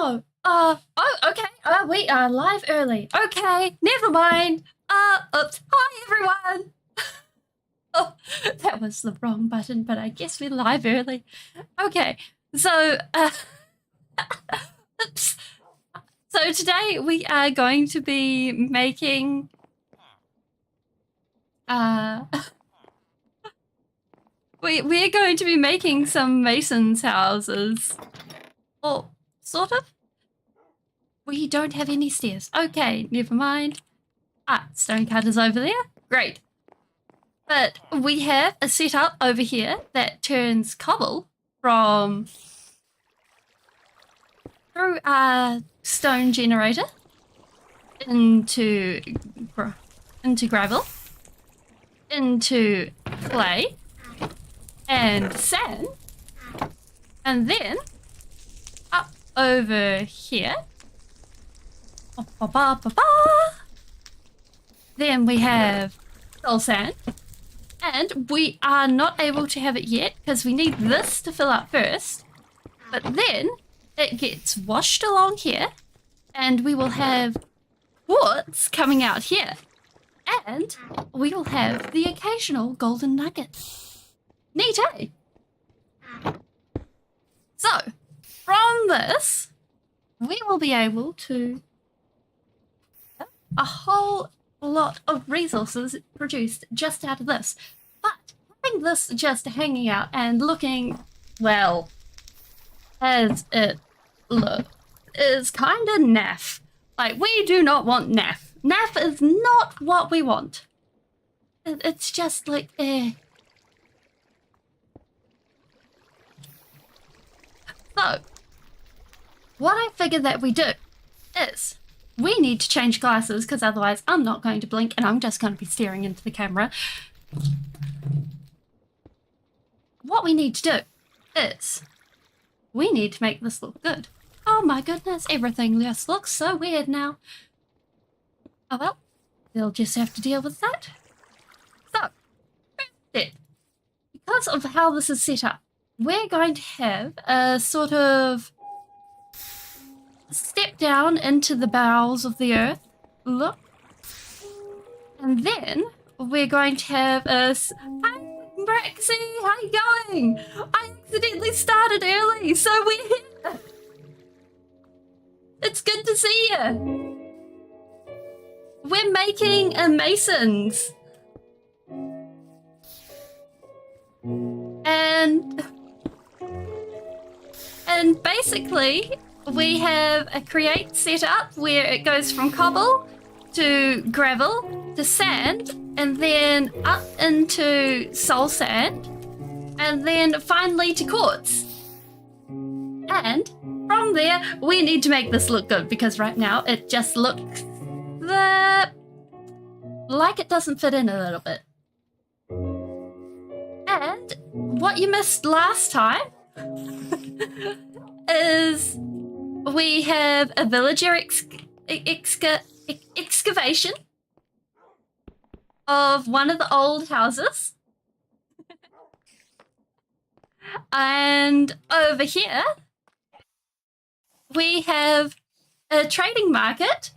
no. Oh, okay. We are live early. Okay, never mind. Oops. Hi, everyone. Oh, that was the wrong button, but I guess we're live early. Okay, so, oops. So today we are going to be making, we're going to be making some mason's houses. Or, sort of. We don't have any stairs. Okay, never mind. Stone cutters over there. Great. But we have a setup over here that turns cobble from through our stone generator into gravel, into clay and sand, and then up over here. Then we have soul sand, and we are not able to have it yet because we need this to fill up first, but then it gets washed along here and we will have quartz coming out here, and we will have the occasional golden nugget. Neat, eh? So from this we will be able to have a whole lot of resources produced just out of this. But having this just hanging out and looking, well, as it looks, is kind of naff. Like, we do not want naff. Naff is not what we want. It's just like, So, what I figured that we do is we need to change glasses because otherwise I'm not going to blink and I'm just going to be staring into the camera. What we need to do is we need to make this look good. Oh my goodness, everything just looks so weird now. Oh well, they'll just have to deal with that. So, because of how this is set up, we're going to have a sort of step down into the bowels of the earth look, and then we're going to have a hi Braxy, how you going? I accidentally started early, so we're here. It's good to see you. We're making a masons, and basically we have a create setup where it goes from cobble to gravel to sand and then up into soul sand and then finally to quartz. And from there we need to make this look good because right now it just looks like it doesn't fit in a little bit. And what you missed last time is we have a villager excavation of one of the old houses. And over here, we have a trading market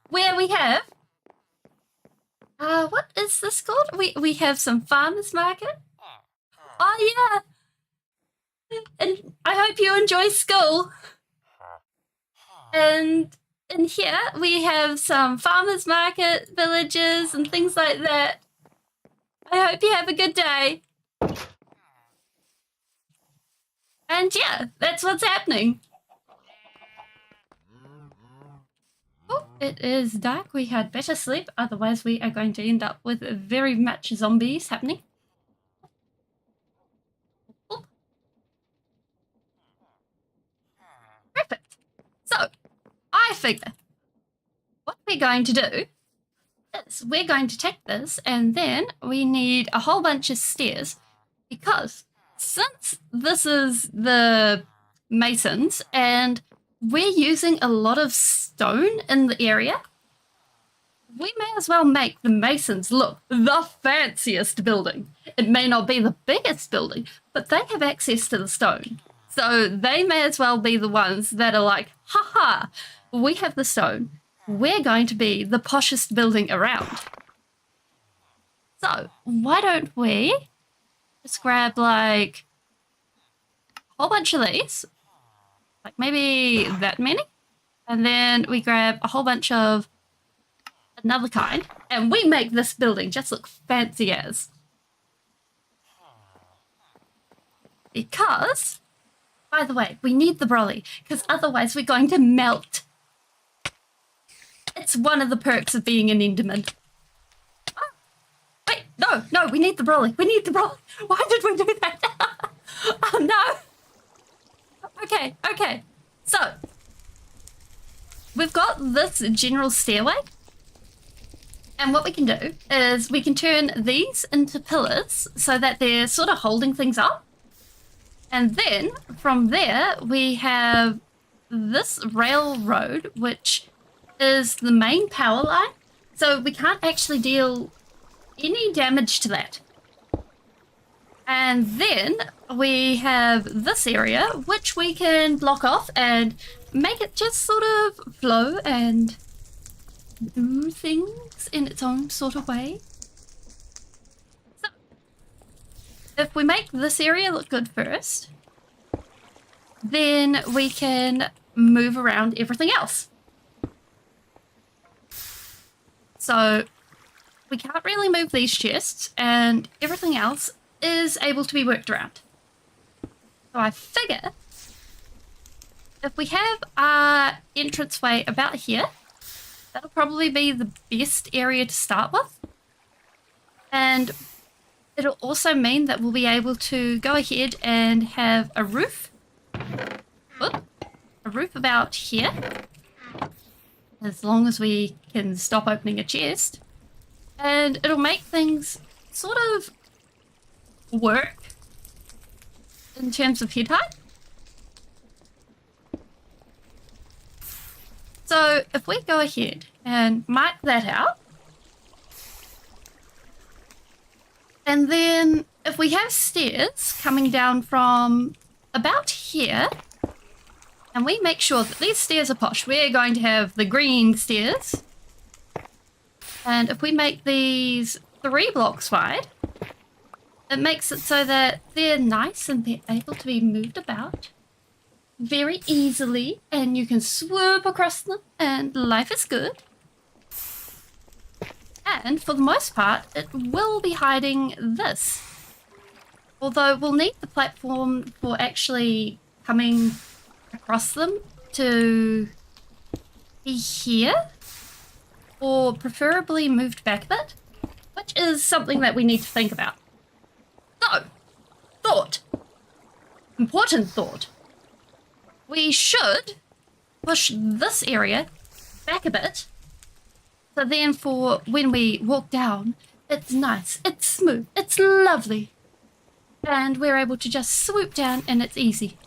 where we have, what is this called? We have some farmers market. Oh yeah. And I hope you enjoy school. And in here we have some farmers market, villages and things like that. I hope you have a good day. And yeah, that's what's happening. Oh, it is dark. We had better sleep. Otherwise we are going to end up with very much zombies happening. Perfect. So, I figure what we're going to do is we're going to take this and then we need a whole bunch of stairs because since this is the masons and we're using a lot of stone in the area, we may as well make the masons look the fanciest building. It may not be the biggest building, but they have access to the stone. So they may as well be the ones that are like, haha, we have the stone. We're going to be the poshest building around. So why don't we just grab like a whole bunch of these, like maybe that many, and then we grab a whole bunch of another kind, and we make this building just look fancy as. Because, by the way, we need the brolly, because otherwise we're going to melt. It's one of the perks of being an Enderman. Oh, wait, no, we need the brolly. We need the brolly. Why did we do that? Oh, no. Okay. So, we've got this general stairway. And what we can do is we can turn these into pillars so that they're sort of holding things up. And then from there, we have this railroad, which is the main power line. So we can't actually deal any damage to that. And then we have this area, which we can block off and make it just sort of flow and do things in its own sort of way. So, if we make this area look good first, then we can move around everything else. So, we can't really move these chests, and everything else is able to be worked around. So I figure if we have our entranceway about here, that'll probably be the best area to start with. And it'll also mean that we'll be able to go ahead and have a roof. Whoop, a roof about here. As long as we can stop opening a chest. And it'll make things sort of work in terms of head height. So if we go ahead and mark that out, and then if we have stairs coming down from about here, and we make sure that these stairs are posh, we're going to have the green stairs. And if we make these 3 blocks wide, it makes it so that they're nice and they're able to be moved about very easily, and you can swoop across them and life is good. And for the most part, it will be hiding this. Although we'll need the platform for actually coming across them to be here, or preferably moved back a bit, which is something that we need to think about. So, important thought. We should push this area back a bit, so then for when we walk down, it's nice, it's smooth, it's lovely, and we're able to just swoop down and it's easy.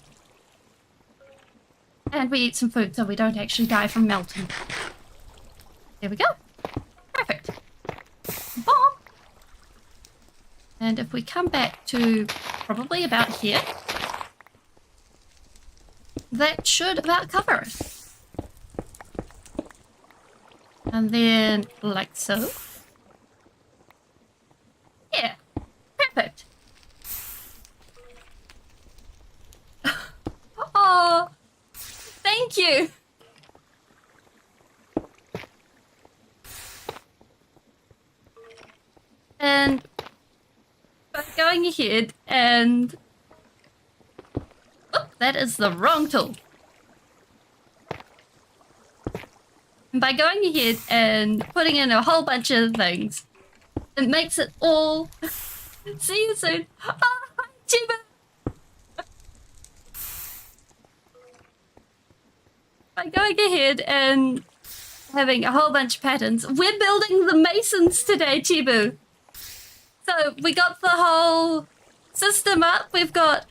And we eat some food so we don't actually die from melting. There we go. Perfect. Bomb. And if we come back to probably about here, that should about cover it. And then like so. Yeah, perfect. Oh, thank you. And by going ahead and... Oh, that is the wrong tool. And by going ahead and putting in a whole bunch of things, it makes it all... See you soon. Oh, hi, Chiba. By going ahead and having a whole bunch of patterns, we're building the masons today, Chibu. So we got the whole system up. We've got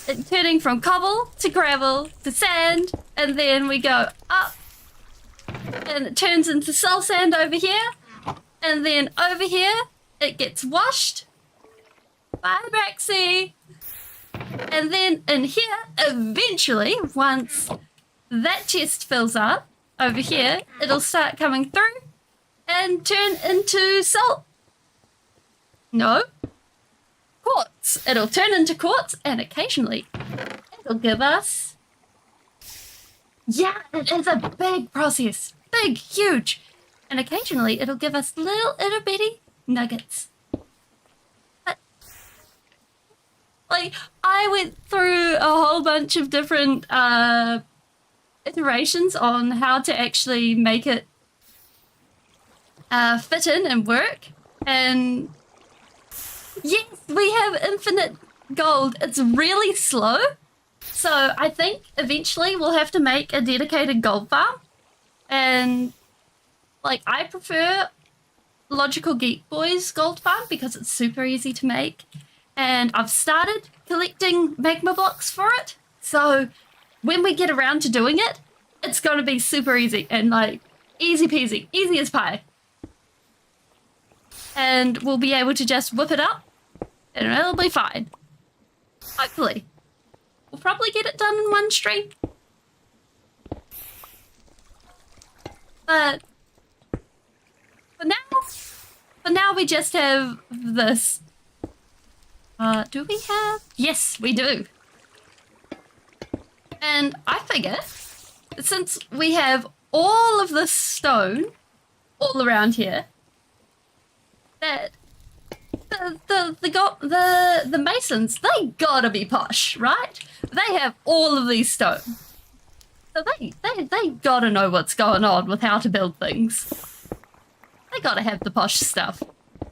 it turning from cobble to gravel to sand, and then we go up and it turns into soul sand over here, and then over here it gets washed. Bye, Braxy. And then in here, eventually, once that chest fills up over here, it'll start coming through and turn into salt. No. Quartz. It'll turn into quartz, and occasionally it'll give us... Yeah, it is a big process. Big, huge. And occasionally it'll give us little itty bitty nuggets. But, like, I went through a whole bunch of different iterations on how to actually make it fit in and work. And yes, we have infinite gold. It's really slow. So I think eventually we'll have to make a dedicated gold farm. And like, I prefer Logical Geek Boy's gold farm because it's super easy to make. And I've started collecting magma blocks for it. So when we get around to doing it, it's going to be super easy and like easy peasy, easy as pie. And we'll be able to just whip it up and it'll be fine. Hopefully. We'll probably get it done in one stream. But for now we just have this. Do we have? Yes, we do. And I figure, since we have all of this stone all around here, that the masons, they gotta be posh, right? They have all of these stone. So they gotta know what's going on with how to build things. They gotta have the posh stuff,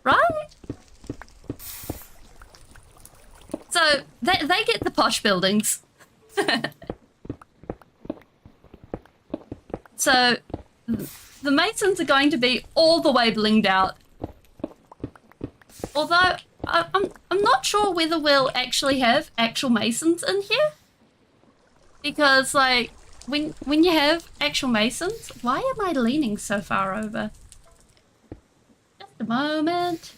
right? So they get the posh buildings. So the masons are going to be all the way blinged out. Although I'm not sure whether we'll actually have actual masons in here. Because like when you have actual masons, why am I leaning so far over? Just a moment.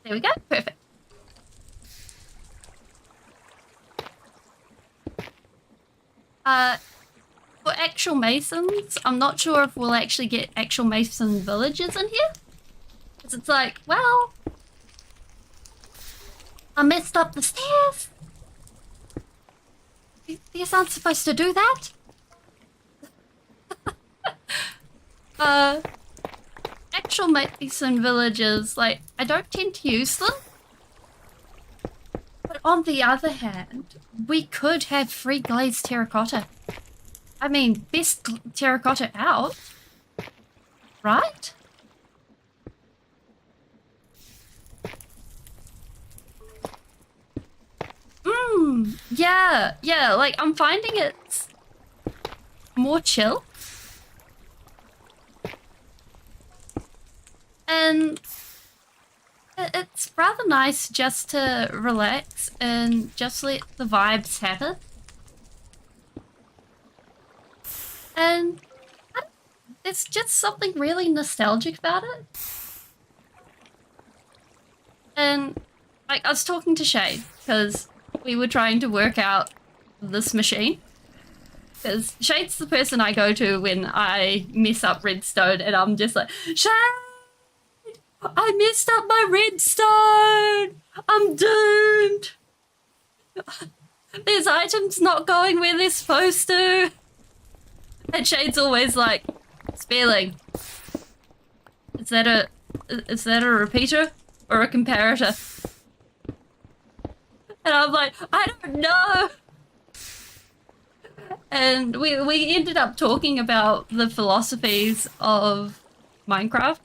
There we go, perfect. For actual masons, I'm not sure if we'll actually get actual mason villages in here. Because it's like, well, I messed up the stairs. These aren't supposed to do that. Actual mason villages, like, I don't tend to use them. But on the other hand, we could have free glazed terracotta. I mean, best terracotta out, right? Yeah, like, I'm finding it's more chill. And it's rather nice just to relax and just let the vibes happen. And there's just something really nostalgic about it. And like, I was talking to Shade because we were trying to work out this machine. Because Shade's the person I go to when I mess up redstone, and I'm just like, Shade, I messed up my redstone. I'm doomed. There's items not going where they're supposed to. And Shade's always like, Spearling, is that a repeater or a comparator? And I'm like, I don't know. And we ended up talking about the philosophies of Minecraft.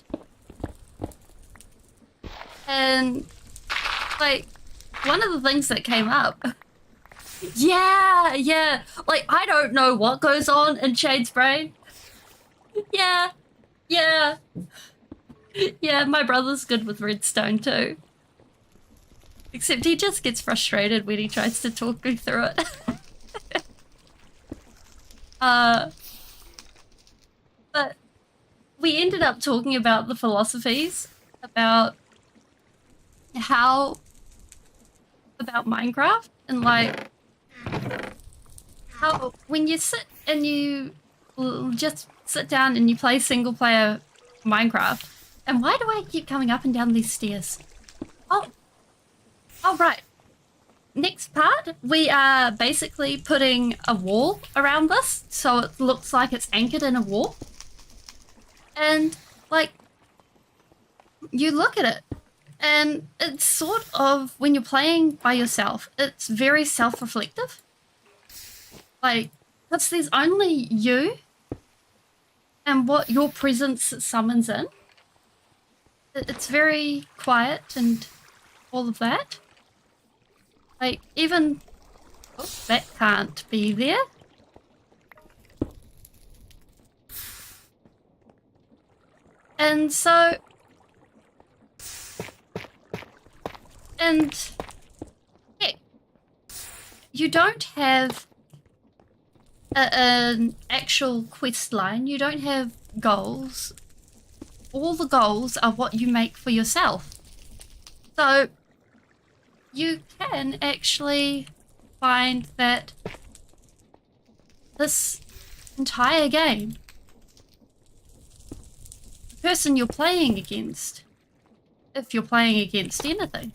And like, one of the things that came up, yeah, like, I don't know what goes on in Shade's brain. Yeah, my brother's good with redstone too. Except he just gets frustrated when he tries to talk me through it. But we ended up talking about the philosophies, about how about Minecraft and like how when you sit and you just sit down and you play single player Minecraft. And why do I keep coming up and down these stairs? Oh, right. Next part, we are basically putting a wall around this so it looks like it's anchored in a wall. And like, you look at it and it's sort of, when you're playing by yourself, it's very self-reflective. Like, because there's only you and what your presence summons in. It's very quiet and all of that. Like, even... Oh, that can't be there. And so... And... Yeah. You don't have an actual quest line. You don't have goals. All the goals are what you make for yourself. So... you can actually find that this entire game, the person you're playing against, if you're playing against anything,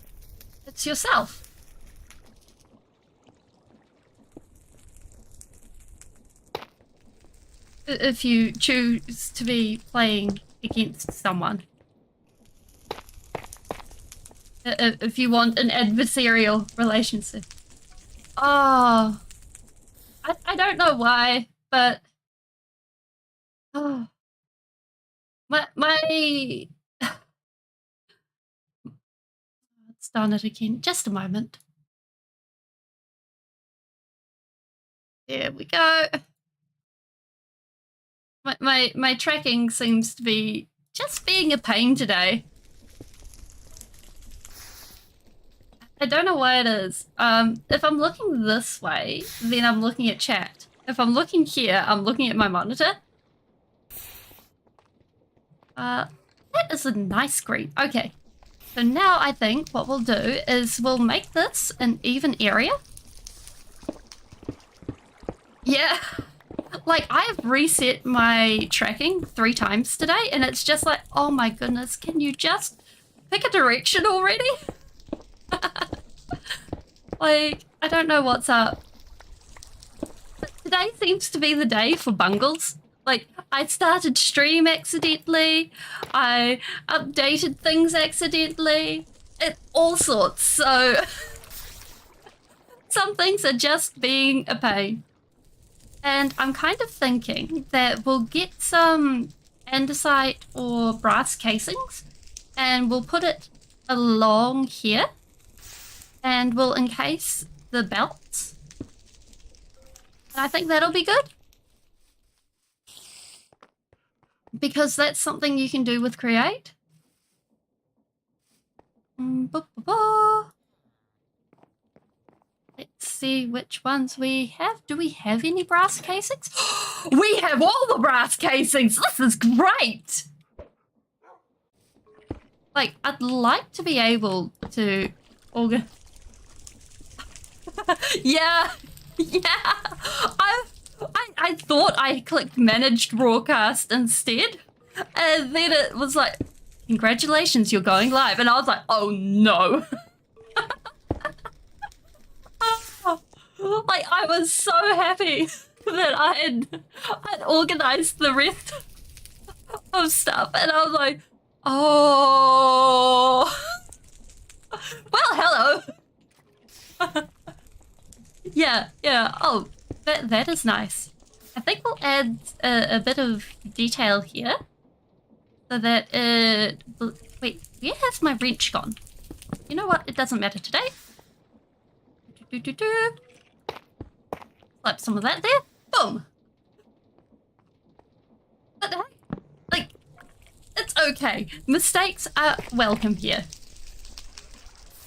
it's yourself. If you choose to be playing against someone. If you want an adversarial relationship. Oh, I don't know why, but oh, my let's done it again. Just a moment. There we go. My tracking seems to be just being a pain today. I don't know why it is. If I'm looking this way, then I'm looking at chat. If I'm looking here, I'm looking at my monitor. That is a nice green. Okay. So now I think what we'll do is we'll make this an even area. Yeah. Like, I have reset my tracking 3 times today, and it's just like, oh my goodness, can you just pick a direction already? Like, I don't know what's up. But today seems to be the day for bungles. Like, I started stream accidentally. I updated things accidentally. All sorts. So, some things are just being a pain. And I'm kind of thinking that we'll get some andesite or brass casings and we'll put it along here. And we'll encase the belts. And I think that'll be good. Because that's something you can do with Create. Let's see which ones we have. Do we have any brass casings? We have all the brass casings! This is great! Like, I'd like to be able to organize... Yeah. I thought I clicked managed broadcast instead, and then it was like, congratulations, you're going live, and I was like, oh no. Like, I was so happy that I'd organized the rest of stuff, and I was like, oh. Well, hello. Yeah. Oh, that is nice. I think we'll add a bit of detail here so that it... Wait, where has my wrench gone? You know what? It doesn't matter today. Slap some of that there. Boom. But hey, like, it's okay. Mistakes are welcome here.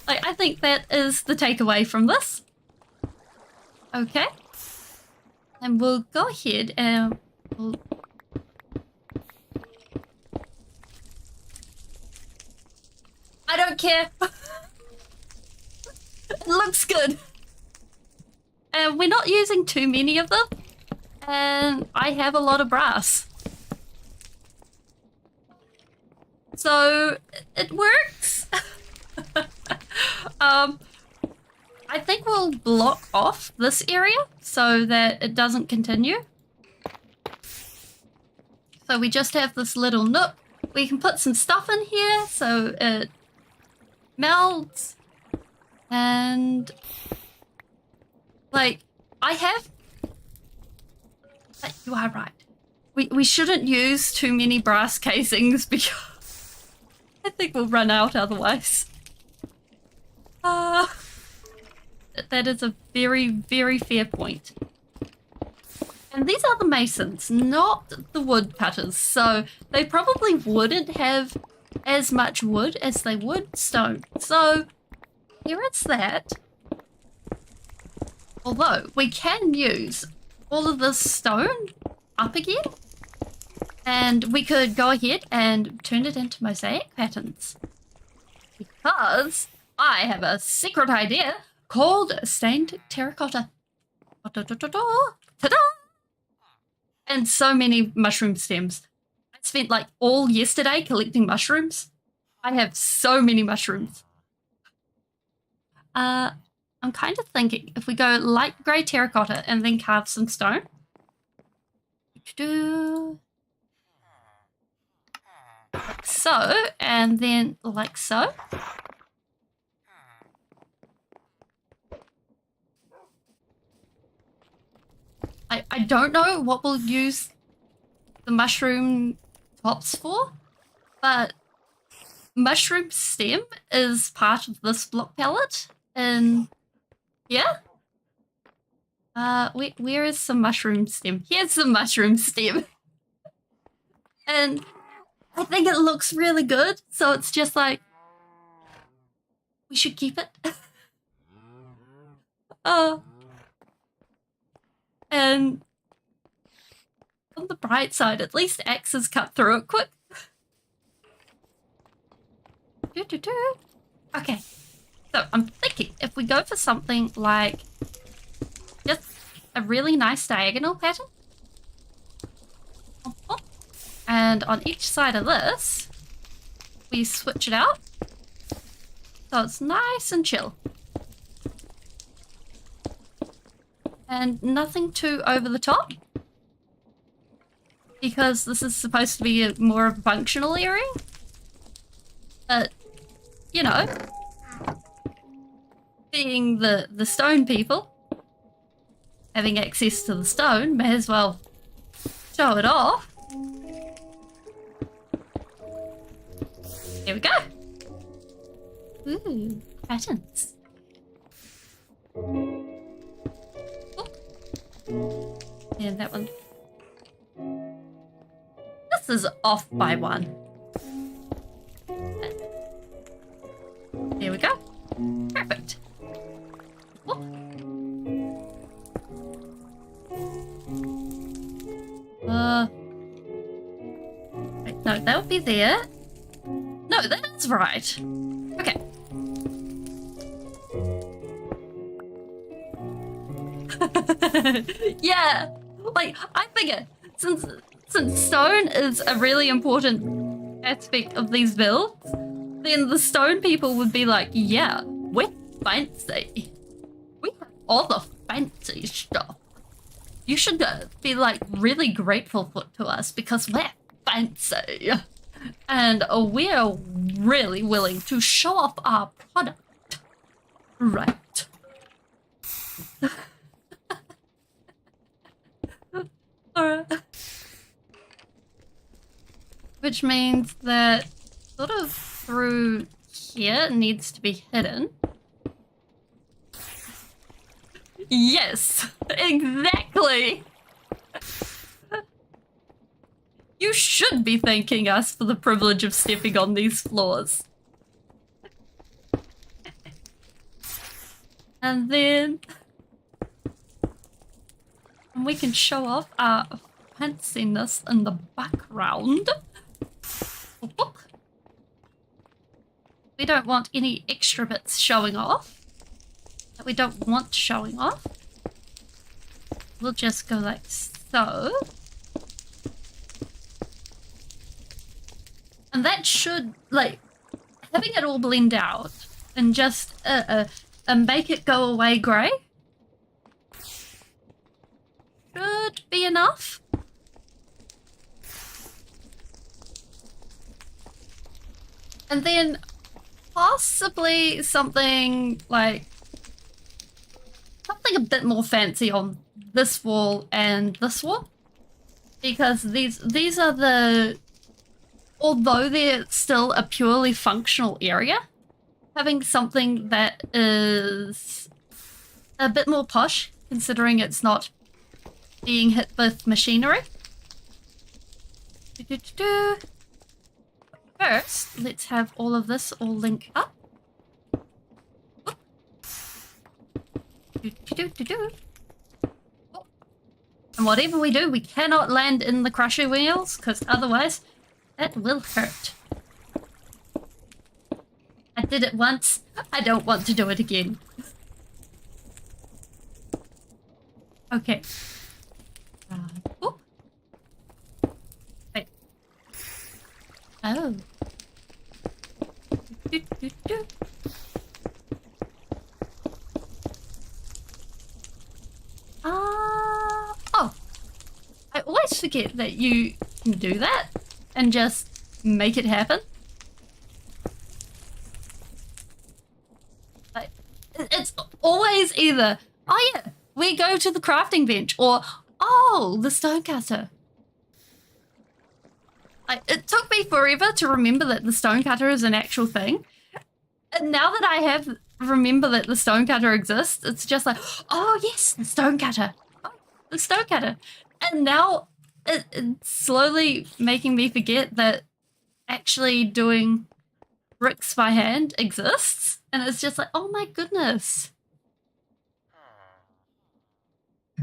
Like, I think that is the takeaway from this. Okay. And we'll go ahead and we'll... I don't care. looks good. And we're not using too many of them. And I have a lot of brass. So it works. I think we'll block off this area so that it doesn't continue. So we just have this little nook. We can put some stuff in here so it melts. And like you are right. We shouldn't use too many brass casings because I think we'll run out otherwise. That is a very, very fair point. And these are the masons, not the woodcutters, so they probably wouldn't have as much wood as they would stone. So here it's that. Although we can use all of this stone up again, and we could go ahead and turn it into mosaic patterns. Because I have a secret idea called stained terracotta. Ta-da! And so many mushroom stems. I spent like all yesterday collecting mushrooms. I have so many mushrooms. I'm kind of thinking if we go light grey terracotta and then carve some stone. Like so, and then like so. I don't know what we'll use the mushroom tops for, but mushroom stem is part of this block palette. And yeah. Where is some mushroom stem? Here's some mushroom stem. And I think it looks really good, so it's just like we should keep it. And on the bright side, at least axes cut through it quick. Okay, so I'm thinking if we go for something like just a really nice diagonal pattern. And on each side of this, we switch it out. So it's nice and chill. And nothing too over the top. Because this is supposed to be a more functional area. But, you know, being the stone people, having access to the stone, may as well show it off. Here we go. Ooh, patterns. And that one. This is off by one. There we go. Perfect. Whoop. Wait, no, that would be there. No, that's right. Okay. Yeah, like I figure since stone is a really important aspect of these builds, then the stone people would be like, yeah, we're fancy. We have all the fancy stuff. You should be like really grateful to us because we're fancy. And we're really willing to show off our product. Right. Alright. Which means that sort of through here needs to be hidden. Yes, exactly. You should be thanking us for the privilege of stepping on these floors. And then we can show off our fanciness in the background. We don't want any extra bits showing off. we don't want showing off. We'll just go like so. And that should, like, having it all blend out and just make it go away grey should be enough. And then possibly something like something a bit more fancy on this wall and this wall, because these are the, although they're still a purely functional area, having something that is a bit more posh, considering it's not being hit with machinery. First, let's have all of this all link up. And whatever we do, we cannot land in the crusher wheels, because otherwise that will hurt. I did it once. I don't want to do it again. Okay. Oh. Wait. Oh. Oh. I always forget that you can do that and just make it happen. Like, it's always either, oh yeah, we go to the crafting bench, or oh, the stonecutter. It took me forever to remember that the stonecutter is an actual thing. And now that I have remember that the stonecutter exists, it's just like, oh yes, the stonecutter. Oh, the stonecutter. And now it's slowly making me forget that actually doing bricks by hand exists. And it's just like, oh my goodness.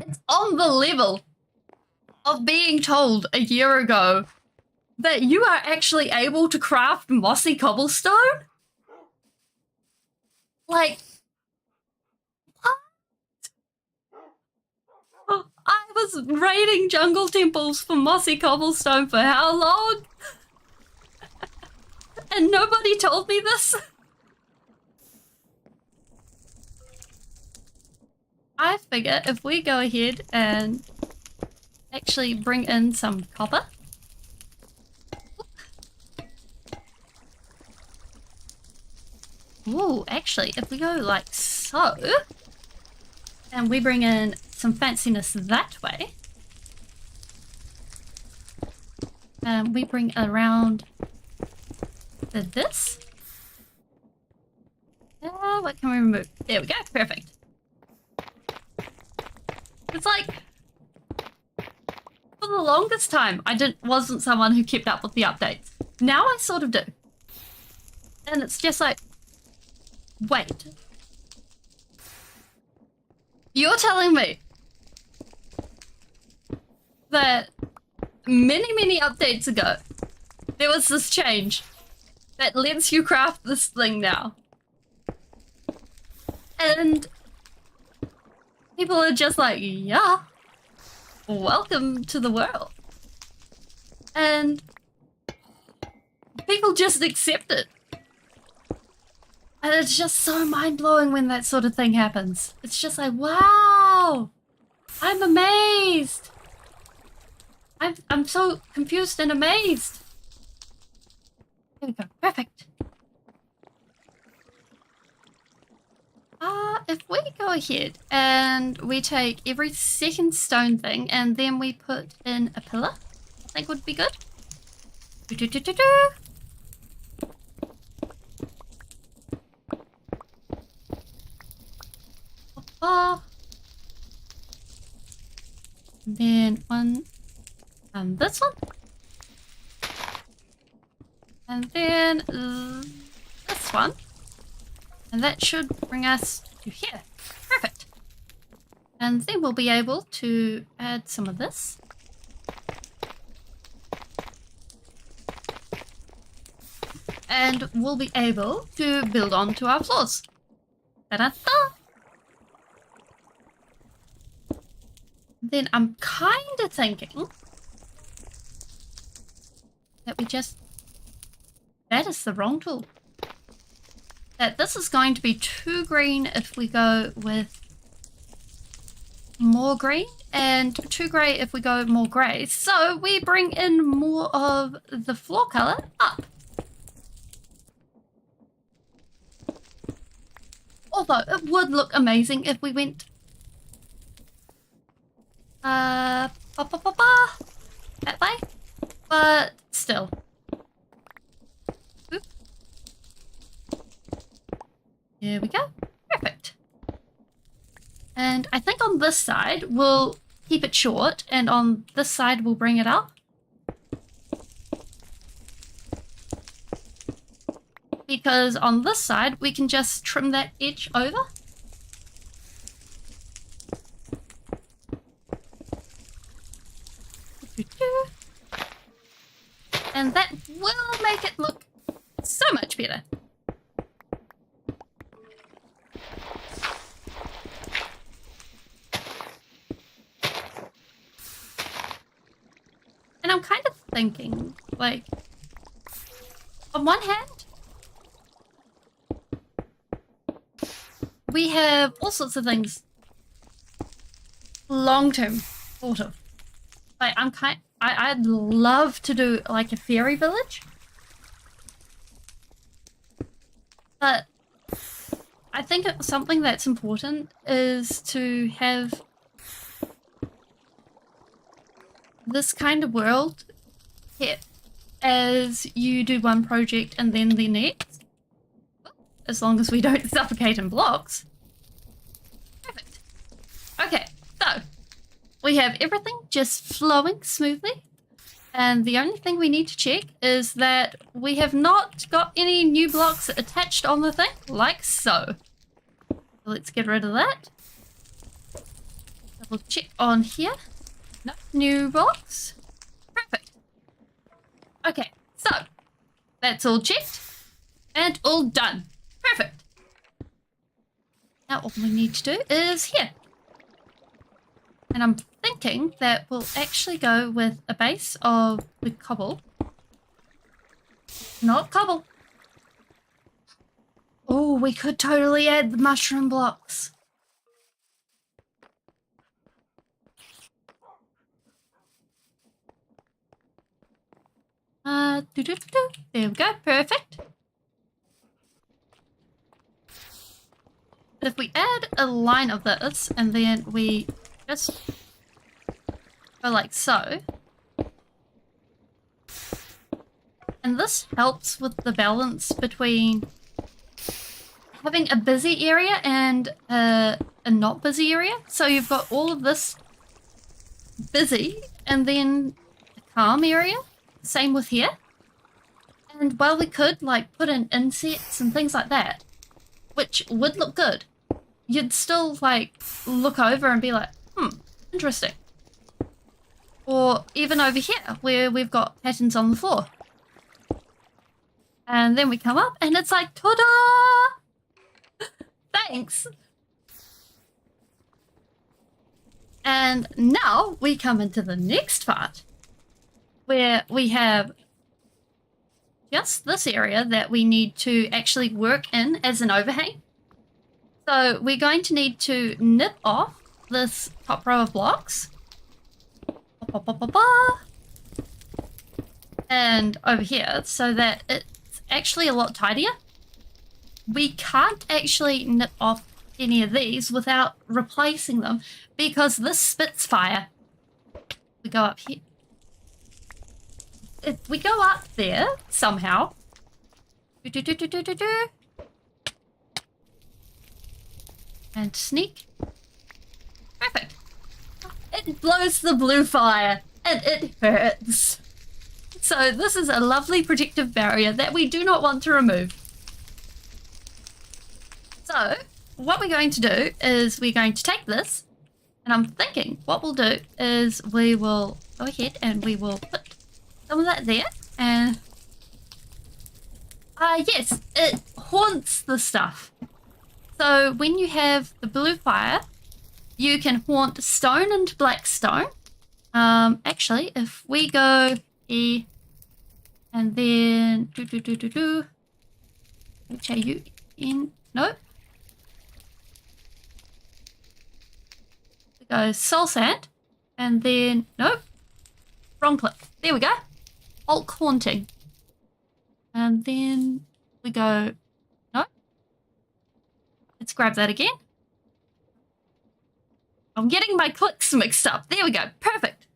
It's on the level of being told a year ago that you are actually able to craft mossy cobblestone? Like, what? Oh, I was raiding jungle temples for mossy cobblestone for how long? And nobody told me this? I figure if we go ahead and actually bring in some copper. Ooh, actually, if we go like so, and we bring in some fanciness that way, and we bring around this. What can we remove? There we go, perfect. It's like, for the longest time, I wasn't someone who kept up with the updates. Now I sort of do. And it's just like, wait. You're telling me that many updates ago, there was this change that lets you craft this thing now. And people are just like, yeah, welcome to the world. And people just accept it. And it's just so mind-blowing when that sort of thing happens. It's just like, wow, I'm amazed. I'm so confused and amazed. There we go, perfect. If we go ahead and we take every second stone thing and then we put in a pillar, I think would be good. Then one and this one. And then this one. And that should bring us to here. Perfect. And then we'll be able to add some of this. And we'll be able to build onto our floors. Ta-da-da! Then I'm kind of thinking that we just... That is the wrong tool. That this is going to be too green if we go with more green, and too grey if we go more grey. So we bring in more of the floor colour up. Although it would look amazing if we went that way, but still. Oop. There we go. Perfect. And I think on this side we'll keep it short, and on this side we'll bring it up. Because on this side we can just trim that edge over. And that will make it look so much better. And I'm kind of thinking, like, on one hand, we have all sorts of things long-term thought of. Like, I'd love to do like a fairy village, but I think something that's important is to have this kind of world here as you do one project and then the next, as long as we don't suffocate in blocks. Perfect. Okay, so we have everything just flowing smoothly, and the only thing we need to check is that we have not got any new blocks attached on the thing, like so. Let's get rid of that. Double check on here. No new blocks. Perfect. Okay, so that's all checked and all done. Perfect. Now all we need to do is here. And I'm thinking that we'll actually go with a base of the cobble. Not cobble. Oh, we could totally add the mushroom blocks. There we go, perfect. If we add a line of this and then we just go like so, and this helps with the balance between having a busy area and a not busy area. So you've got all of this busy and then a calm area. Same with here. And while we could like put in insects and things like that, which would look good, you'd still like look over and be like, interesting. Or even over here where we've got patterns on the floor. And then we come up and it's like, ta-da! Thanks. And now we come into the next part where we have just this area that we need to actually work in as an overhang. So we're going to need to nip off this top row of blocks. And over here so that it's actually a lot tidier. We can't actually nip off any of these without replacing them because this spits fire. We go up here. If we go up there somehow, and sneak, perfect. It blows the blue fire and it hurts. So this is a lovely protective barrier that we do not want to remove. So what we're going to do is we're going to take this, and I'm thinking what we'll do is we will go ahead and we will put some of that there, and yes, it haunts the stuff. So when you have the blue fire you can haunt stone and black stone. Actually, if we go E and then H-A-U-N, nope. We go soul sand and then, nope, wrong click. There we go. Hulk haunting. And then we go, no. Let's grab that again. I'm getting my clicks mixed up. There we go. Perfect.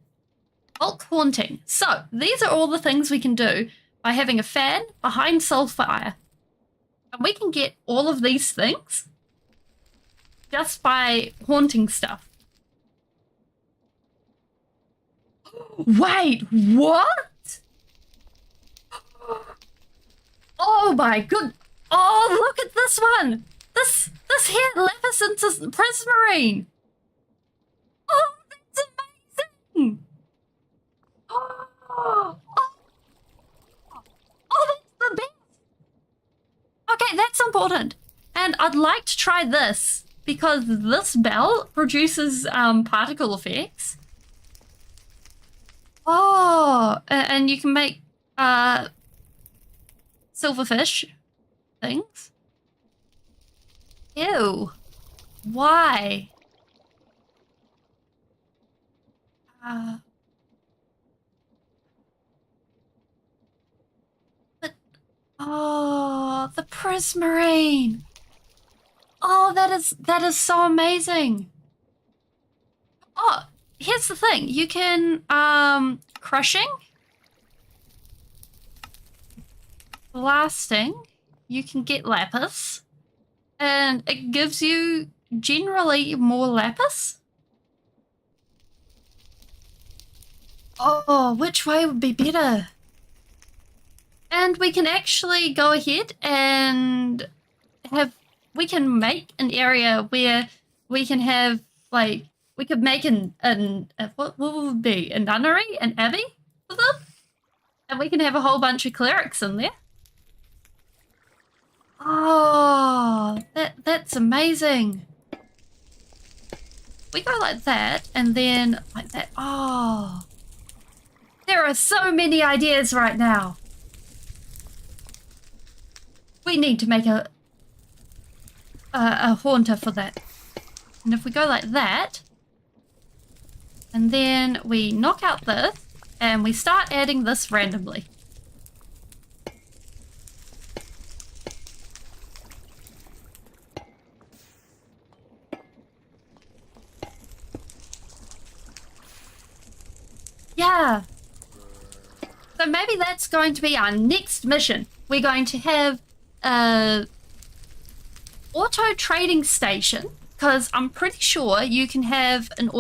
Hulk haunting. So these are all the things we can do by having a fan behind Soulfire. And we can get all of these things just by haunting stuff. Wait, what? Oh my good. Oh, look at this one. This here, Lapis into Prismarine. Oh, that's amazing. Oh, that's the best. Okay, that's important. And I'd like to try this because this bell produces particle effects. Oh, and you can make silverfish things. Ew. Why? But oh, the Prismarine. Oh, that is so amazing. Oh, here's the thing. You can crushing, blasting, you can get lapis, and it gives you generally more lapis. Oh, which way would be better? And we can actually go ahead and we can make an area where we can have, like, we could make what would it be? A nunnery, an abbey for them? And we can have a whole bunch of clerics in there. Oh, that's amazing. We go like that, and then like that. Oh, there are so many ideas right now. We need to make a haunter for that. And if we go like that, and then we knock out this, and we start adding this randomly. Yeah. So maybe that's going to be our next mission. We're going to have a auto trading station, because I'm pretty sure you can have an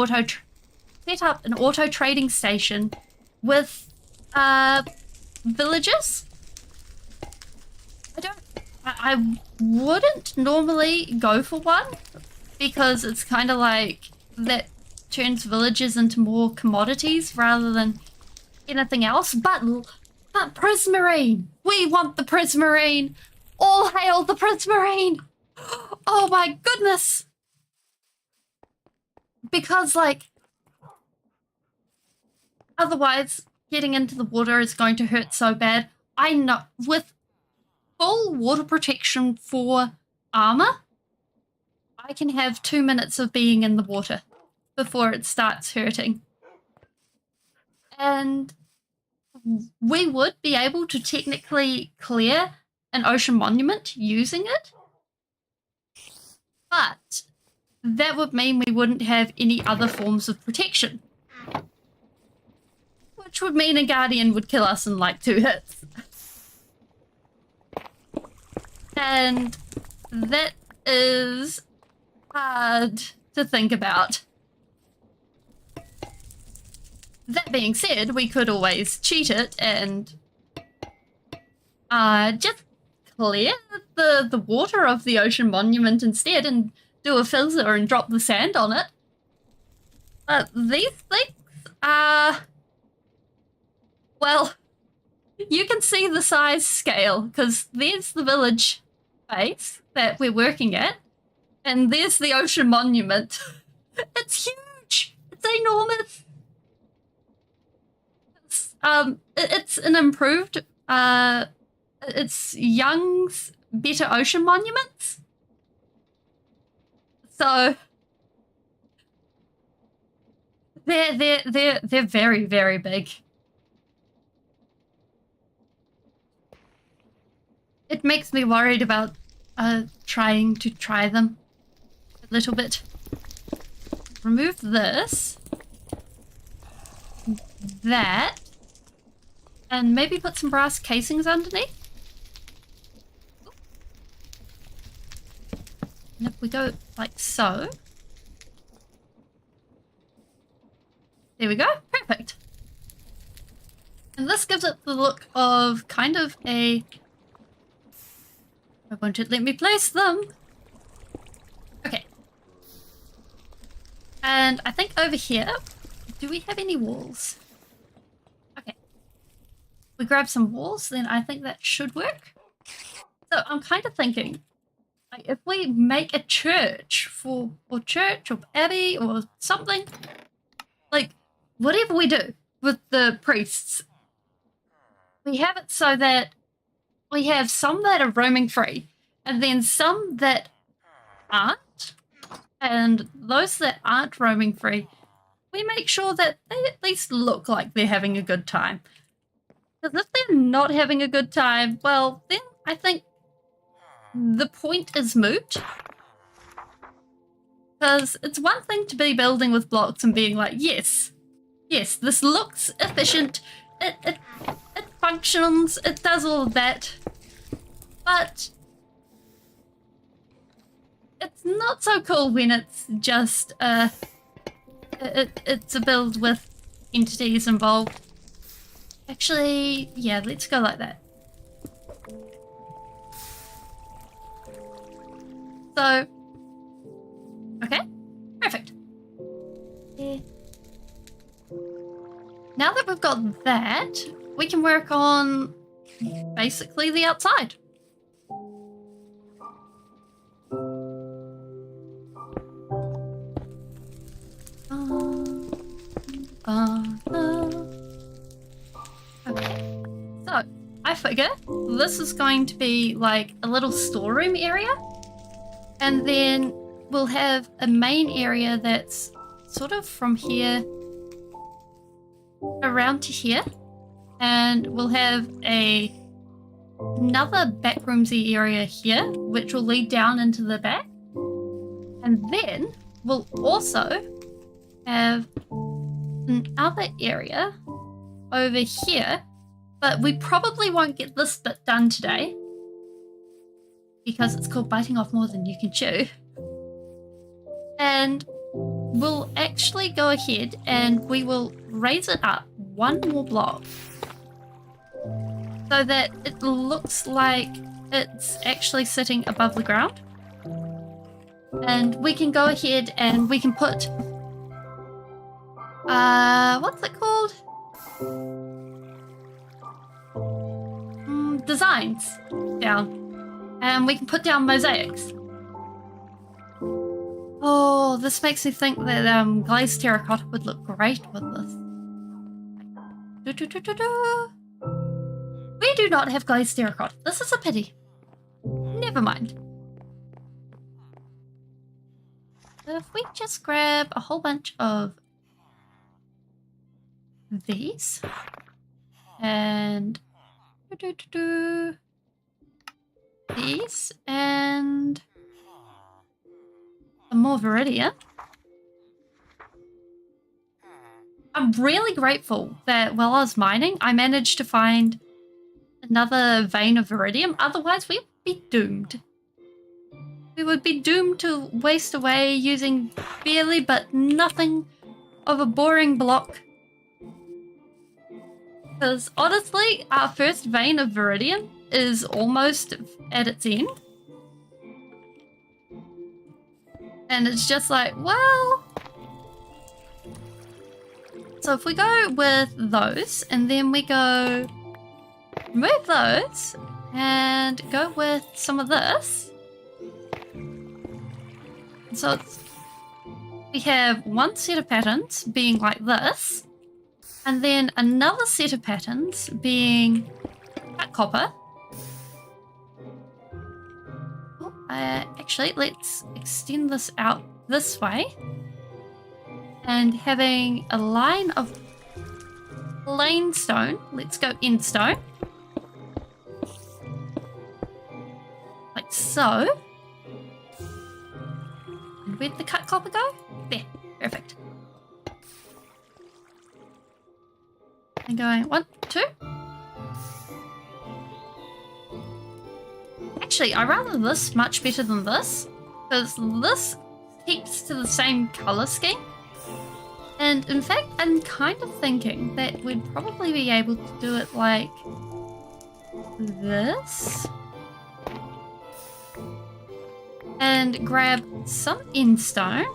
set up an auto trading station with villages. I wouldn't normally go for one because it's kind of like that turns villages into more commodities rather than anything else. But Prismarine, we want the Prismarine. All hail the Prismarine. Oh my goodness. Because, like, otherwise getting into the water is going to hurt so bad. I know, with full water protection for armor, I can have 2 minutes of being in the water before it starts hurting. And we would be able to technically clear an ocean monument using it, but that would mean we wouldn't have any other forms of protection, which would mean a guardian would kill us in like 2 hits. And that is hard to think about. That being said, we could always cheat it and just clear the water of the ocean monument instead and do a filter and drop the sand on it. But these things are, well, you can see the size scale because there's the village base that we're working at and there's the ocean monument. It's huge. It's enormous. It's an improved. It's Young's Better Ocean Monuments. So they're very, very big. It makes me worried about trying to try them a little bit. Remove this, that, and maybe put some brass casings underneath. And if we go like so. There we go, perfect. And this gives it the look of kind of a... I won't it let me place them. Okay. And I think over here, do we have any walls? Okay. We grab some walls, then I think that should work. So I'm kind of thinking, like, if we make a church or church or abbey or something, like whatever we do with the priests, we have it so that we have some that are roaming free and then some that aren't. And those that aren't roaming free, we make sure that they at least look like they're having a good time. Because if they're not having a good time, well, then I think the point is moot. Because it's one thing to be building with blocks and being like, yes, this looks efficient, it functions, it does all of that, but it's not so cool when it's just it's a build with entities involved. Actually, yeah, let's go like that. So, okay, perfect. Yeah. Now that we've got that, we can work on basically the outside. Okay, so I figure this is going to be like a little storeroom area, and then we'll have a main area that's sort of from here around to here, and we'll have another backroomsy area here which will lead down into the back, and then we'll also have another area over here, but we probably won't get this bit done today because it's called biting off more than you can chew. And we'll actually go ahead and we will raise it up one more block so that it looks like it's actually sitting above the ground. And we can go ahead and we can put what's it called? Designs down. And we can put down mosaics. Oh, this makes me think that glazed terracotta would look great with this. We do not have glazed terracotta. This is a pity. Never mind. But if we just grab a whole bunch of these and these and some more Viridian. I'm really grateful that while I was mining, I managed to find another vein of Viridium. Otherwise, we would be doomed. We would be doomed to waste away using barely but nothing of a boring block. Because honestly, our first vein of Viridium is almost at its end. And it's just like, well... So if we go with those, and then we go... remove those, and go with some of this. So it's we have one set of patterns being like this, and then another set of patterns being cut copper. Oh, actually, let's extend this out this way, and having a line of plain stone. Let's go end stone. Like so. And where'd the cut copper go? There. Perfect. And going 1, 2. Actually, I rather this much better than this, because this keeps to the same color scheme. And in fact, I'm kind of thinking that we'd probably be able to do it like this. And grab some end stone.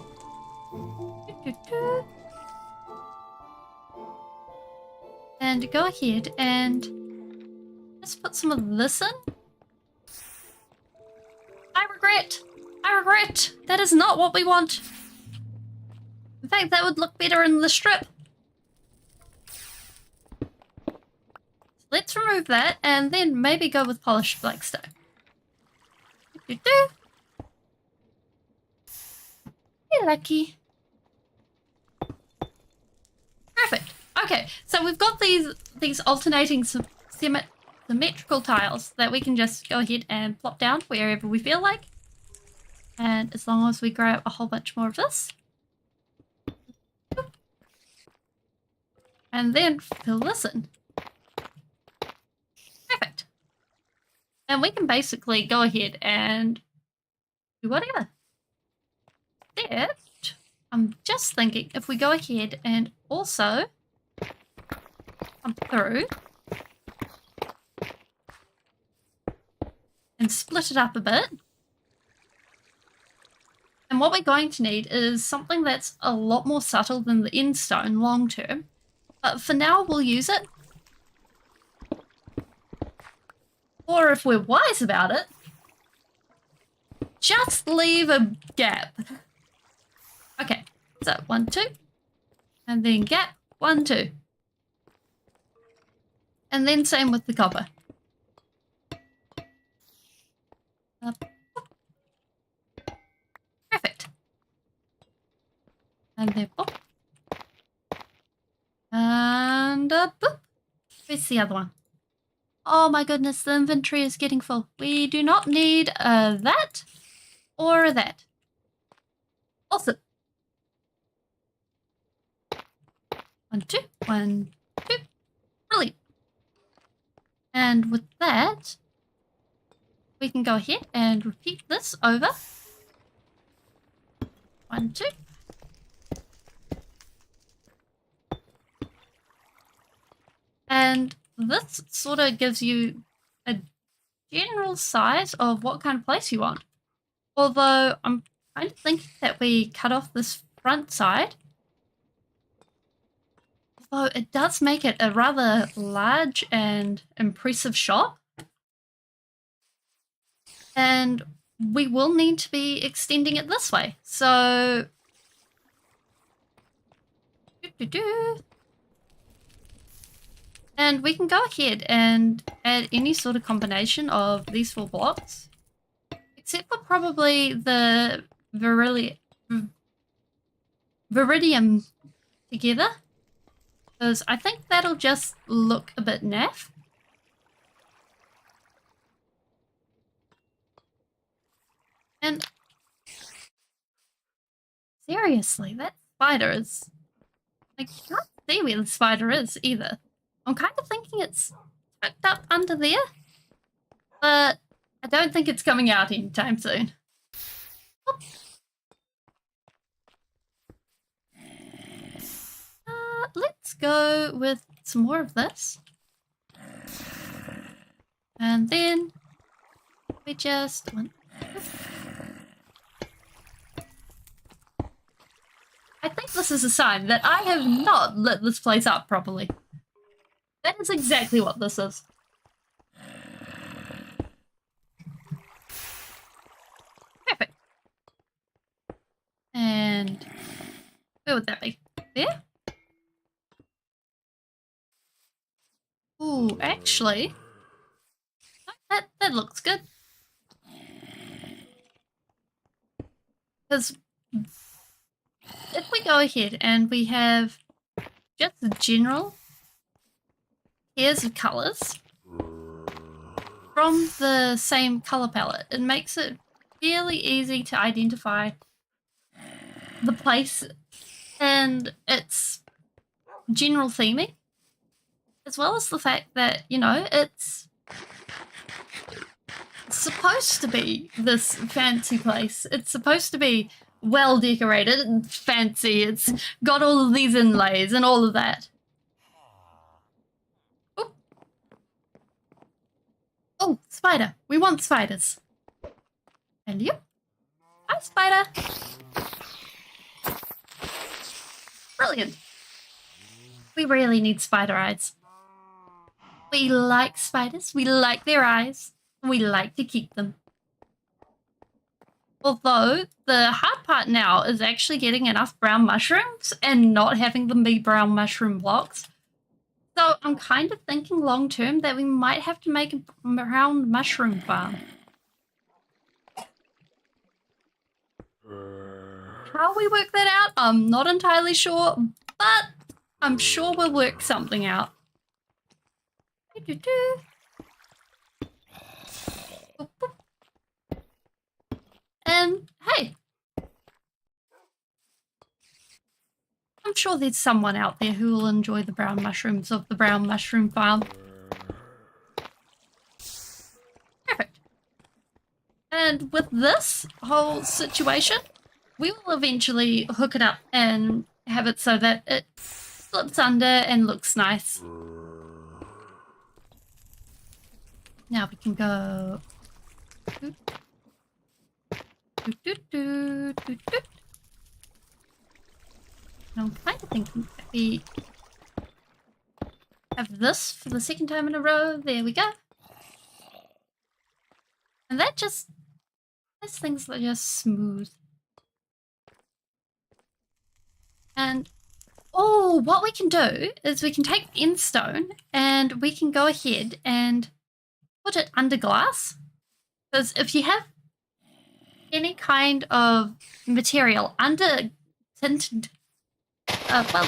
And go ahead and just put some of this in. I regret. That is not what we want. In fact, that would look better in the strip. So let's remove that and then maybe go with polished blackstone. You're lucky. Perfect. Okay, so we've got these alternating symmetrical tiles that we can just go ahead and plop down wherever we feel like. And as long as we grab a whole bunch more of this. And then fill this in. Perfect. And we can basically go ahead and do whatever. Except, I'm just thinking if we go ahead and also come through and split it up a bit. And what we're going to need is something that's a lot more subtle than the end stone long term. But for now, we'll use it. Or if we're wise about it, just leave a gap. Okay, so 1, 2. And then gap, 1, 2. And then same with the copper. Perfect. And then boop. And boop. Where's the other one? Oh my goodness, the inventory is getting full. We do not need that or that. Awesome. 1, 2, 1, 2. Brilliant. And with that, we can go ahead and repeat this over. 1, 2. And this sort of gives you a general size of what kind of place you want. Although I'm kind of thinking that we cut off this front side. Although it does make it a rather large and impressive shop. And we will need to be extending it this way. So... And we can go ahead and add any sort of combination of these 4 blocks. Except for probably the Viridium together. Because I think that'll just look a bit naff. And seriously, that spider is... I can't see where the spider is either. I'm kind of thinking it's tucked up under there. But I don't think it's coming out anytime soon. Let's go with some more of this. And then we just want... I think this is a sign that I have not lit this place up properly. That is exactly what this is. Perfect. And Where would that be? There? Ooh, actually, that looks good. Because if we go ahead and we have just the general pairs of colours from the same colour palette, it makes it fairly easy to identify the place and its general theming, as well as the fact that, you know, it's supposed to be this fancy place. It's supposed to be well decorated and fancy. It's got all of these inlays and all of that. Oh, spider. We want spiders. And you? Hi, spider. Brilliant. We really need spider eyes. We like spiders. We like their eyes. We like to keep them. Although, the hard part now is actually getting enough brown mushrooms and not having them be brown mushroom blocks. So I'm kind of thinking long term that we might have to make a brown mushroom farm. How we work that out, I'm not entirely sure, but I'm sure we'll work something out. And hey, I'm sure there's someone out there who will enjoy the brown mushrooms of the brown mushroom farm. Perfect. And with this whole situation, we will eventually hook it up and have it so that it slips under and looks nice. Now we can go... I'm kind of thinking that we have this for the second time in a row. There we go. And that just makes things just smooth. And oh, what we can do is we can take end stone and we can go ahead and put it under glass. Because if you have any kind of material under tinted, well,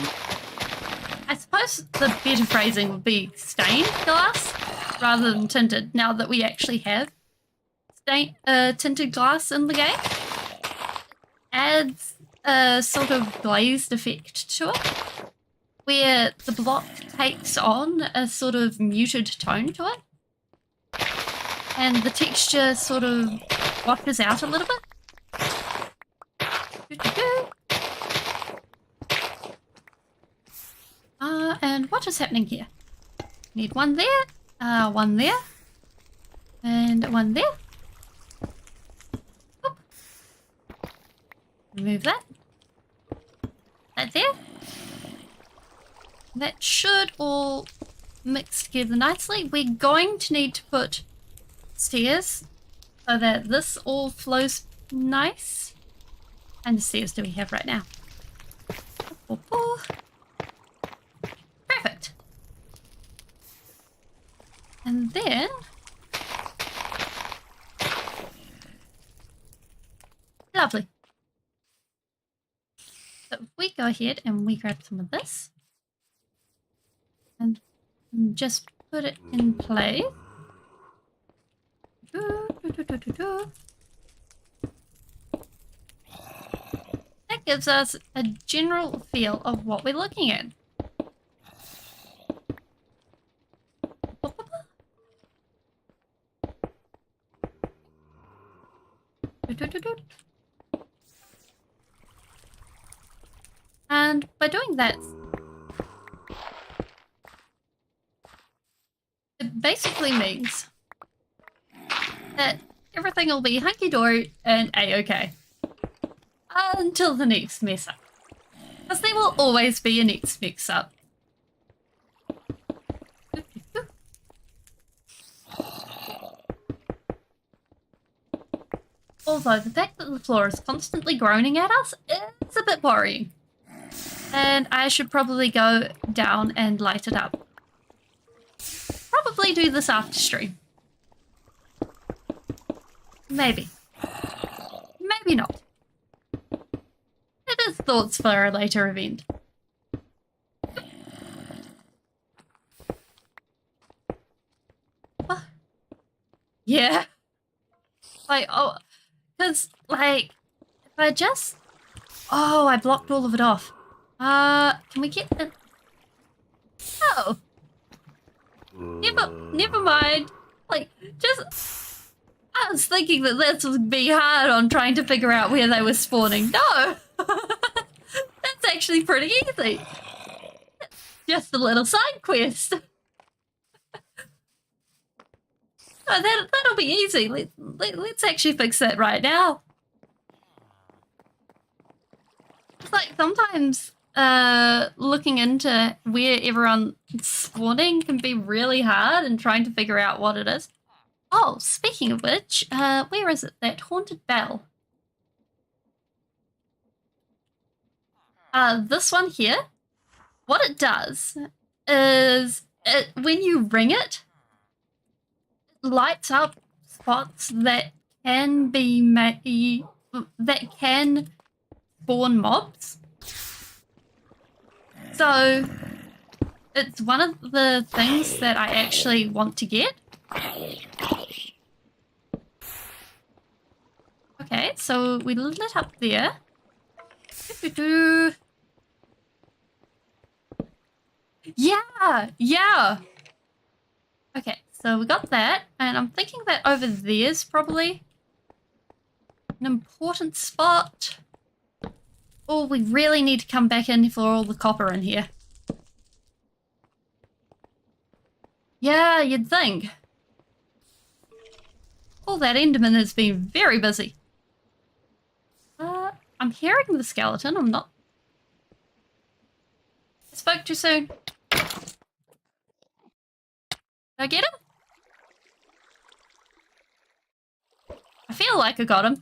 I suppose the better phrasing would be stained glass rather than tinted, now that we actually have tinted glass in the game. Adds a sort of glazed effect to it, where the block takes on a sort of muted tone to it, and the texture sort of washes out a little bit. And what is happening here? Need one there, and one there. Oop. Remove that. That there. That should all mix together nicely. We're going to need to put stairs so that this all flows nice. And the stairs do we have right now? Perfect. And then lovely. So if we go ahead and we grab some of this and just put it in play. That gives us a general feel of what we're looking at. And by doing that, it basically means that everything will be hunky-dory and a-okay until the next mess-up. Because there will always be a next mix-up. Although the fact that the floor is constantly groaning at us is a bit worrying. And I should probably go down and light it up. Probably do this after stream. Maybe. Maybe not. It is thoughts for a later event. Yeah. Like, oh, because, like, if I just... Oh, I blocked all of it off. Can we get it? Oh. Never mind. Like, just... I was thinking that this would be hard on trying to figure out where they were spawning. No! That's actually pretty easy. Just a little side quest. Oh, that'll be easy. Let's actually fix that right now. It's like sometimes looking into where everyone's spawning can be really hard and trying to figure out what it is. Oh, speaking of which, where is it? That haunted bell. This one here. What it does is when you ring it, lights up spots that can be that can spawn mobs. So it's one of the things that I actually want to get. Okay, so we lit up there. Yeah. Okay, so we got that, and I'm thinking that over there's probably an important spot. Oh, we really need to come back in for all the copper in here. Yeah, you'd think. Oh, that Enderman has been very busy. I'm hearing the skeleton. I'm not... I spoke too soon. Did I get him? I feel like I got him.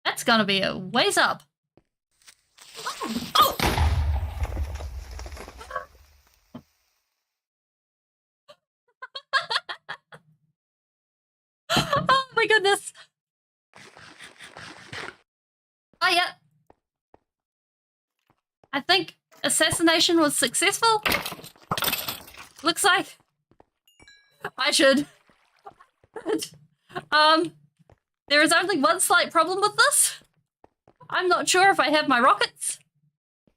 That's gonna be a ways up. Oh! Oh my goodness. Oh yeah. I think assassination was successful. Looks like I should. There is only one slight problem with this. I'm not sure if I have my rockets.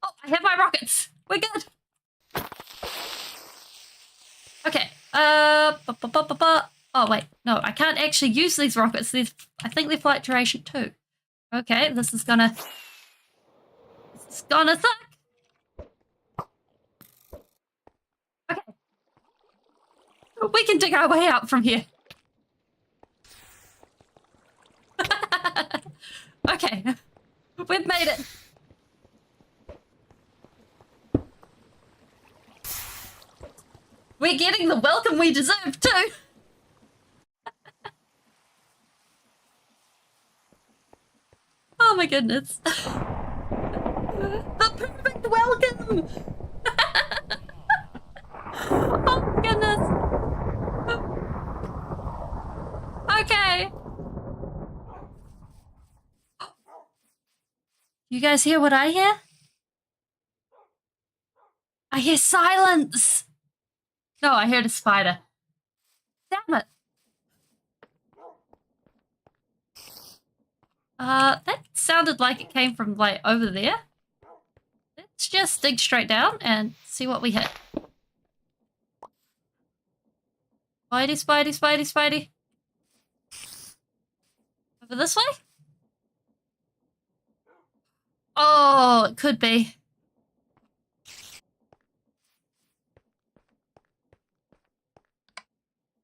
Oh, I have my rockets. We're good. Okay. Oh, wait. No, I can't actually use these rockets. I think they're flight duration too. Okay, this is gonna suck. Okay. We can dig our way out from here. Okay. We've made it. We're getting the welcome we deserve too. Oh my goodness. The perfect welcome! Oh my goodness. Okay. You guys hear what I hear? I hear silence! No, I heard a spider. Damn it. That sounded like it came from, like, over there. Let's just dig straight down and see what we hit. Spidey. Over this way? Oh, it could be.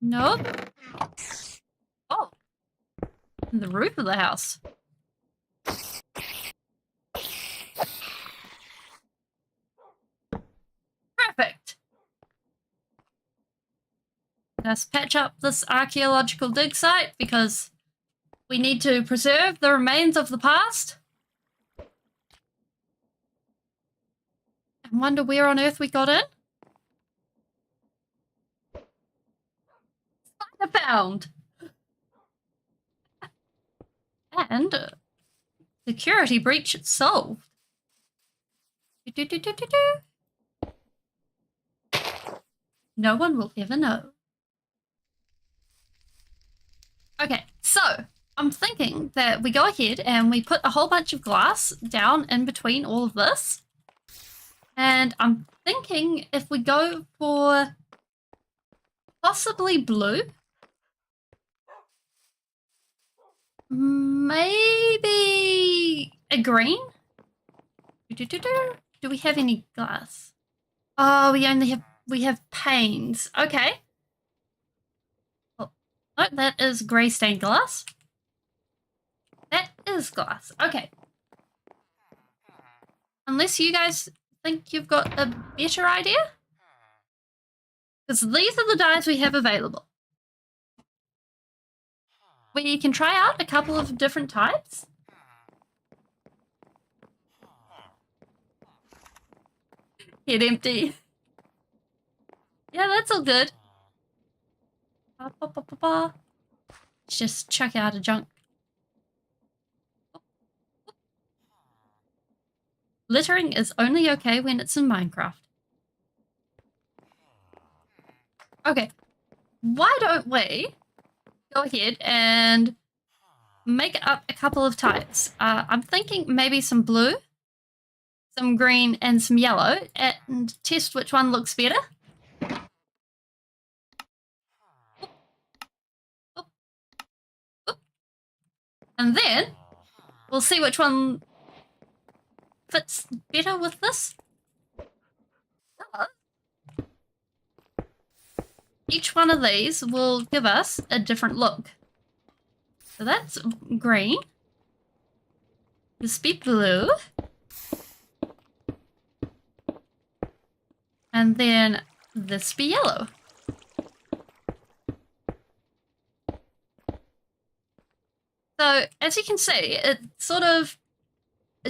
Nope. Oh. In the roof of the house. Perfect. Let's patch up this archaeological dig site because We need to preserve the remains of the past. And wonder where on earth we got in. Spider found. And security breach solved. No one will ever know. Okay, so I'm thinking that we go ahead and we put a whole bunch of glass down in between all of this. And I'm thinking if we go for possibly blue, maybe a green. Do we have any glass? Oh, we have panes. Okay. Oh, no, that is grey stained glass. That is glass. Okay. Unless you guys think you've got a better idea? Because these are the dyes we have available. We can try out a couple of different types. Head empty. Yeah, that's all good. Let's just chuck out a junk. Littering is only okay when it's in Minecraft. Okay, why don't we go ahead and make up a couple of types. I'm thinking maybe some blue, some green, and some yellow, and test which one looks better. And then we'll see which one fits better with this. Each one of these will give us a different look. So that's green. This be blue. And then this be yellow. So as you can see, it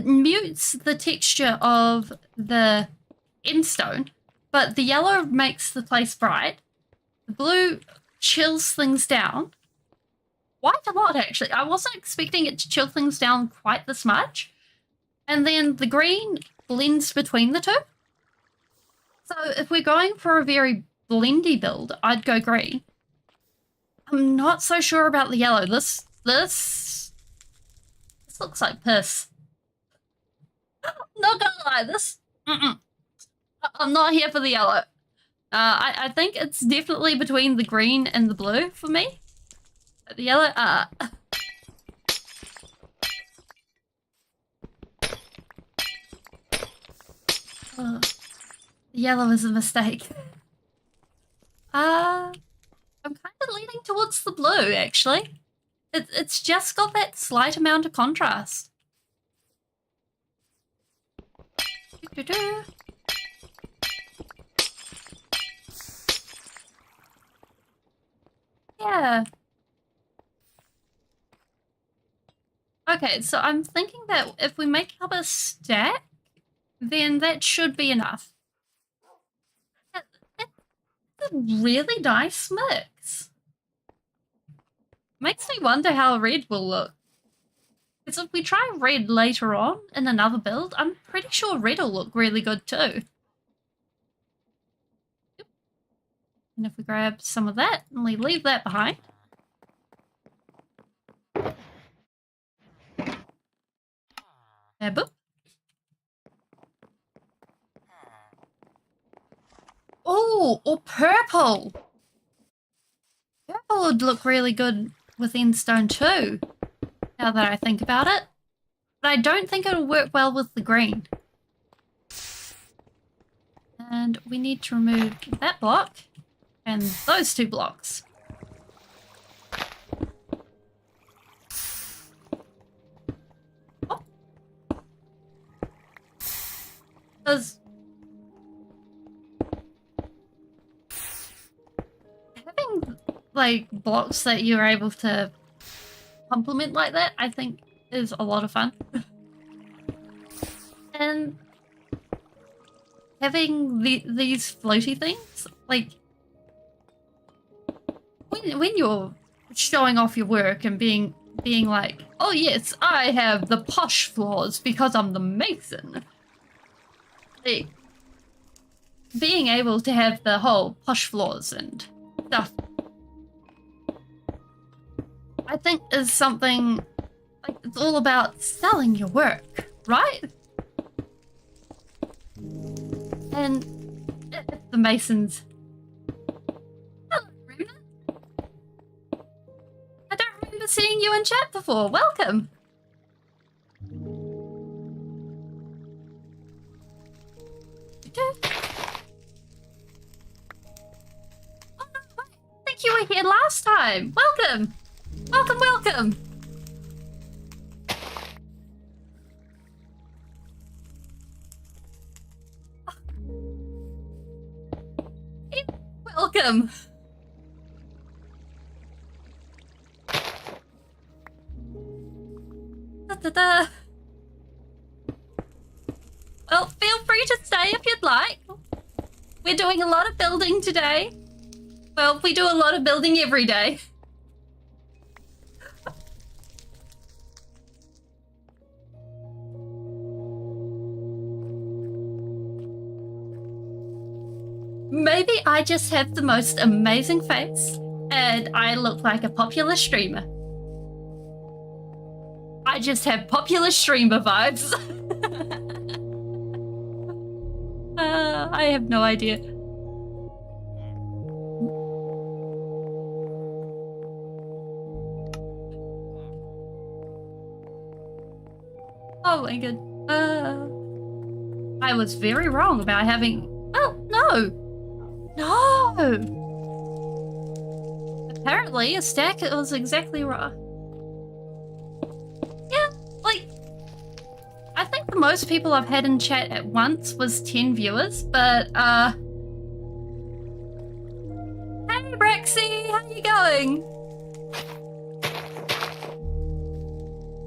mutes the texture of the end stone, but the yellow makes the place bright. The blue chills things down quite a lot, actually. I wasn't expecting it to chill things down quite this much. And then the green blends between the two. So if we're going for a very blendy build, I'd go green. I'm not so sure about the yellow. This looks like piss. Not gonna lie, this... I'm not here for the yellow. I think it's definitely between the green and the blue for me. The yellow, the yellow is a mistake. I'm kind of leaning towards the blue, actually. It's just got that slight amount of contrast. Yeah. Okay, so I'm thinking that if we make up a stack, then that should be enough. That's a really nice mix. Makes me wonder how red will look. Because if we try red later on in another build, I'm pretty sure red will look really good too. And if we grab some of that and we leave that behind. Boop. Oh, or purple. Purple would look really good with endstone too, now that I think about it. But I don't think it'll work well with the green. And we need to remove that block and those two blocks. Because having like blocks that you're able to compliment like that, I think, is a lot of fun. And having these floaty things, like when you're showing off your work and being like, oh yes, I have the posh floors because I'm the mason. Like, being able to have the whole posh floors and stuff, I think is something, like, it's all about selling your work, right? And the masons. Hello, Raine. I don't remember seeing you in chat before. Welcome. Oh no, wait. I think you were here last time. Welcome. Welcome, welcome. Welcome. Da-da-da. Well, feel free to stay if you'd like. We're doing a lot of building today. Well, we do a lot of building every day. Maybe I just have the most amazing face and I look like a popular streamer. I just have popular streamer vibes. I have no idea. Oh my god. I was very wrong about having... Oh, no! No! Apparently, a stack was exactly right. Yeah, like... I think the most people I've had in chat at once was 10 viewers, but, Hey, Brexy! How you going?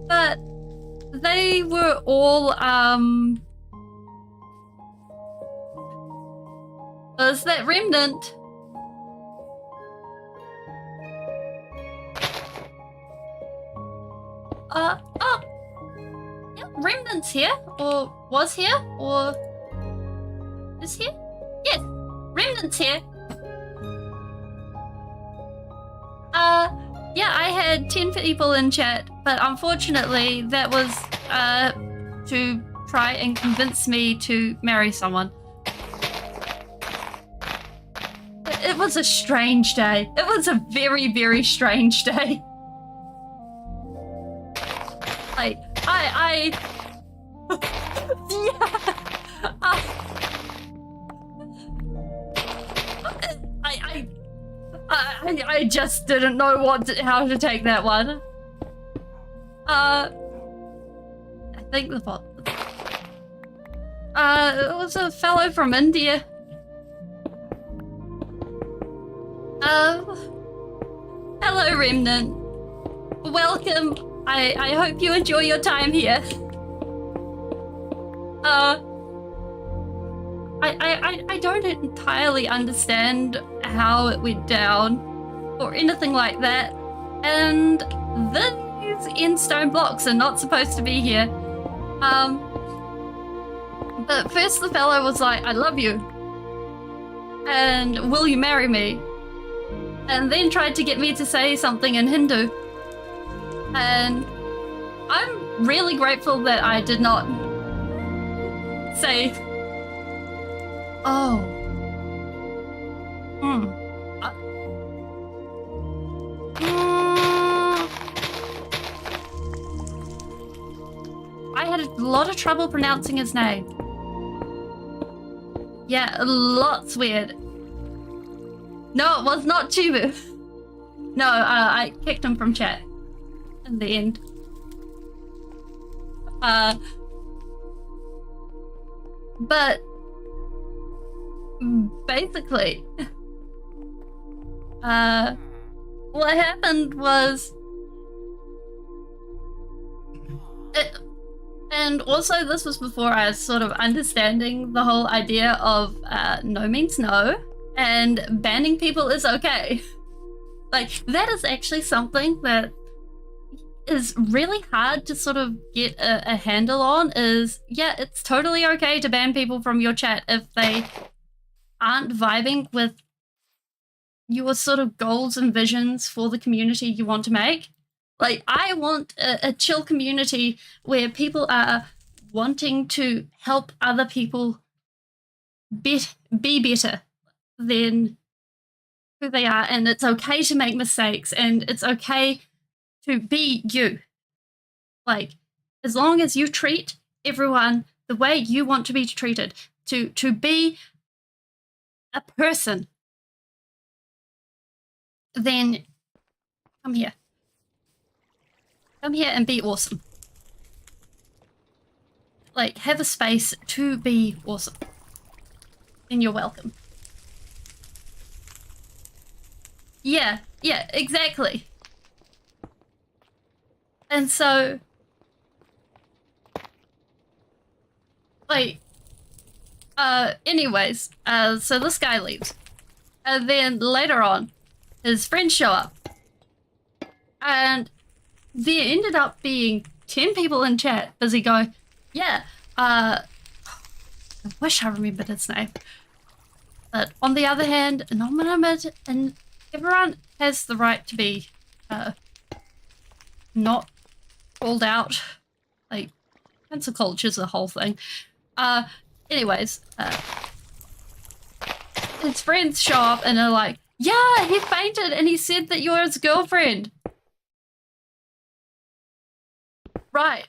But... they were all, was that Remnant? Oh. Yep, Remnant's here, or was here, or is here? Yes, Remnant's here. Yeah, I had 10 people in chat, but unfortunately that was, to try and convince me to marry someone. It was a strange day. It was a very, very strange day. Like, yeah. I just didn't know how to take that one. I think the bot. It was a fellow from India. Hello, Remnant. Welcome. I hope you enjoy your time here. I don't entirely understand how it went down or anything like that. And these end-stone blocks are not supposed to be here. But first the fellow was like, I love you. And will you marry me? And then tried to get me to say something in Hindu. And I'm really grateful that I did not say, oh. I had a lot of trouble pronouncing his name. Yeah, lots weird. No, it was not Chibu. No, I kicked him from chat in the end. But basically, what happened was And also, this was before I was sort of understanding the whole idea of no means no, and banning people is okay. Like, that is actually something that is really hard to sort of get a handle on. Is, yeah, it's totally okay to ban people from your chat if they aren't vibing with your sort of goals and visions for the community you want to make. Like, I want a chill community where people are wanting to help other people be better than who they are, and it's okay to make mistakes, and it's okay to be you. Like, as long as you treat everyone the way you want to be treated, to be a person, then come here. Come here and be awesome. Like, have a space to be awesome. And you're welcome. Yeah, exactly. And so, like, anyways, so this guy leaves. And then later on, his friends show up. And there ended up being 10 people in chat busy going, yeah, I wish I remembered his name. But on the other hand, anonymous, and everyone has the right to be not called out. Like, cancel culture is a whole thing. Anyways, his friends show up and are like, yeah, he fainted and he said that you're his girlfriend. Right.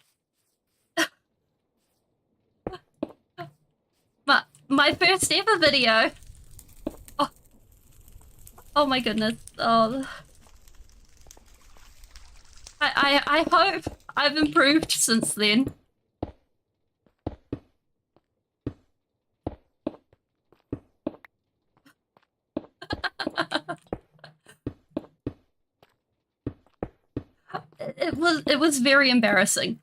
My first ever video. Oh my goodness. Oh. I hope I've improved since then. It was very embarrassing.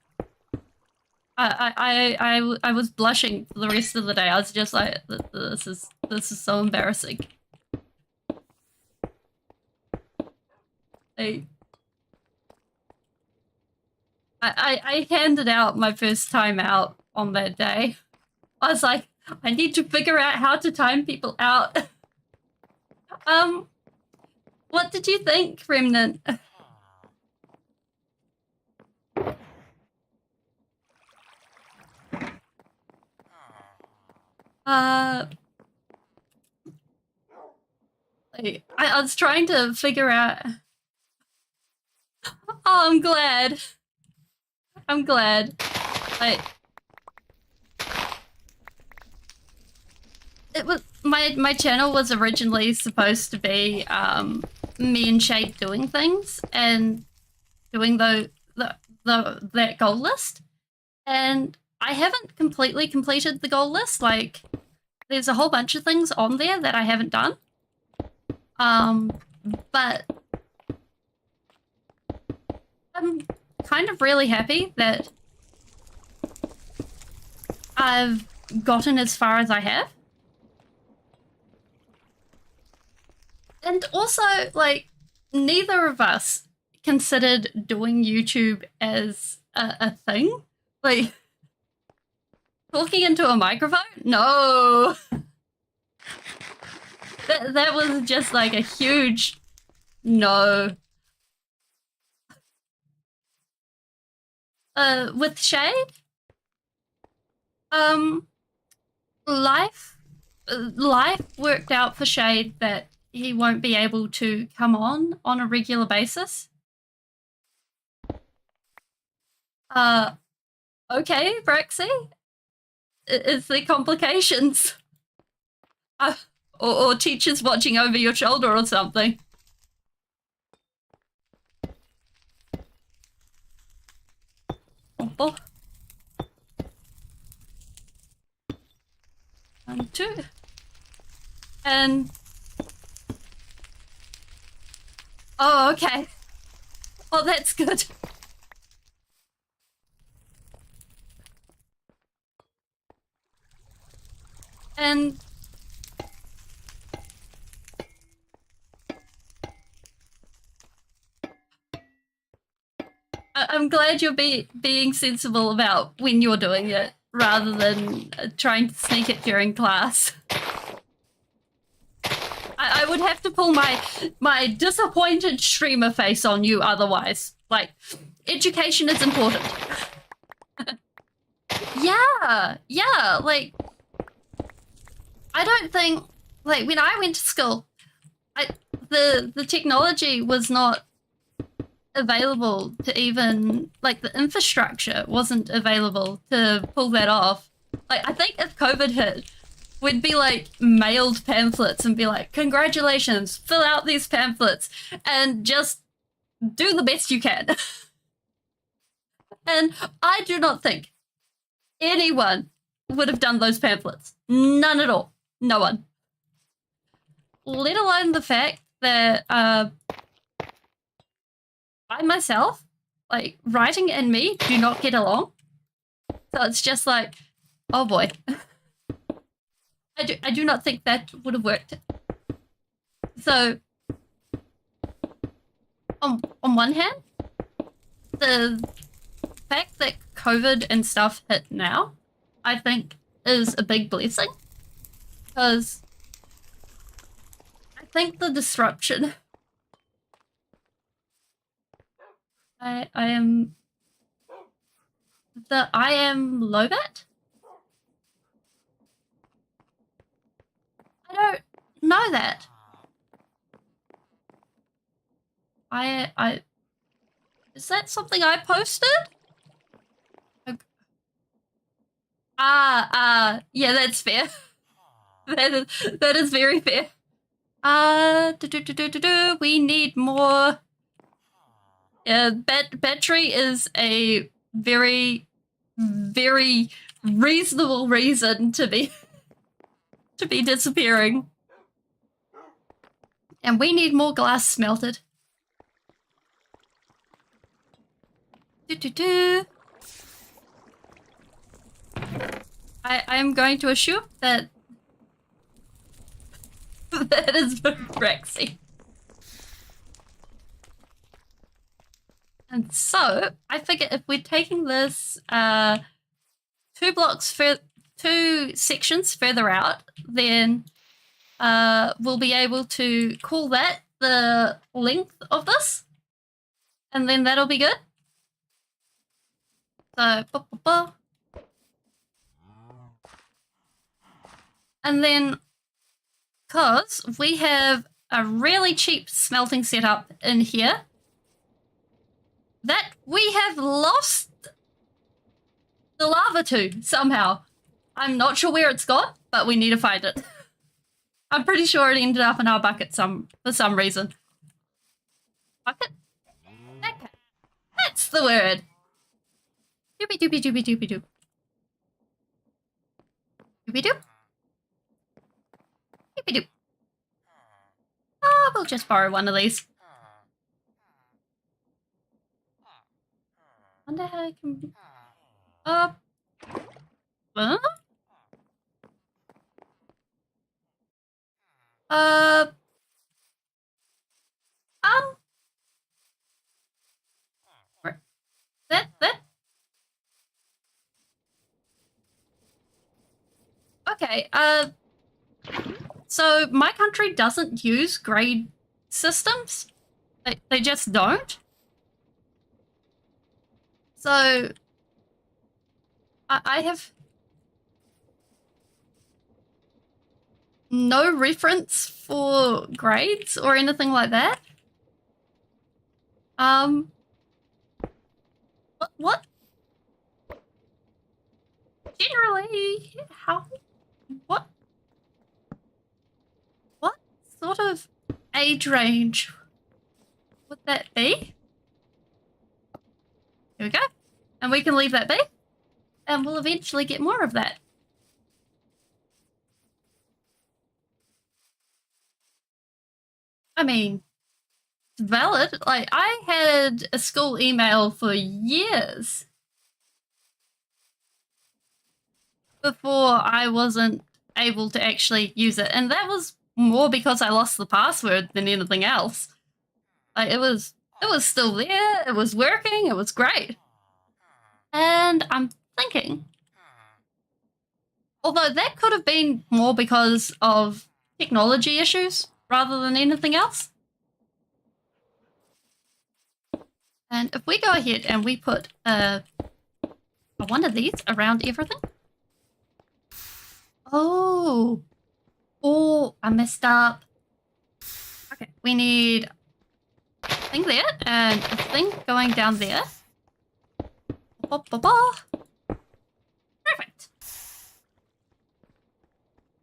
I was blushing for the rest of the day. I was just like, this is so embarrassing. I handed out my first time out on that day. I was like, I need to figure out how to time people out. What did you think, Remnant? I was trying to figure out. Oh, I'm glad. I'm glad. Like, it was my channel was originally supposed to be me and Shade doing things and doing that goal list, and I haven't completely completed the goal list. Like, there's a whole bunch of things on there that I haven't done. But I'm kind of really happy that I've gotten as far as I have. And also, like, neither of us considered doing YouTube as a thing. Like, talking into a microphone? No. That was just like a huge no. With Shade, life worked out for Shade that he won't be able to come on a regular basis. Okay, Braxy. Is there complications? Or teachers watching over your shoulder or something? Oh. 1, 2. And... oh, okay. Oh, that's good. And I'm glad you're being sensible about when you're doing it rather than trying to sneak it during class. I would have to pull my disappointed streamer face on you otherwise. Like, education is important. Yeah, like, I don't think, like, when I went to school, the technology was not available to even, like, the infrastructure wasn't available to pull that off. Like, I think if COVID hit, we'd be like mailed pamphlets and be like, congratulations, fill out these pamphlets and just do the best you can. And I do not think anyone would have done those pamphlets. None at all. No one. Let alone the fact that I myself, like, writing and me do not get along. So it's just like, oh boy. I do not think that would have worked. So, on one hand, the fact that COVID and stuff hit now, I think, is a big blessing. Because I think the disruption... I am Lobat? I don't know that. Is that something I posted? Yeah, that's fair. that is very fair. We need more. Battery is a very, very reasonable reason to be disappearing. And we need more glass smelted. I am going to assume that that is Brexy. And so I figure if we're taking this 2 sections further out, then we'll be able to call that the length of this, and then that'll be good. So, and then, because we have a really cheap smelting setup in here that we have lost the lava to somehow. I'm not sure where it's gone, but we need to find it. I'm pretty sure it ended up in our bucket for some reason. Bucket? Okay. That's the word. Doopy doopy doopy doopy doop. Doopy doop. Doopy doop. Oh, we'll just borrow one of these. Wonder how I can... Huh? That. Okay, so my country doesn't use grade systems. They just don't. So I have no reference for grades or anything like that. What? Generally, how? What sort of age range would that be? Here we go. And we can leave that be. And we'll eventually get more of that. I mean, it's valid. Like, I had a school email for years before I wasn't able to actually use it. And that was more because I lost the password than anything else. Like, it was still there, it was working, it was great. And I'm thinking, although that could have been more because of technology issues rather than anything else. And if we go ahead and we put one of these around everything. Oh, I messed up. Okay, we need a thing there and a thing going down there. Perfect.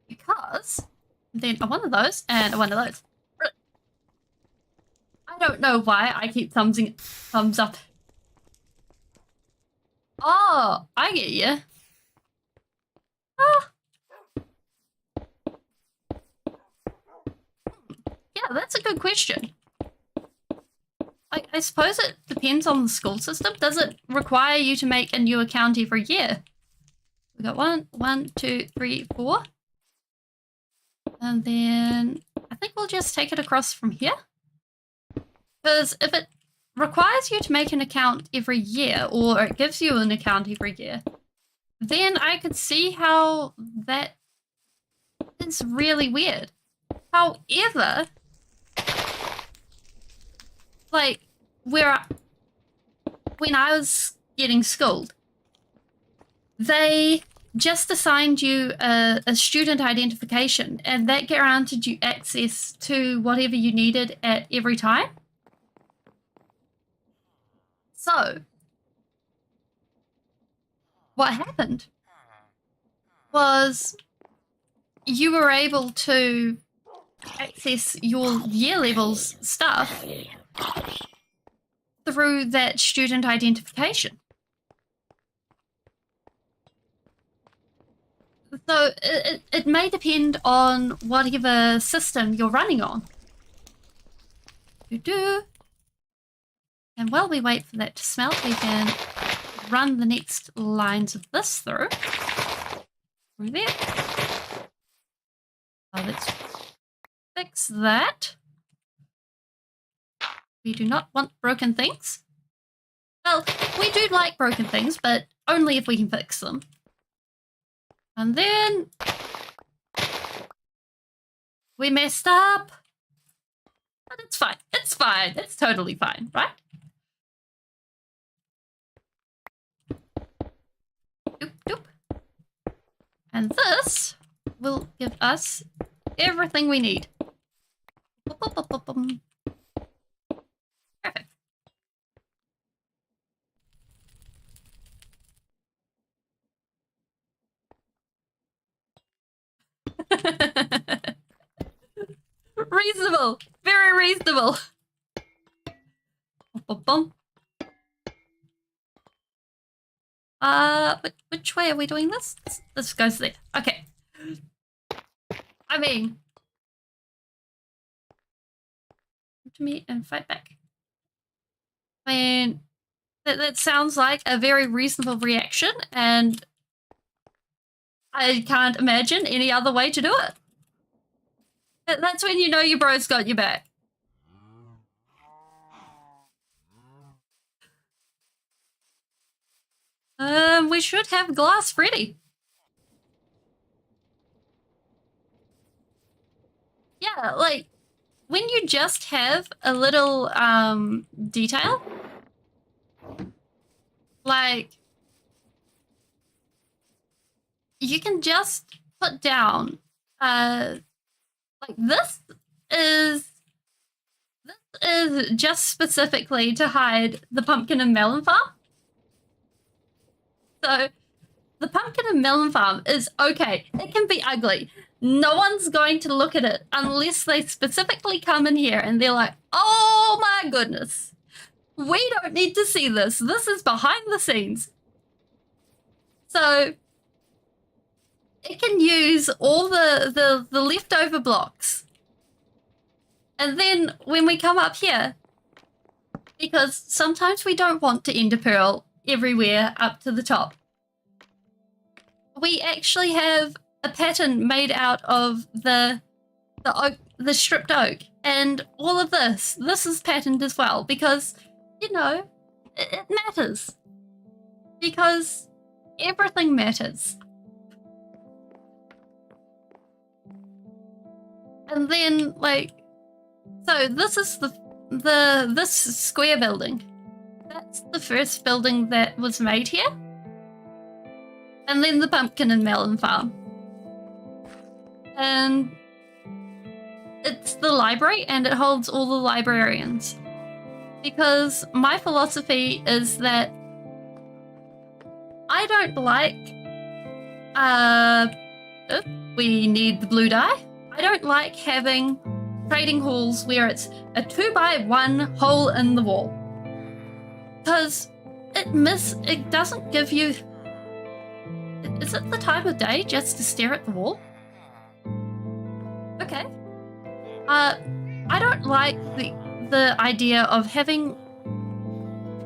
Because then one of those and one of those. I don't know why I keep thumbs up. Oh, I get you. Ah. Yeah, that's a good question. I suppose it depends on the school system. Does it require you to make a new account every year? We got 1, 2, 3, 4. And then I think we'll just take it across from here. Because if it requires you to make an account every year, or it gives you an account every year, then I could see how that is really weird. However, like, when I was getting schooled, they just assigned you a student identification, and that guaranteed you access to whatever you needed at every time. So, what happened was you were able to access your year levels stuff through that student identification. So it may depend on whatever system you're running on. And while we wait for that to smelt, we can run the next lines of this through there. Let's fix that. We do not want broken things. Well, we do like broken things, but only if we can fix them. And then we messed up. But it's fine. It's fine. It's totally fine, right? Doop, doop. And this will give us everything we need. Perfect. Reasonable. Very reasonable. Which way are we doing this? This goes there. Okay. I mean, come to me and fight back. I mean, that sounds like a very reasonable reaction, and I can't imagine any other way to do it. That's when you know your bro's got your back. We should have glass ready. Yeah, like, when you just have a little detail, like, you can just put down like this is just specifically to hide the pumpkin and melon farm. So the pumpkin and melon farm is okay. It can be ugly. No one's going to look at it unless they specifically come in here and they're like, oh my goodness, we don't need to see this. This is behind the scenes. So it can use all the leftover blocks. And then when we come up here, because sometimes we don't want to ender pearl everywhere up to the top, we actually have a pattern made out of the oak, the stripped oak, and all of this. This is patterned as well because, you know, it matters. Because everything matters. And then, like, so this is this square building. That's the first building that was made here. And then the pumpkin and melon farm. And it's the library, and it holds all the librarians. Because my philosophy is that I don't like we need the blue dye. I don't like having trading halls where it's a 2x1 hole in the wall. Because it doesn't give you... Is it the time of day just to stare at the wall? Okay. I don't like the idea of having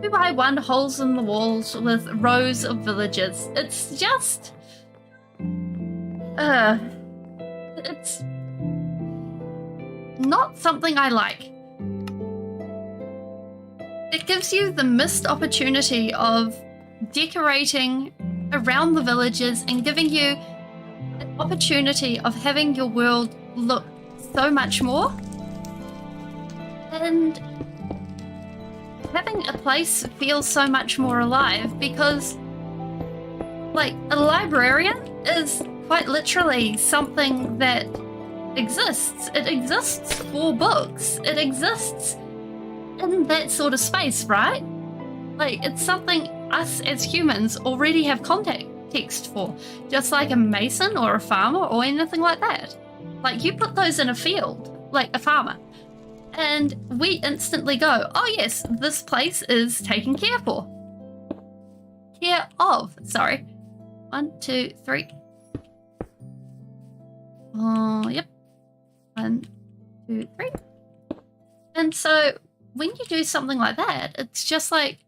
2x1 holes in the walls with rows of villagers. It's just... it's not something I like. It gives you the missed opportunity of decorating around the villages and giving you an opportunity of having your world look so much more. And having a place feel so much more alive because, like, a librarian is quite literally something that exists. It exists for books. It exists in that sort of space, right? Like, it's something us as humans already have context for, just like a mason or a farmer or anything like that. Like, you put those in a field, like a farmer, and we instantly go, oh yes, this place is taken care of. Sorry. 1, 2, 3. Yep. 1, 2, 3. And so when you do something like that, it's just like,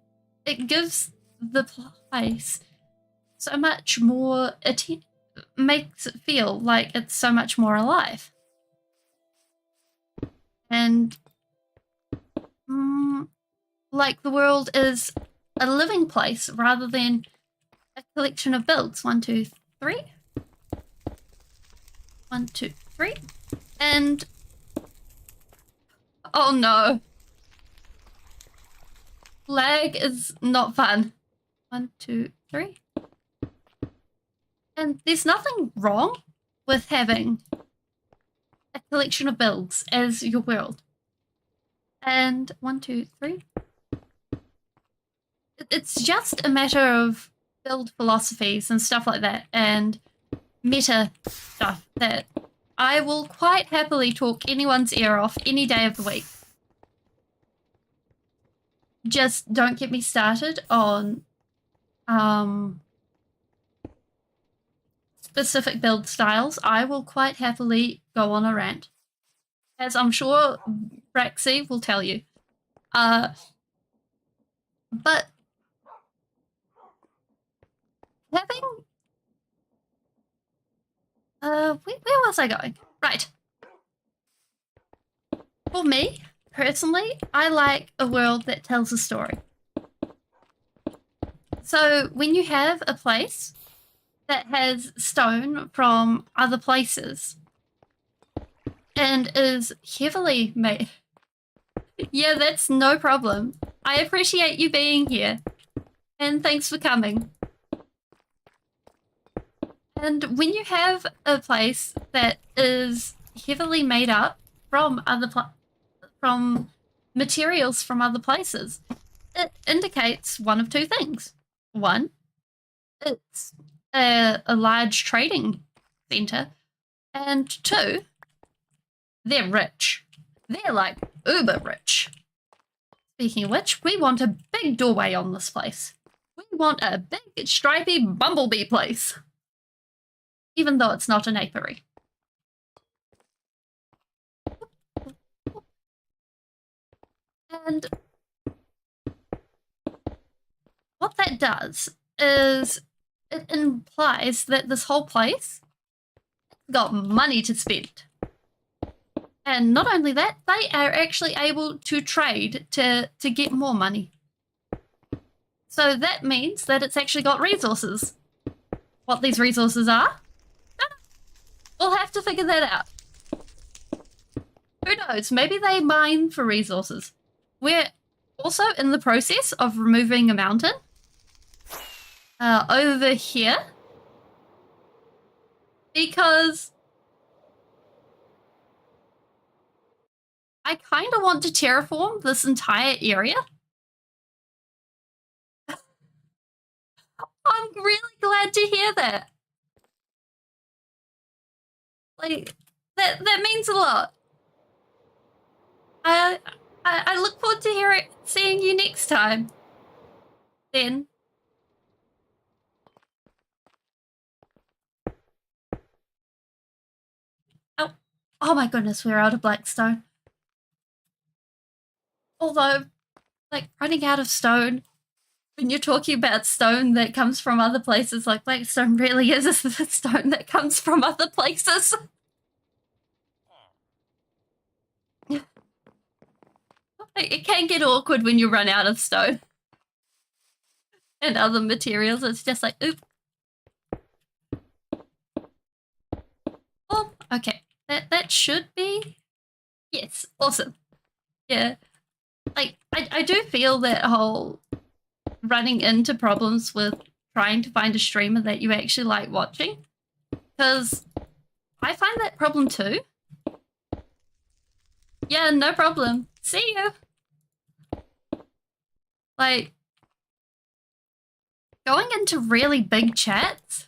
it gives the place so much more, makes it feel like it's so much more alive. And like the world is a living place rather than a collection of builds. 1, 2, 3. 1, 2, 3. And oh no. Lag is not fun. 1, 2, 3. And there's nothing wrong with having a collection of builds as your world. And 1, 2, 3. It's just a matter of build philosophies and stuff like that, and meta stuff that I will quite happily talk anyone's ear off any day of the week. Just don't get me started on specific build styles. I will quite happily go on a rant, as I'm sure Braxy will tell you. But having... where was I going? Right. For me, personally, I like a world that tells a story. So when you have a place that has stone from other places and is heavily made... Yeah, that's no problem. I appreciate you being here. And thanks for coming. And when you have a place that is heavily made up from from materials from other places, it indicates one of two things. One, it's a large trading center, and two, they're rich. They're like uber rich. Speaking of which, we want a big doorway on this place. We want a big stripy bumblebee place. Even though it's not an apiary. And what that does is it implies that this whole place got money to spend. And not only that, they are actually able to trade to get more money. So that means that it's actually got resources. What these resources are, we'll have to figure that out. Who knows? Maybe they mine for resources. We're also in the process of removing a mountain. Over here. Because I kind of want to terraform this entire area. I'm really glad to hear that. Like, that means a lot. I look forward to seeing you next time. Then. Oh my goodness, we're out of blackstone. Although, like, running out of stone, when you're talking about stone that comes from other places, like blackstone really is the stone that comes from other places. It can get awkward when you run out of stone and other materials. It's just like, oop. Oh, okay. That should be... Yes, awesome. Yeah. Like, I do feel that whole running into problems with trying to find a streamer that you actually like watching. Because I find that problem too. Yeah, no problem. See you. Like, going into really big chats.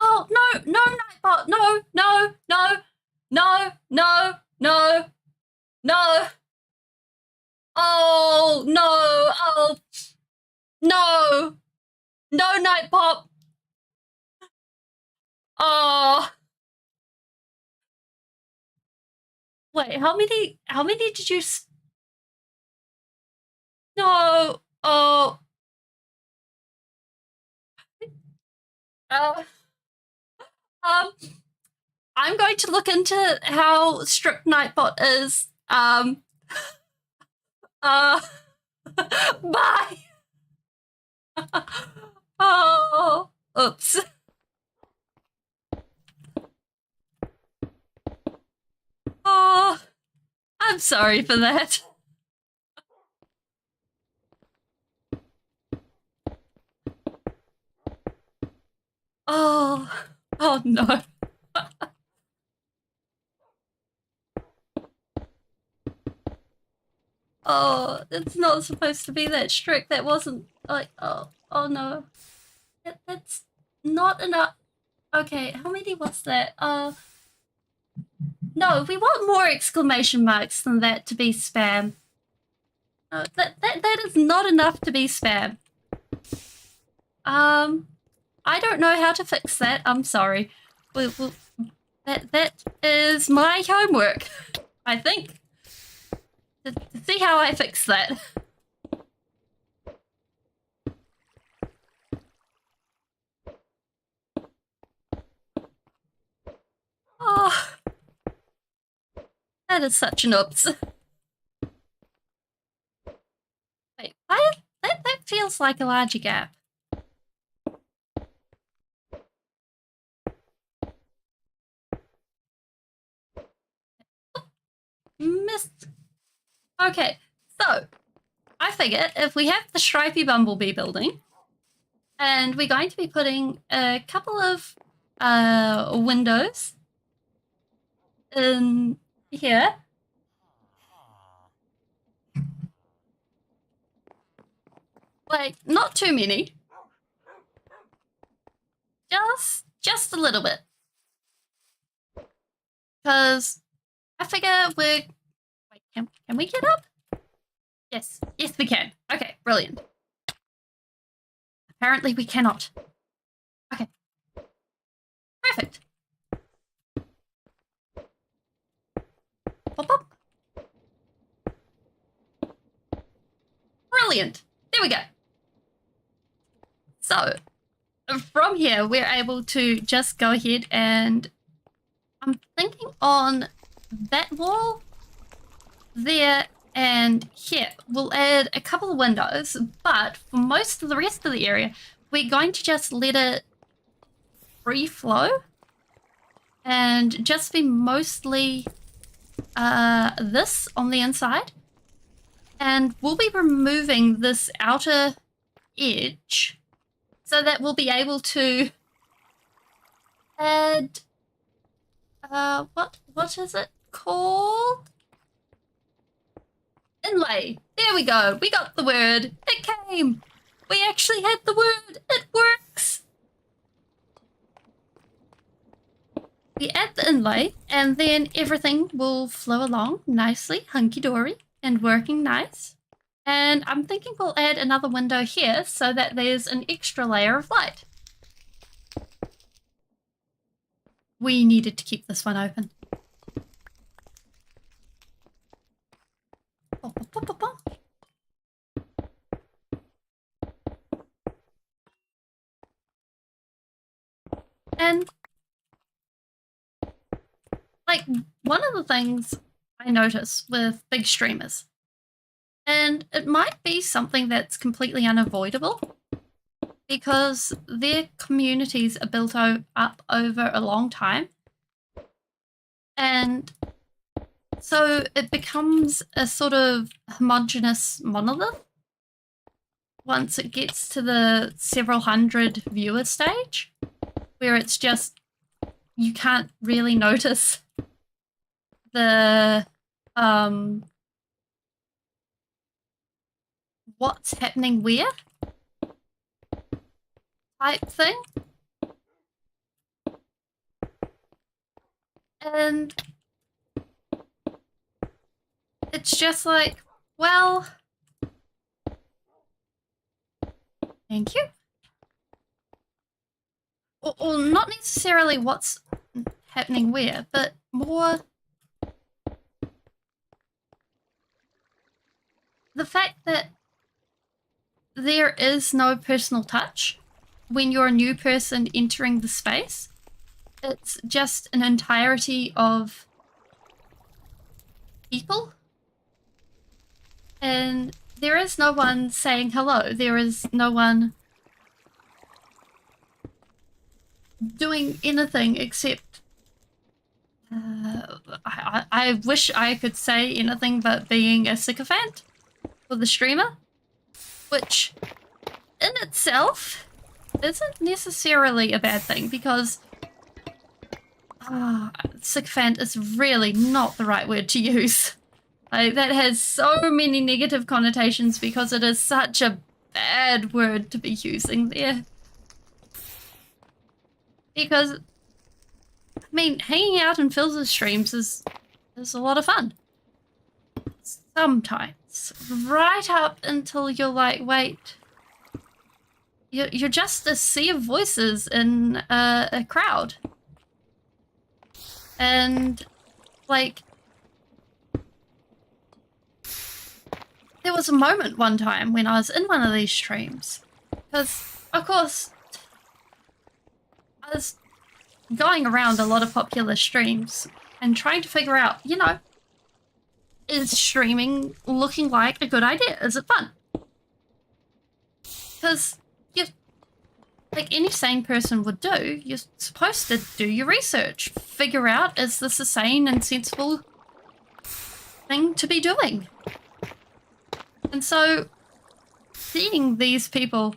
Oh, no, Nightbot. No. Oh, no. Oh, no. No, Nightbot. Oh. Wait, how many did you... No. Oh. Uh, I'm going to look into how strict Nightbot is. Bye. Oh, oops. Oh, I'm sorry for that. Oh no. Oh, it's not supposed to be that strict. That wasn't like, oh no. That's not enough. Okay, how many was that? No, we want more exclamation marks than that to be spam. No, that is not enough to be spam. I don't know how to fix that. I'm sorry. That is my homework, I think. To see how I fix that. Oh, that is such an oops. Wait, that feels like a larger gap. Missed. Okay, so I figure if we have the stripy bumblebee building, and we're going to be putting a couple of windows in here. Like, not too many. Just a little bit. Because I figure we're... Wait, can we get up? Yes, we can. Okay, brilliant. Apparently we cannot. Okay. Perfect. Pop up. Brilliant. There we go. So, from here, we're able to just go ahead and I'm thinking on that wall there and here, we'll add a couple of windows, but for most of the rest of the area, we're going to just let it free flow and just be mostly this on the inside. And we'll be removing this outer edge so that we'll be able to add what is it called? Inlay. There we go. We got the word. It came. We actually had the word. It works. We add the inlay and then everything will flow along nicely, hunky-dory and working nice. And I'm thinking we'll add another window here so that there's an extra layer of light. We needed to keep this one open. And like one of the things I notice with big streamers, and it might be something that's completely unavoidable because their communities are built up over a long time. And so it becomes a sort of homogenous monolith once it gets to the several hundred viewer stage, where it's just, you can't really notice the what's happening where type thing. And it's just like, well, thank you. Or not necessarily what's happening where, but more the fact that there is no personal touch when you're a new person entering the space. It's just an entirety of people. And there is no one saying hello. There is no one doing anything except I wish I could say anything but being a sycophant for the streamer, which in itself isn't necessarily a bad thing because sycophant is really not the right word to use. Like, that has so many negative connotations because it is such a bad word to be using there. Because, I mean, hanging out in Phil's streams is a lot of fun. Sometimes. Right up until you're like, wait, you're just a sea of voices in a crowd. And, like, there was a moment one time when I was in one of these streams. Because, of course, I was going around a lot of popular streams and trying to figure out, you know, is streaming looking like a good idea? Is it fun? Because, like any sane person would do, you're supposed to do your research. Figure out, is this a sane and sensible thing to be doing? And so, seeing these people,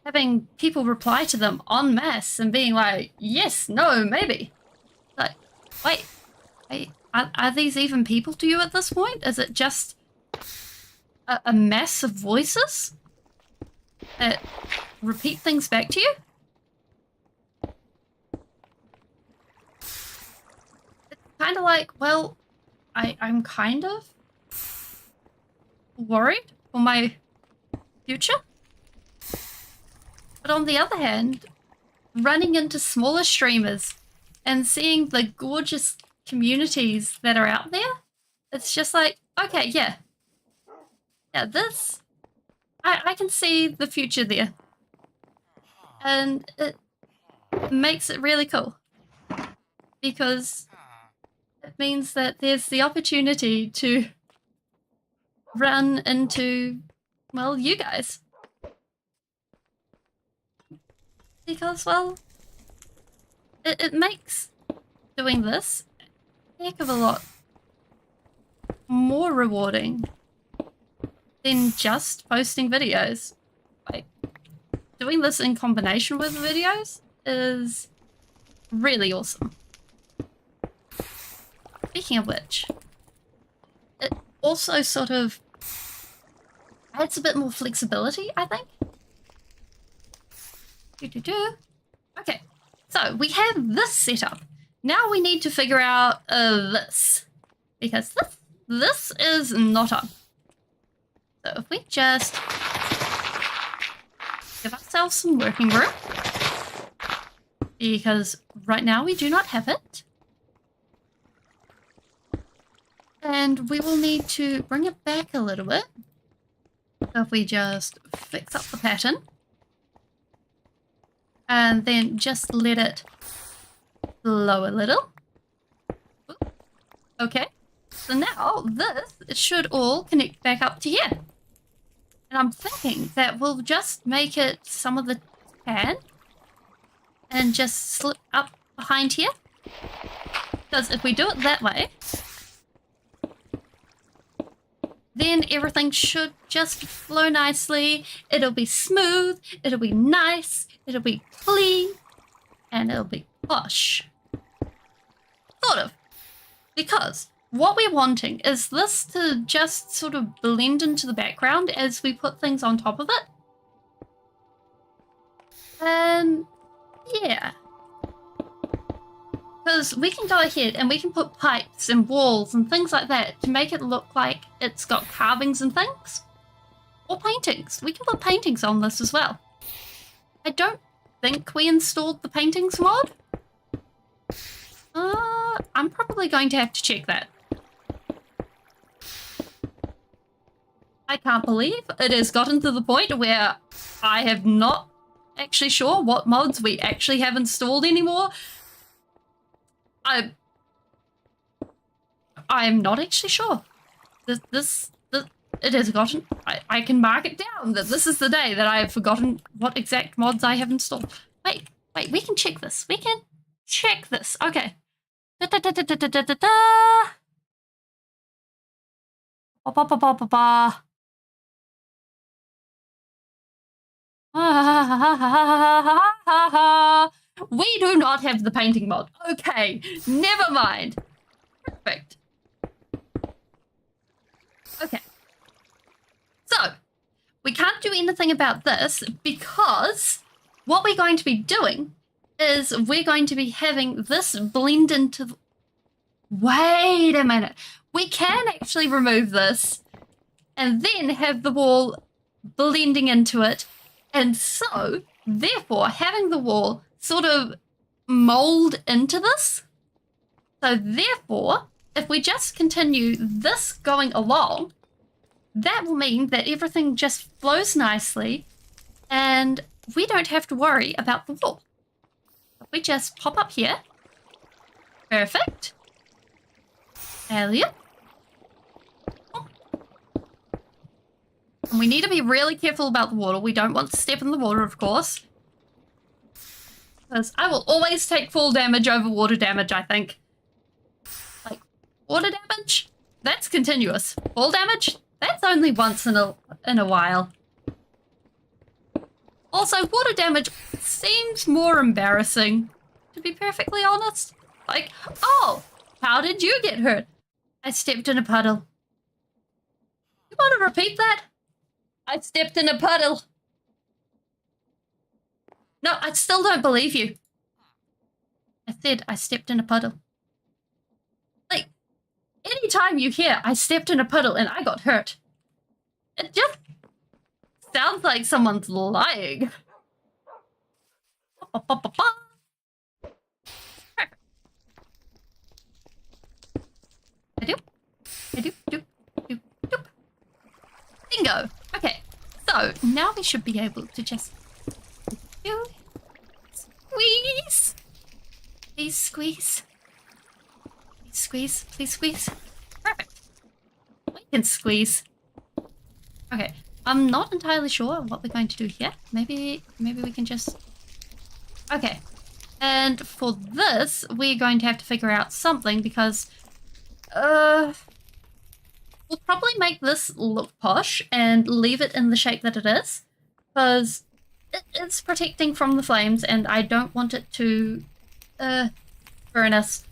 having people reply to them en masse and being like, yes, no, maybe. Like, wait, are these even people to you at this point? Is it just a mass of voices that repeat things back to you? It's kind of like, well, I'm kind of worried for my future. But on the other hand, running into smaller streamers and seeing the gorgeous communities that are out there, it's just like, okay, yeah, this, I can see the future there. And it makes it really cool. Because it means that there's the opportunity to run into, well, you guys. Because, well, it makes doing this a heck of a lot more rewarding than just posting videos. Like, doing this in combination with videos is really awesome. Speaking of which, it also sort of adds a bit more flexibility, I think. Okay, so we have this set up. Now we need to figure out this. Because this is not up. So if we just give ourselves some working room. Because right now we do not have it. And we will need to bring it back a little bit. So if we just fix up the pattern. And then just let it flow a little. Okay. So now this should all connect back up to here. And I'm thinking that we'll just make it some of the tan. And just slip up behind here. Because if we do it that way, then everything should just flow nicely. It'll be smooth, it'll be nice, it'll be clean, and it'll be posh. Sort of. Because what we're wanting is this to just sort of blend into the background as we put things on top of it. And yeah. Because we can go ahead and we can put pipes and walls and things like that to make it look like it's got carvings and things. Or paintings. We can put paintings on this as well. I don't think we installed the paintings mod. I'm probably going to have to check that. I can't believe it has gotten to the point where I have not actually sure what mods we actually have installed anymore. I'm not actually sure. This it has gotten. I can mark it down that this is the day that I have forgotten what exact mods I have installed. Wait, we can check this. We can check this. Okay. Da da da da da da da da. Ba ba ba ba ba ba. We do not have the painting mod. Okay, never mind. Perfect. Okay. So, we can't do anything about this because what we're going to be doing is we're going to be having this blend into... Wait a minute. We can actually remove this and then have the wall blending into it. And so, therefore, having the wall sort of mold into this. So, therefore, if we just continue this going along, that will mean that everything just flows nicely and we don't have to worry about the wall. We just pop up here. Perfect. Elliot. And we need to be really careful about the water. We don't want to step in the water, of course. Because I will always take fall damage over water damage, I think. Like, water damage? That's continuous. Fall damage? That's only once in a while. Also, water damage seems more embarrassing, to be perfectly honest. Like, oh, how did you get hurt? I stepped in a puddle. You want to repeat that? I stepped in a puddle. No, I still don't believe you. I said I stepped in a puddle. Like, anytime you hear I stepped in a puddle and I got hurt, it just sounds like someone's lying. Bingo. Okay, so now we should be able to just squeeze. Please squeeze. Please squeeze. Please squeeze. Perfect. We can squeeze. Okay. I'm not entirely sure what we're going to do here. Maybe we can just... Okay. And for this, we're going to have to figure out something because... we'll probably make this look posh and leave it in the shape that it is. Because it's protecting from the flames and I don't want it to burn us.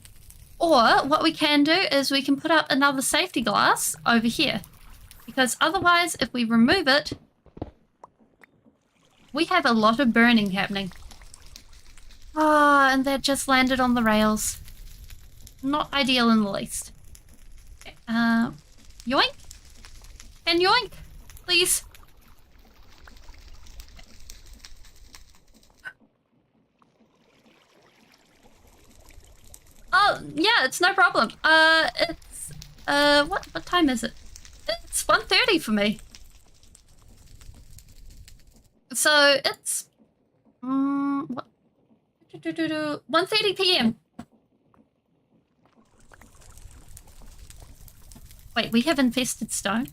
Or what we can do is we can put up another safety glass over here. Because otherwise, if we remove it, we have a lot of burning happening. Ah, and that just landed on the rails. Not ideal in the least. Okay, yoink? And yoink, please. Oh, yeah, it's no problem. It's, what time is it? It's 1:30 for me. So it's, what? 1:30 p.m. Wait, we have infested stone?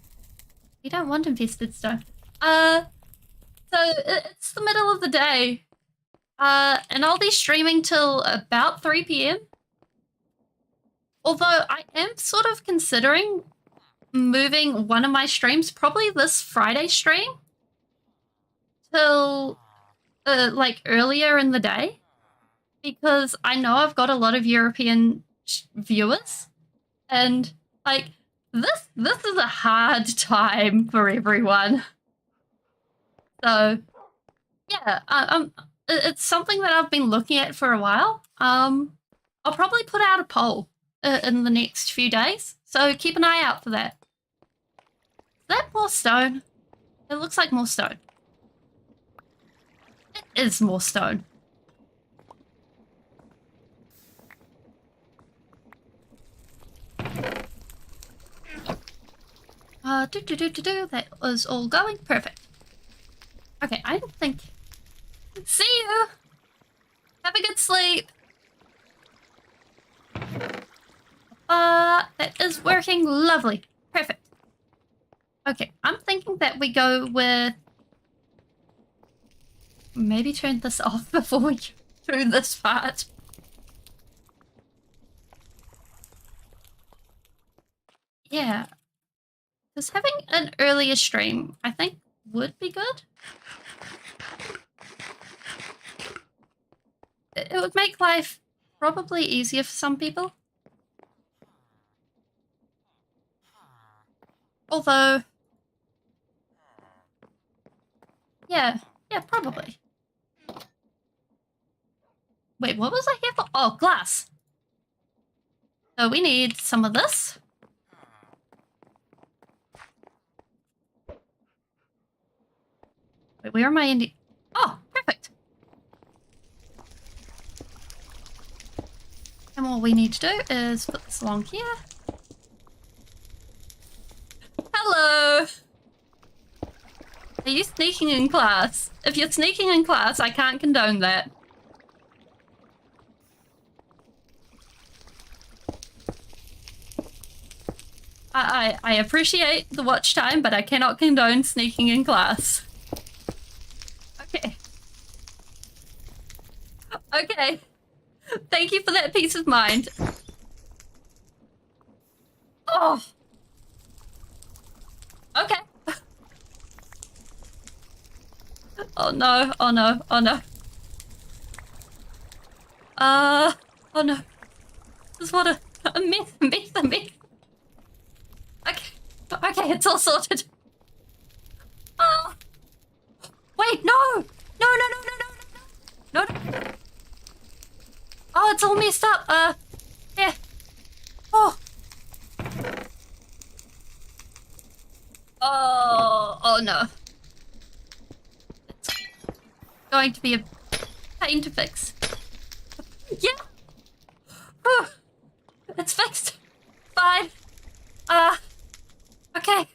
We don't want infested stone. So it's the middle of the day. And I'll be streaming till about 3 p.m. Although I am sort of considering moving one of my streams, probably this Friday stream, till like earlier in the day, because I know I've got a lot of European viewers, and like this is a hard time for everyone. So yeah, it's something that I've been looking at for a while. I'll probably put out a poll in the next few days, so keep an eye out for that. Is that more stone? It looks like more stone. It is more stone. That was all going perfect. Okay, I don't think... See you! Have a good sleep! That is working lovely. Perfect. Okay, I'm thinking that we go with... Maybe turn this off before we do this part. Yeah. Because having an earlier stream, I think, would be good. It would make life probably easier for some people. Although... Yeah, probably. Wait, what was I here for? Oh, glass. So we need some of this. Wait, where am I in? Oh, perfect. And what we need to do is put this along here. Hello! Are you sneaking in class? If you're sneaking in class, I can't condone that. I appreciate the watch time, but I cannot condone sneaking in class. Okay. Okay. Thank you for that peace of mind. Oh. Okay. Oh no, oh no, oh no. Oh no. This is what a myth. Okay, it's all sorted. Oh. Wait, no! No. Oh, it's all messed up. Yeah. Oh. Oh no. It's going to be a pain to fix. Yeah. Whew. It's fixed. Fine. Okay.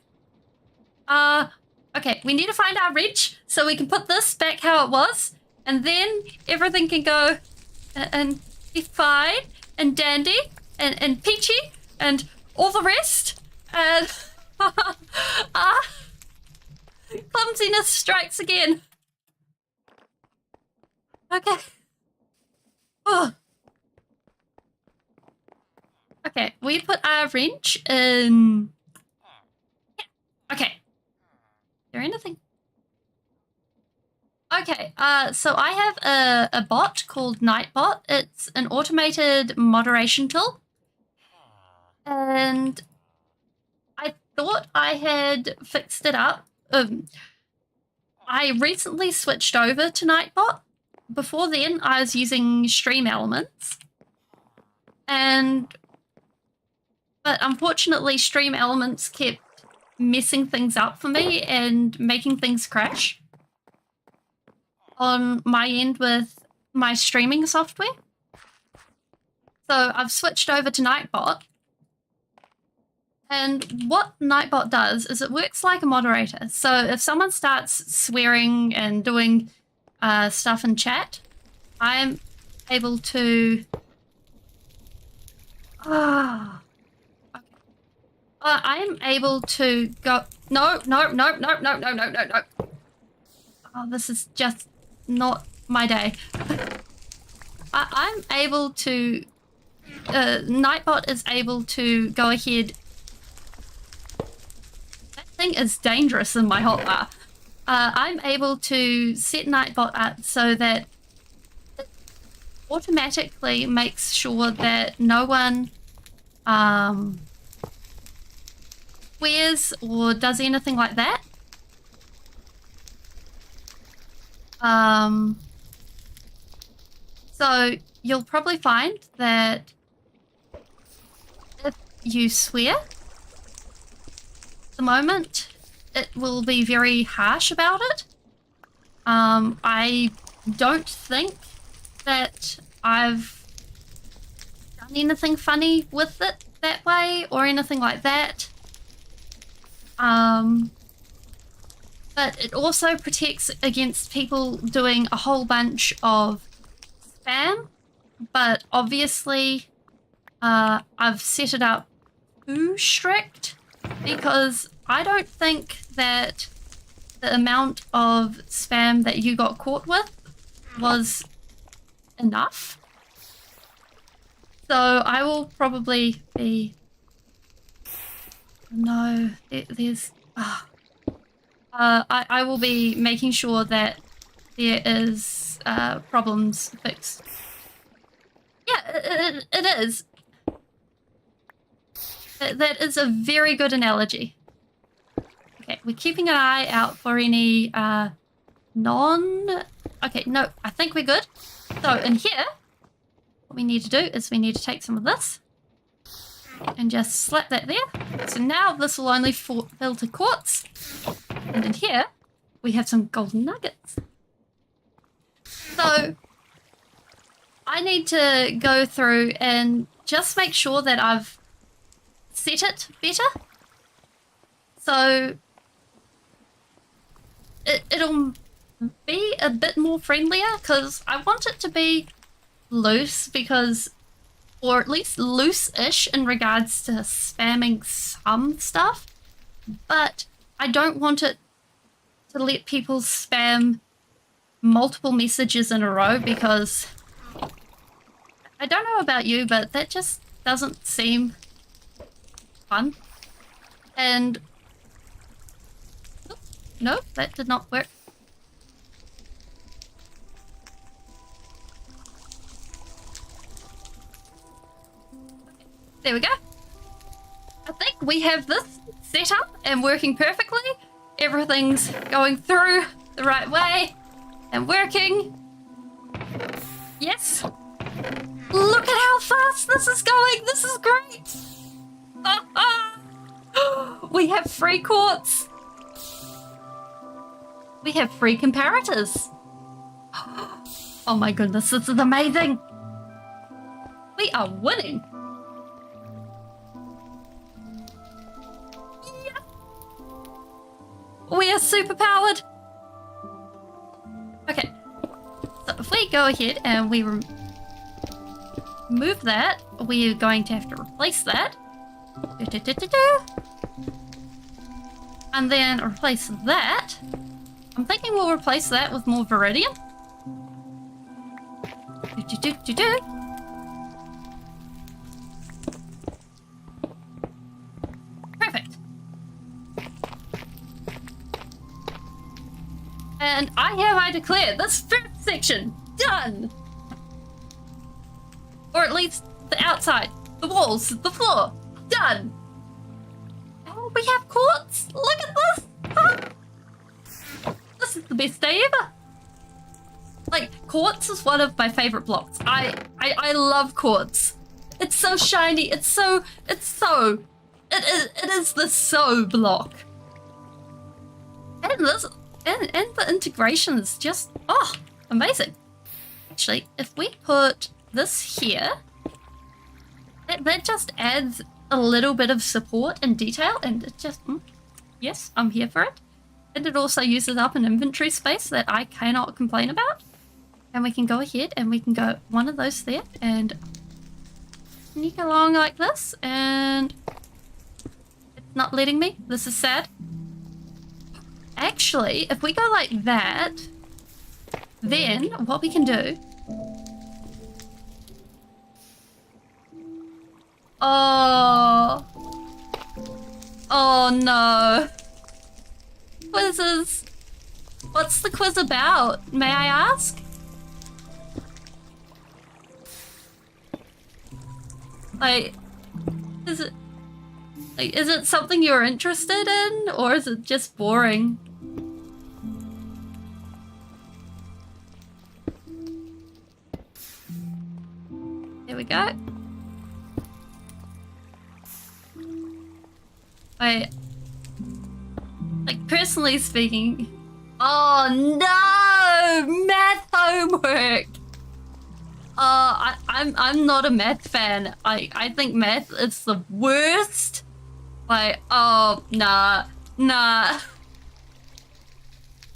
Okay, we need to find our ridge so we can put this back how it was. and then everything can go and be fine and dandy and peachy and all the rest. And clumsiness strikes again. Okay. Oh. Okay, we put our wrench in. Yeah. Okay. Is there anything? Okay, so I have a bot called Nightbot. It's an automated moderation tool. And I thought I had fixed it up. I recently switched over to Nightbot. Before then, I was using Stream Elements. But unfortunately, Stream Elements kept messing things up for me and making things crash on my end with my streaming software. So I've switched over to Nightbot. And what Nightbot does is it works like a moderator. So if someone starts swearing and doing stuff in chat, I'm able to... I'm able to go... No. Oh, this is just not my day. I'm able to... Nightbot is able to go ahead... That thing is dangerous in my hotbar. I'm able to set Nightbot up so that it automatically makes sure that no one swears or does anything like that. So you'll probably find that if you swear, at the moment, it will be very harsh about it. I don't think that I've done anything funny with it that way or anything like that. But it also protects against people doing a whole bunch of spam. But obviously, I've set it up too strict because I don't think that the amount of spam that you got caught with was enough. So I will probably be... No, there's... I will be making sure that there is problems fixed. Yeah, it is. That is a very good analogy. Okay, we're keeping an eye out for any Okay, no, I think we're good. So in here, what we need to do is we need to take some of this and just slap that there. So now this will only filter quartz. And in here, we have some golden nuggets. So I need to go through and just make sure that I've set it better. So it'll be a bit more friendlier because I want it to be loose because, or at least loose-ish in regards to spamming some stuff, but I don't want it to let people spam multiple messages in a row because I don't know about you, but that just doesn't seem fun. And no, that did not work. There we go. I think we have this set up and working perfectly. Everything's going through the right way and working. Yes. Look at how fast this is going. This is great. We have free quartz. We have free comparators. Oh my goodness, this is amazing. We are winning. Yeah. We are super powered. Okay. if we go ahead and we remove that, we're going to have to replace that. And then replace that. I'm thinking we'll replace that with more Viridium. Perfect. And I declare this first section done. Or at least the outside, the walls, the floor, done. Oh, we have quartz. Look at this. Ah. This is the best day ever. Like, quartz is one of my favorite blocks. I love quartz. It's so shiny. It is the so block. And this and the integration is just amazing. Actually, if we put this here, that just adds a little bit of support and detail, and it just yes, I'm here for it. And it also uses up an inventory space that I cannot complain about. And we can go ahead and we can go one of those there and sneak along like this, and it's not letting me. This is sad. Actually, if we go like that, then what we can do... Oh no. Quizzes. What's the quiz about, may I ask? Like, is it something you're interested in, or is it just boring? There we go. Wait. Like, personally speaking... Oh no! Math homework! I'm not a math fan. I think math is the worst. Like, oh, nah.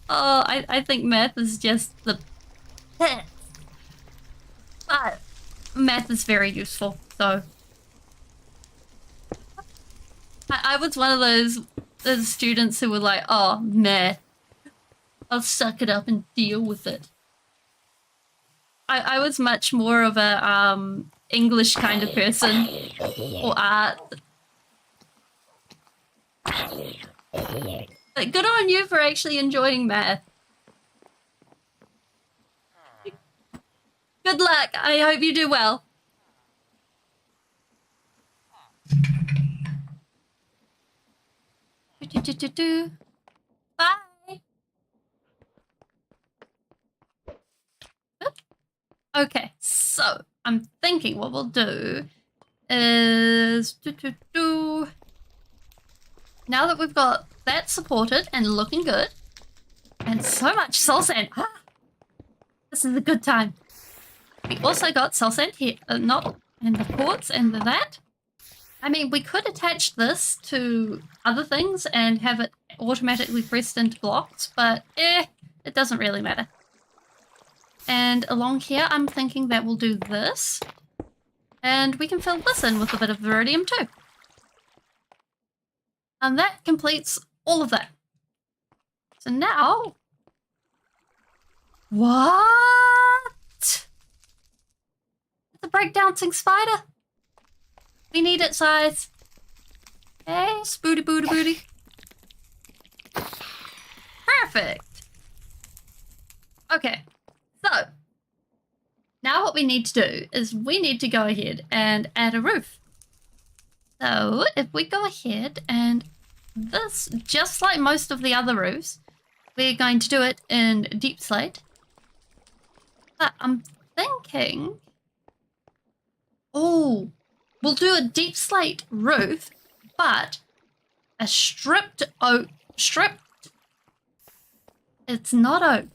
Oh, I think math is just the best. But math is very useful, so... I was one of those students who were like, oh, math. I'll suck it up and deal with it. I was much more of a English kind of person, or art. But good on you for actually enjoying math. Good luck. I hope you do well. Bye. Okay, so I'm thinking what we'll do is now that we've got that supported and looking good, and so much soul sand. This is a good time. We also got soul sand here, not and the quartz and that. I mean, we could attach this to other things and have it automatically pressed into blocks, but it doesn't really matter. And along here, I'm thinking that we'll do this. And we can fill this in with a bit of Viridium too. And that completes all of that. So now... What? The breakdancing spider? We need it size. Hey, spooty booty booty. Perfect. Okay, so now what we need to do is we need to go ahead and add a roof. So if we go ahead and this, just like most of the other roofs, we're going to do it in deep slate. But I'm thinking, oh, we'll do a deep slate roof, but a stripped oak, it's not oak.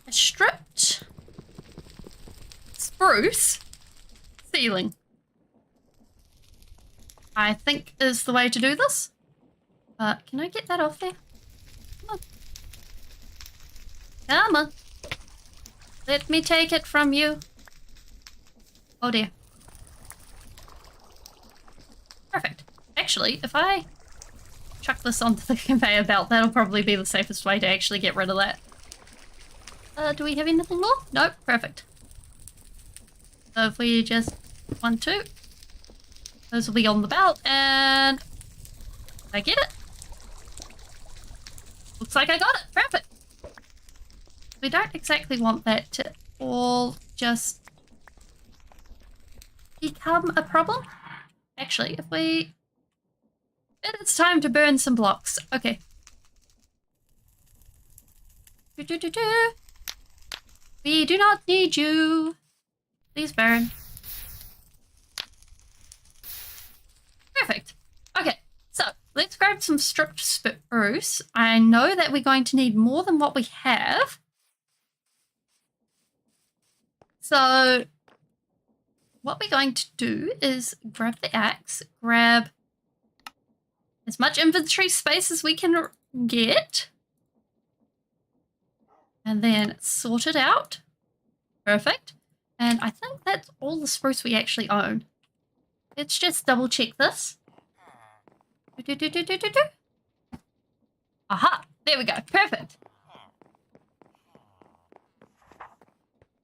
A stripped spruce ceiling, I think, is the way to do this. Can I get that off there? Come on. Come on. Let me take it from you. Oh dear. Perfect. Actually, if I chuck this onto the conveyor belt, that'll probably be the safest way to actually get rid of that. Do we have anything more? Nope. Perfect. So if we just 1, 2, those will be on the belt, and I get it. Looks like I got it. Perfect. We don't exactly want that to all just become a problem. Actually, if we... It's time to burn some blocks. Okay. We do not need you. Please burn. Perfect. Okay, so let's grab some stripped spruce. I know that we're going to need more than what we have. So what we're going to do is grab the axe, grab as much inventory space as we can get, and then sort it out. Perfect. And I think that's all the spruce we actually own. Let's just double check this. Aha! There we go. Perfect.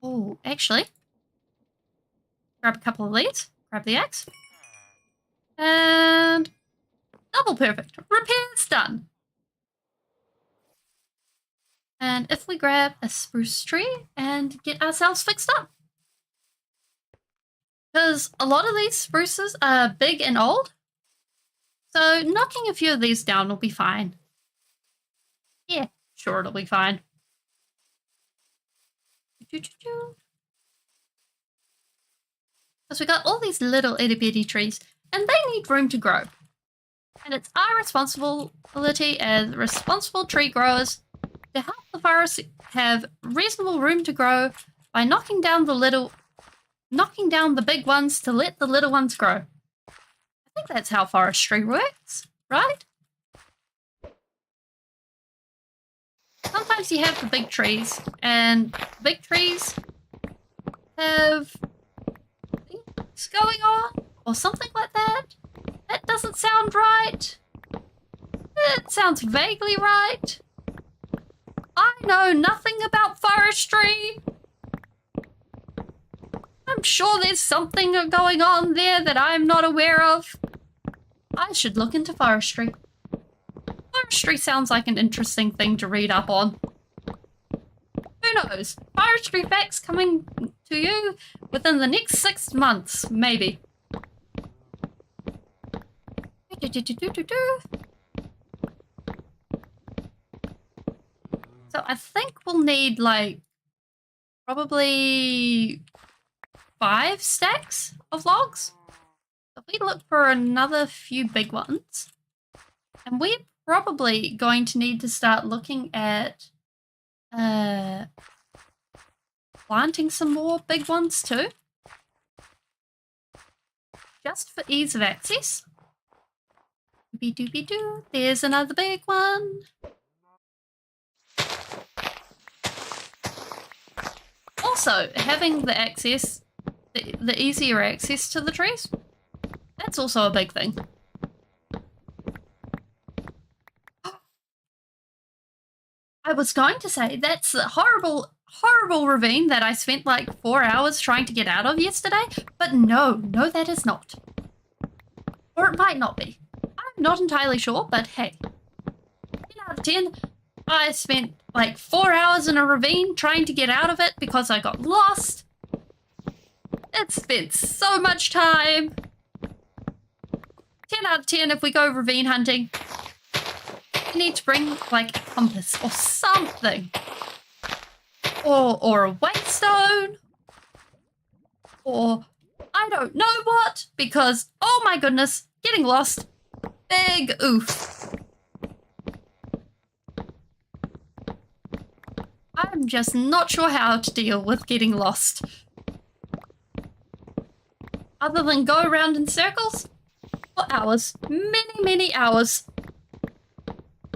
Oh, actually, grab a couple of these. Grab the axe. And double perfect. Repair's done. And if we grab a spruce tree and get ourselves fixed up. Because a lot of these spruces are big and old. So knocking a few of these down will be fine. Yeah, sure, it'll be fine. Because we got all these little itty bitty trees, and they need room to grow. And it's our responsibility as responsible tree growers to help the forest have reasonable room to grow by knocking down the big ones to let the little ones grow. I think that's how forestry works, right? Sometimes you have the big trees, and big trees have things going on, or something like that. That doesn't sound right. It sounds vaguely right. I know nothing about forestry. I'm sure there's something going on there that I'm not aware of. I should look into forestry. Forestry sounds like an interesting thing to read up on. Who knows? Forestry facts coming to you within the next 6 months, maybe. So I think we'll need like probably 5 stacks of logs. If we look for another few big ones, and we're probably going to need to start looking at planting some more big ones too, just for ease of access. Doobie-doobie-doo, there's another big one. Also, having the access, the easier access to the trees, that's also a big thing. I was going to say, that's the horrible, horrible ravine that I spent like 4 hours trying to get out of yesterday, but no, that is not. Or it might not be. I'm not entirely sure, but hey. 10 out of 10, I spent like 4 hours in a ravine trying to get out of it because I got lost. It spent so much time. 10 out of 10 if we go ravine hunting. We need to bring like a compass or something. Or a waystone. Or I don't know what, because oh my goodness, getting lost. Big oof. I'm just not sure how to deal with getting lost. Other than go around in circles for hours. Many, many hours.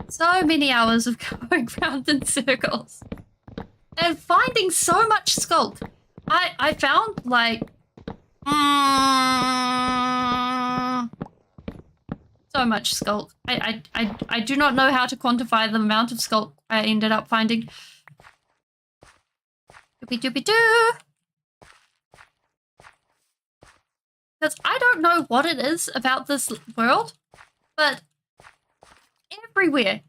So many hours of going around in circles. and finding so much sculk. I found like so much sculk. I do not know how to quantify the amount of sculk I ended up finding. Doopy doopy doo. Because I don't know what it is about this world, but everywhere,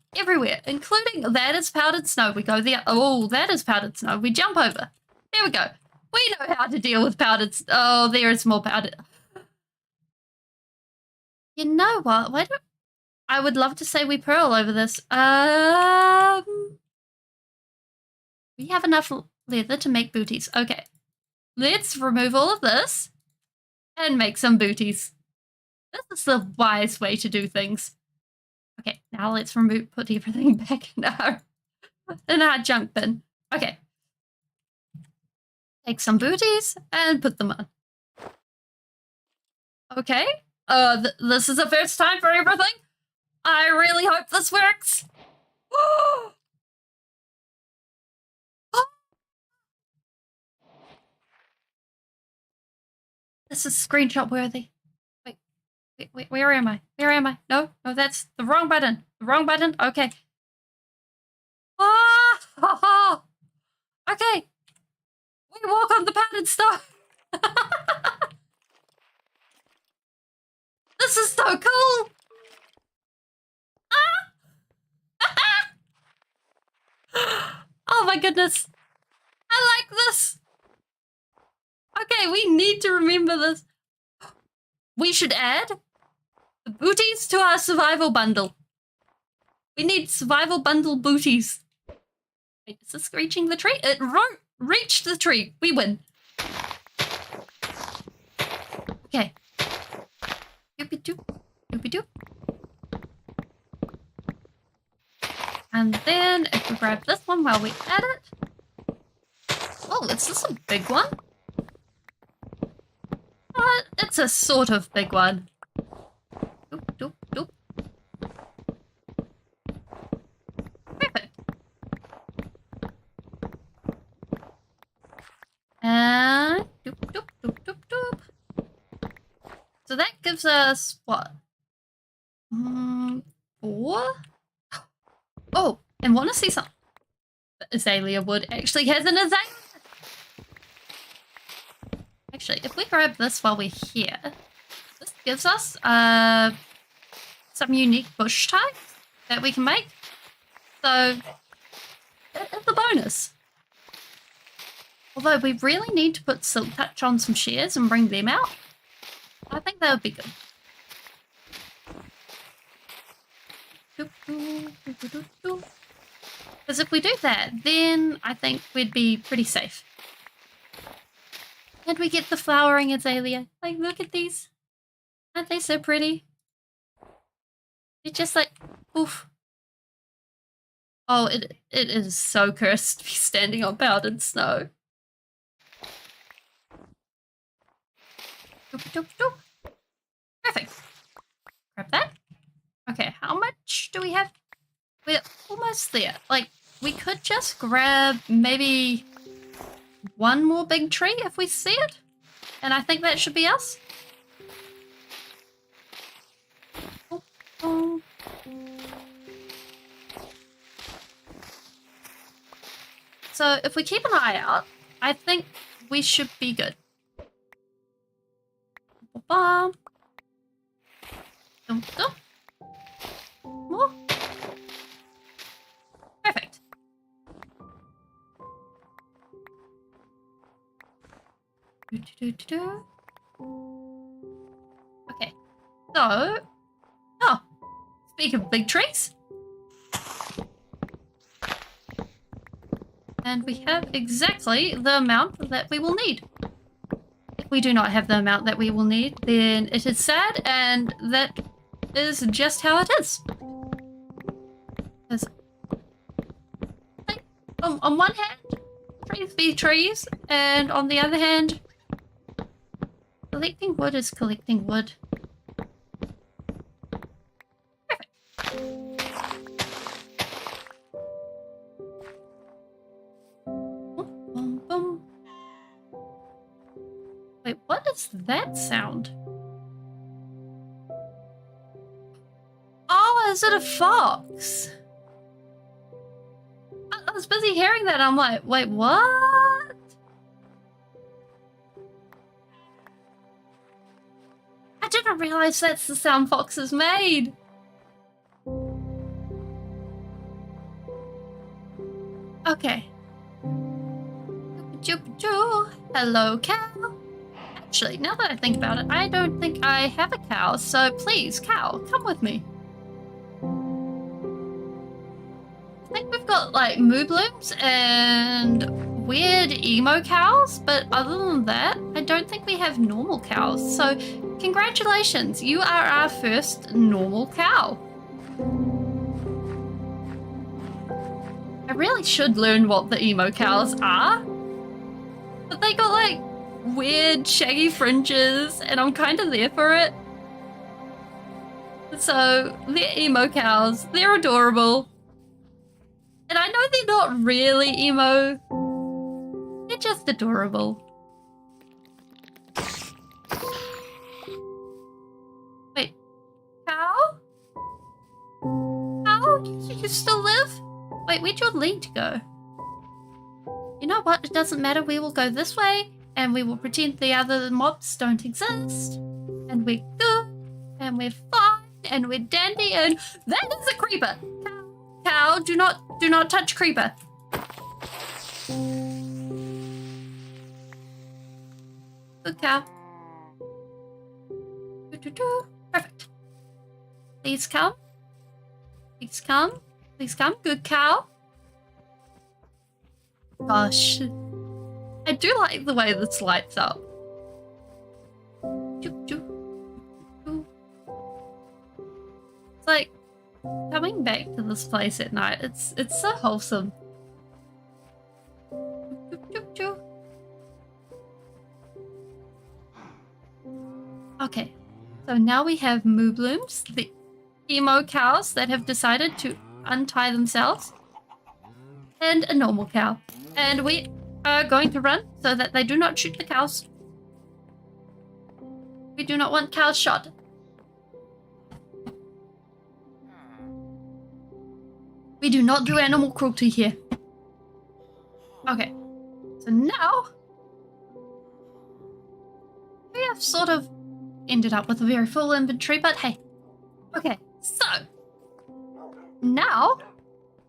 including that is powdered snow. We go there. Oh, that is powdered snow. We jump over. There we go. We know how to deal with powdered. Oh, there is more powdered. You know what? Why don't I would love to say we pearl over this. We have enough leather to make booties. Okay, let's remove all of this and make some booties. This is the wise way to do things. Okay, now let's put everything back in our junk bin. Okay. Take some booties and put them on. Okay. This is the first time for everything. I really hope this works. This is screenshot worthy. Wait, where am I? Where am I? No, that's the wrong button. The wrong button? Okay. Oh! Okay. We walk on the pattern stuff. This is so cool. Oh my goodness. I like this. Okay, we need to remember this. We should add the booties to our survival bundle. We need survival bundle booties. Wait, is this reaching the tree? It reached the tree. We win. Okay. Doopy-doop. Doopy-doop. And then if we grab this one while we add it. Oh, is this a big one? It's a sort of big one. Doop, doop, doop. Perfect. And doop, doop, doop, doop, doop. So that gives us what? 4? Oh, and want to see something? The azalea wood actually has an azalea. Actually, if we grab this while we're here, this gives us some unique bush types that we can make. So that is the bonus. Although we really need to put Silk Touch on some shears and bring them out. I think that would be good. Because if we do that, then I think we'd be pretty safe. And we get the flowering azalea. Like, look at these. Aren't they so pretty? It's just like, oof. Oh, it is so cursed to be standing on powdered snow. Doop, doop, doop. Perfect. Grab that. Okay, how much do we have? We're almost there. Like, we could just grab maybe one more big tree if we see it. And I think that should be us. Oh, oh. So if we keep an eye out, I think we should be good. More. Perfect. Okay. So, oh, speak of big trees. And we have exactly the amount that we will need. If we do not have the amount that we will need, then it is sad, and that is just how it is. Because, like, on one hand, trees be trees, and on the other hand, collecting wood is collecting wood. Perfect. Wait, what is that sound? Oh, is it a fox? I was busy hearing that. I'm like, wait, what? I didn't realize that's the sound foxes made. Okay. Hello, cow. Actually, now that I think about it, I don't think I have a cow, so please, cow, come with me. I think we've got like moo blooms and weird emo cows, but other than that, I don't think we have normal cows. So congratulations, you are our first normal cow. I really should learn what the emo cows are, but they got like weird shaggy fringes and I'm kind of there for it. So they're emo cows, they're adorable. And I know they're not really emo, they're just adorable. Wait, cow? Cow, you still live? Wait, where'd your lead go? You know what, it doesn't matter, we will go this way and we will pretend the other mobs don't exist. And we're good, and we're fine, and we're dandy, and that is a creeper! Cow, do not touch creeper. Good cow. Perfect. Please come. Please come. Please come. Good cow. Gosh. I do like the way this lights up. It's like coming back to this place at night. It's so wholesome. Okay, so now we have moo blooms, the emo cows that have decided to untie themselves, and a normal cow. And we are going to run so that they do not shoot the cows. We do not want cows shot. We do not do animal cruelty here. Okay, so now we have sort of ended up with a very full inventory, but hey. Okay, so now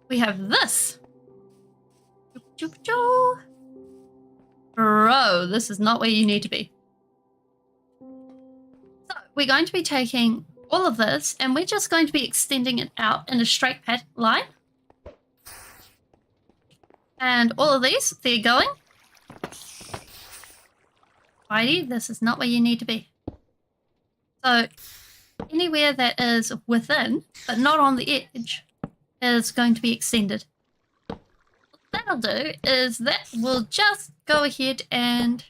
we have this. Bro, this is not where you need to be. So we're going to be taking all of this and we're just going to be extending it out in a straight line. And all of these, they're going. Whitey, this is not where you need to be. So anywhere that is within, but not on the edge, is going to be extended. What that'll do is that will just go ahead and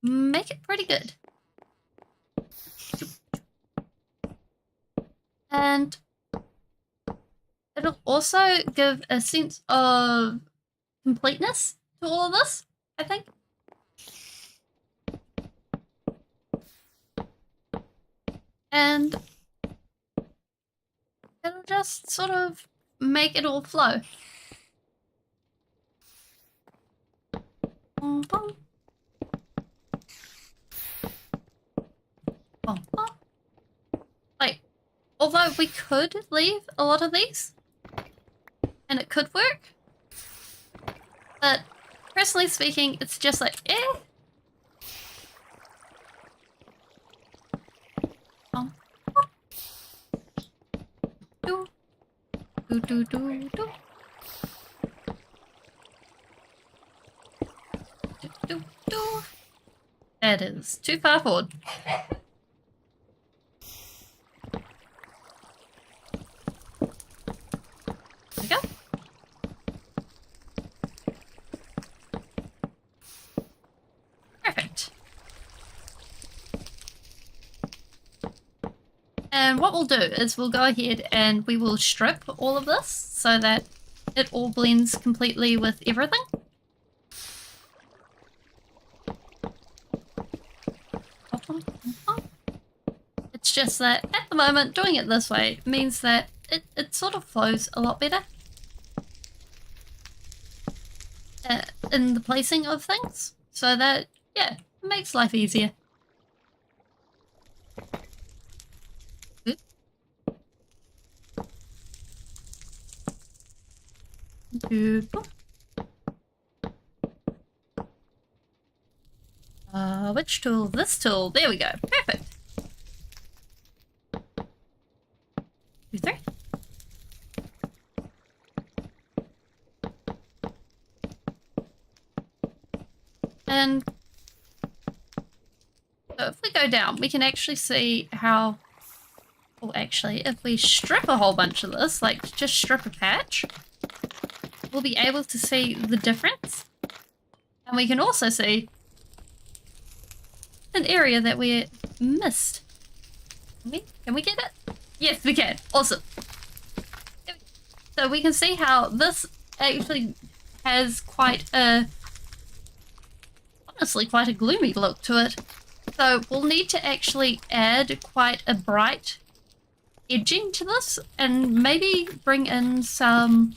make it pretty good. And it'll also give a sense of completeness to all of this, I think. And it'll just sort of make it all flow. Boom, boom. Boom, boom. Like, although we could leave a lot of these, and it could work, but personally speaking, it's just like, eh. Do, do, do, do. Do, do, do. That is too far forward. There we go. Perfect. And what we'll do is we'll go ahead and we will strip all of this so that it all blends completely with everything. It's just that at the moment, doing it this way means that it sort of flows a lot better in the placing of things. So that, yeah, it makes life easier. Which tool? This tool. There we go. Perfect. 2, 3. And so if we go down, we can actually see how... Well, actually, if we strip a whole bunch of this, like just strip a patch, we'll be able to see the difference. And we can also see an area that we missed. Can we get it? Yes, we can. Awesome. So we can see how this actually has quite a, honestly, quite a gloomy look to it. So we'll need to actually add quite a bright edging to this and maybe bring in some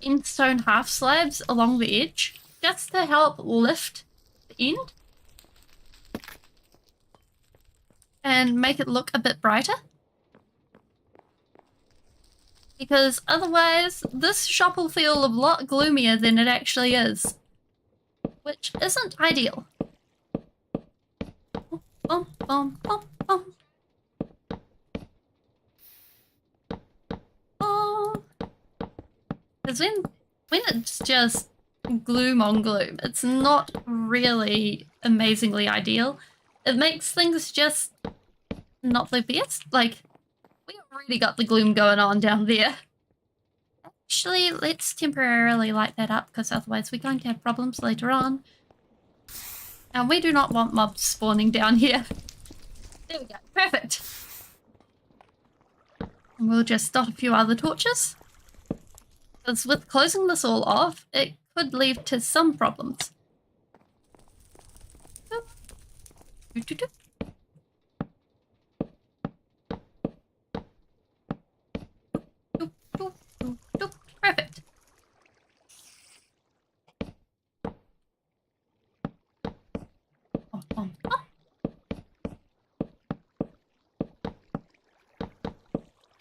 endstone half slabs along the edge just to help lift the end and make it look a bit brighter. Because otherwise this shop will feel a lot gloomier than it actually is, which isn't ideal. Because when it's just gloom on gloom, it's not really amazingly ideal. It makes things just not the best. Like, we already got the gloom going on down there. Actually, let's temporarily light that up, because otherwise we're going to have problems later on. And we do not want mobs spawning down here. There we go. Perfect. And we'll just dot a few other torches. Because with closing this all off, it could lead to some problems. Perfect.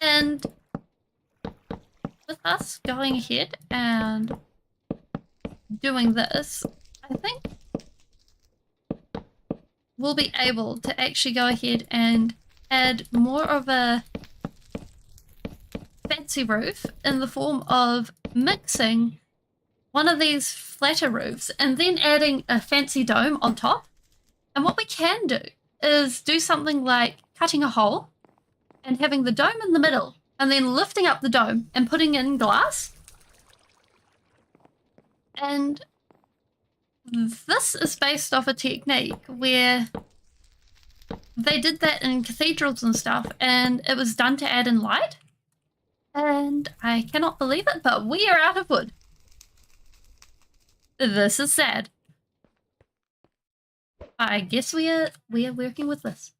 And with us going ahead and doing this, I think we'll be able to actually go ahead and add more of a fancy roof in the form of mixing one of these flatter roofs and then adding a fancy dome on top. And what we can do is do something like cutting a hole and having the dome in the middle and then lifting up the dome and putting in glass. And this is based off a technique where they did that in cathedrals and stuff, and it was done to add in light. And I cannot believe it, but we are out of wood. This is sad. I guess we are working with this.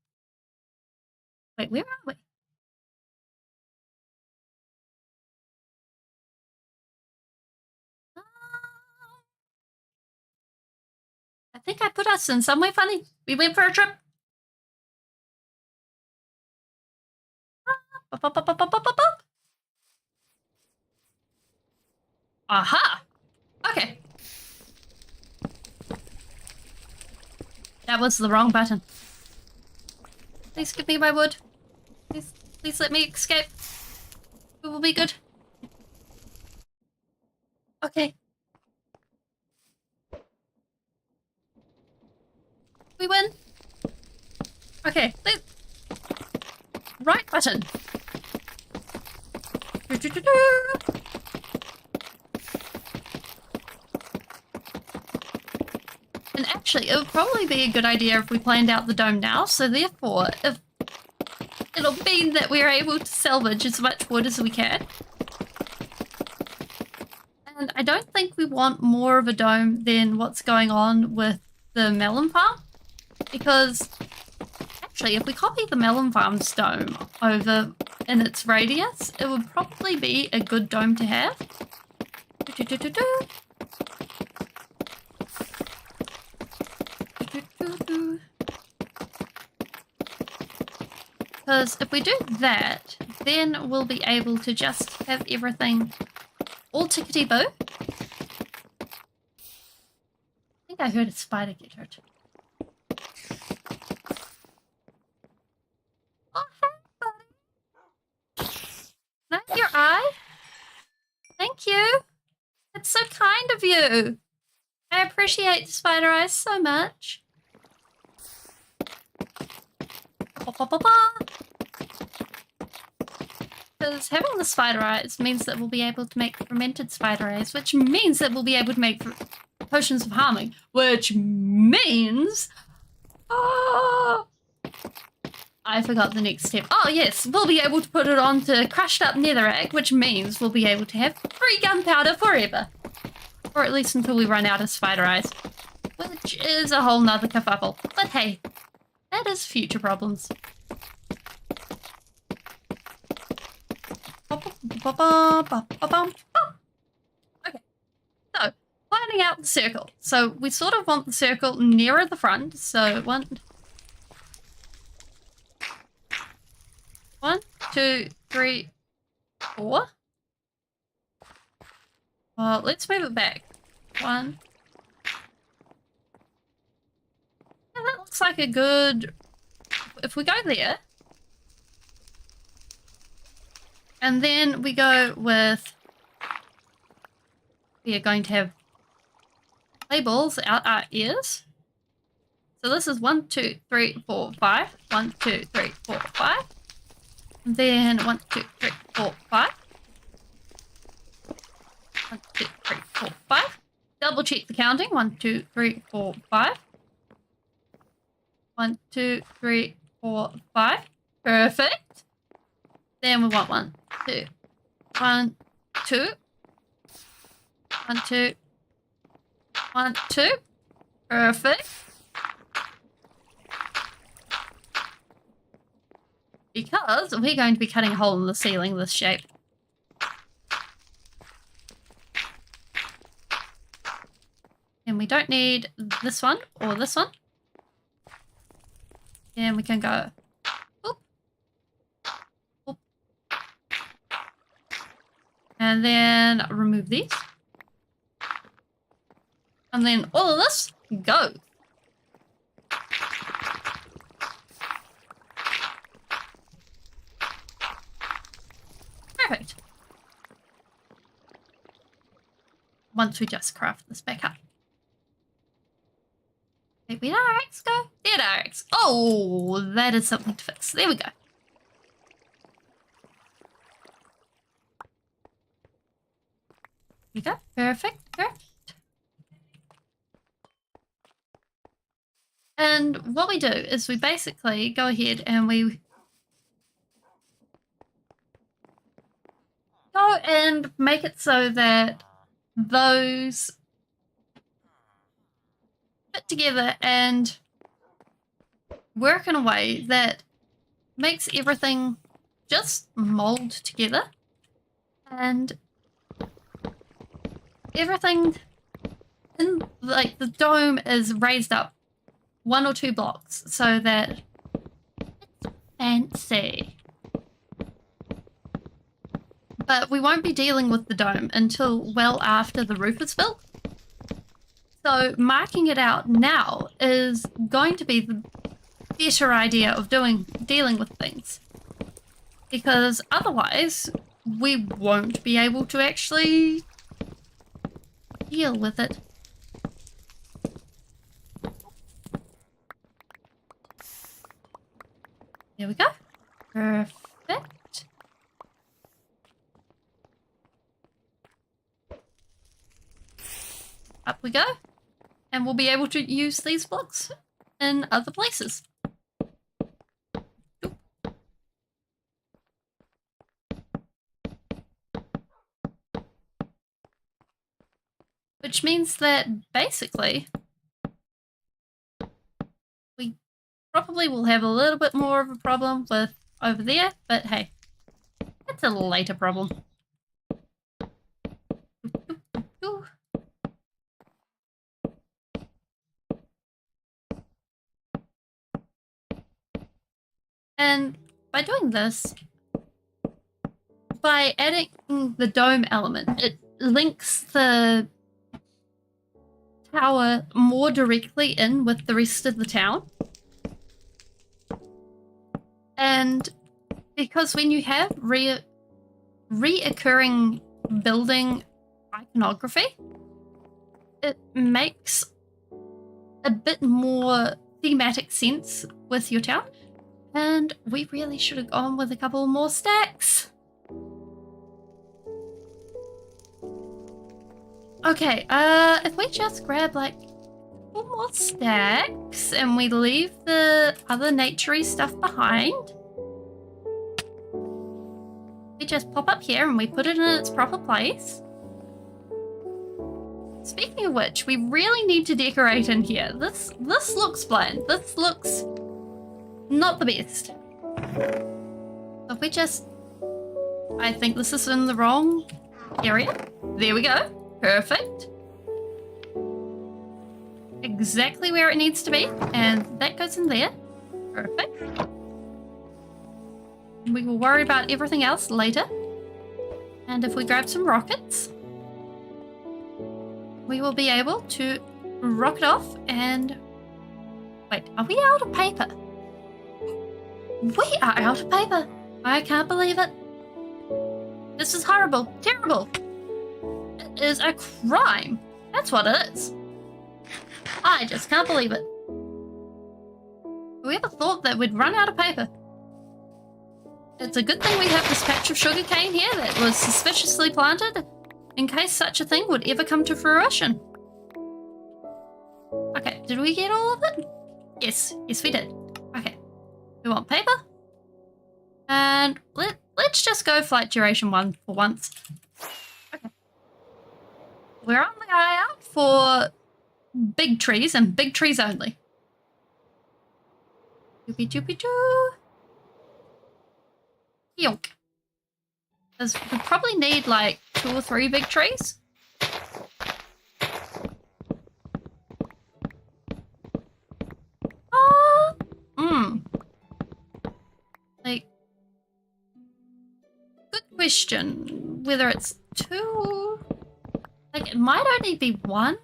Wait, where are we? I think I put us in somewhere funny. We went for a trip. Aha! Okay. That was the wrong button. Please give me my wood. Please let me escape. We will be good. Okay. We win. Okay. Right button. And actually, it would probably be a good idea if we planned out the dome now, so therefore, if it'll mean that we're able to salvage as much wood as we can. And I don't think we want more of a dome than what's going on with the melon farm, because Actually, if we copy the melon farm's dome over in its radius, it would probably be a good dome to have. Because if we do that, then we'll be able to just have everything all tickety-boo. I think I heard a spider get hurt. Oh, hey, buddy. Is that your eye? Thank you. It's so kind of you. I appreciate the spider eyes so much. Because having the spider eyes means that we'll be able to make fermented spider eyes, which means that we'll be able to make potions of harming, which means... Oh, I forgot the next step. Oh, yes, we'll be able to put it onto crushed up netherrack, which means we'll be able to have free gunpowder forever. Or at least until we run out of spider eyes, which is a whole nother kerfuffle. But hey, that is future problems. Okay, so planning out the circle. So we sort of want the circle nearer the front. So one, 2, 3, 4. Let's move it back. 1. Yeah, that looks like a good... If we go there, and then we go with... We are going to have labels out our ears. So this is 1, 2, 3, 4, 5. 1, 2, 3, 4, 5. And then 1, 2, 3, 4, 5. 1, 2, 3, 4, 5. Double check the counting. 1, 2, 3, 4, 5. 1, 2, 3, 4, 5. Perfect. Then we want 1, 2, 1, 2. 1, 2, 1, 2. Perfect. Because we're going to be cutting a hole in the ceiling this shape. And we don't need this one or this one. And we can go whoop, whoop. And then remove these. And then all of this go. Perfect. Once we just craft this back up. Where did our axe go? There our axe. Oh, that is something to fix. There we go. There we go. Perfect. Perfect. And what we do is we basically go ahead and we go and make it so that those fit together and work in a way that makes everything just mold together, and everything in like the dome is raised up 1 or 2 blocks so that it's fancy. But we won't be dealing with the dome until well after the roof is built. So marking it out now is going to be the better idea of dealing with things. Because otherwise, we won't be able to actually deal with it. There we go. Perfect. Up we go. And we'll be able to use these blocks in other places. Which means that basically we Probably will have a little bit more of a problem with over there, but hey, that's a later problem. And by doing this, by adding the dome element, it links the tower more directly in with the rest of the town. And because when you have reoccurring building iconography, it makes a bit more thematic sense with your town. And we really should have gone with a couple more stacks. Okay, if we just grab like a couple more stacks and we leave the other naturey stuff behind. We just pop up here and we put it in its proper place. Speaking of which, we really need to decorate in here. This looks bland. This looks not the best. So if we just... I think this is in the wrong area. There we go. Perfect. Exactly where it needs to be. And that goes in there. Perfect. We will worry about everything else later. And if we grab some rockets, we will be able to rocket off and... Wait, are we out of paper? We are out of paper. I can't believe it. This is horrible. Terrible. It is a crime. That's what it is. I just can't believe it. Whoever thought that we'd run out of paper? It's a good thing we have this patch of sugarcane here that was suspiciously planted in case such a thing would ever come to fruition. Okay, did we get all of it? Yes, we did. Okay, we want paper. And let's just go flight duration 1 for once. Okay. We're on the eye out for big trees and big trees only. Doopy doopy doo. Yonk. We probably need like 2 or 3 big trees. Like, good question. Whether it's 2, like it might only be 1.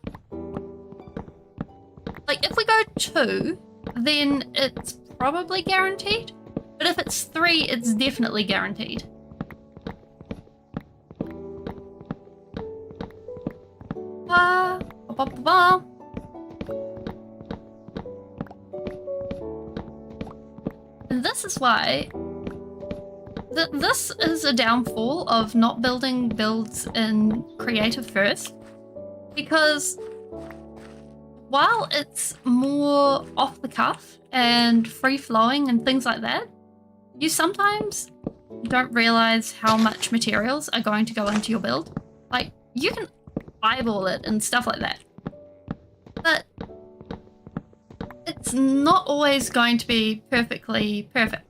Like if we go 2, then it's probably guaranteed. But if it's 3, it's definitely guaranteed. And this is why this is a downfall of not building builds in creative first, because while it's more off the cuff and free flowing and things like that, you sometimes don't realize how much materials are going to go into your build. Like, you can eyeball it and stuff like that, but it's not always going to be perfectly perfect.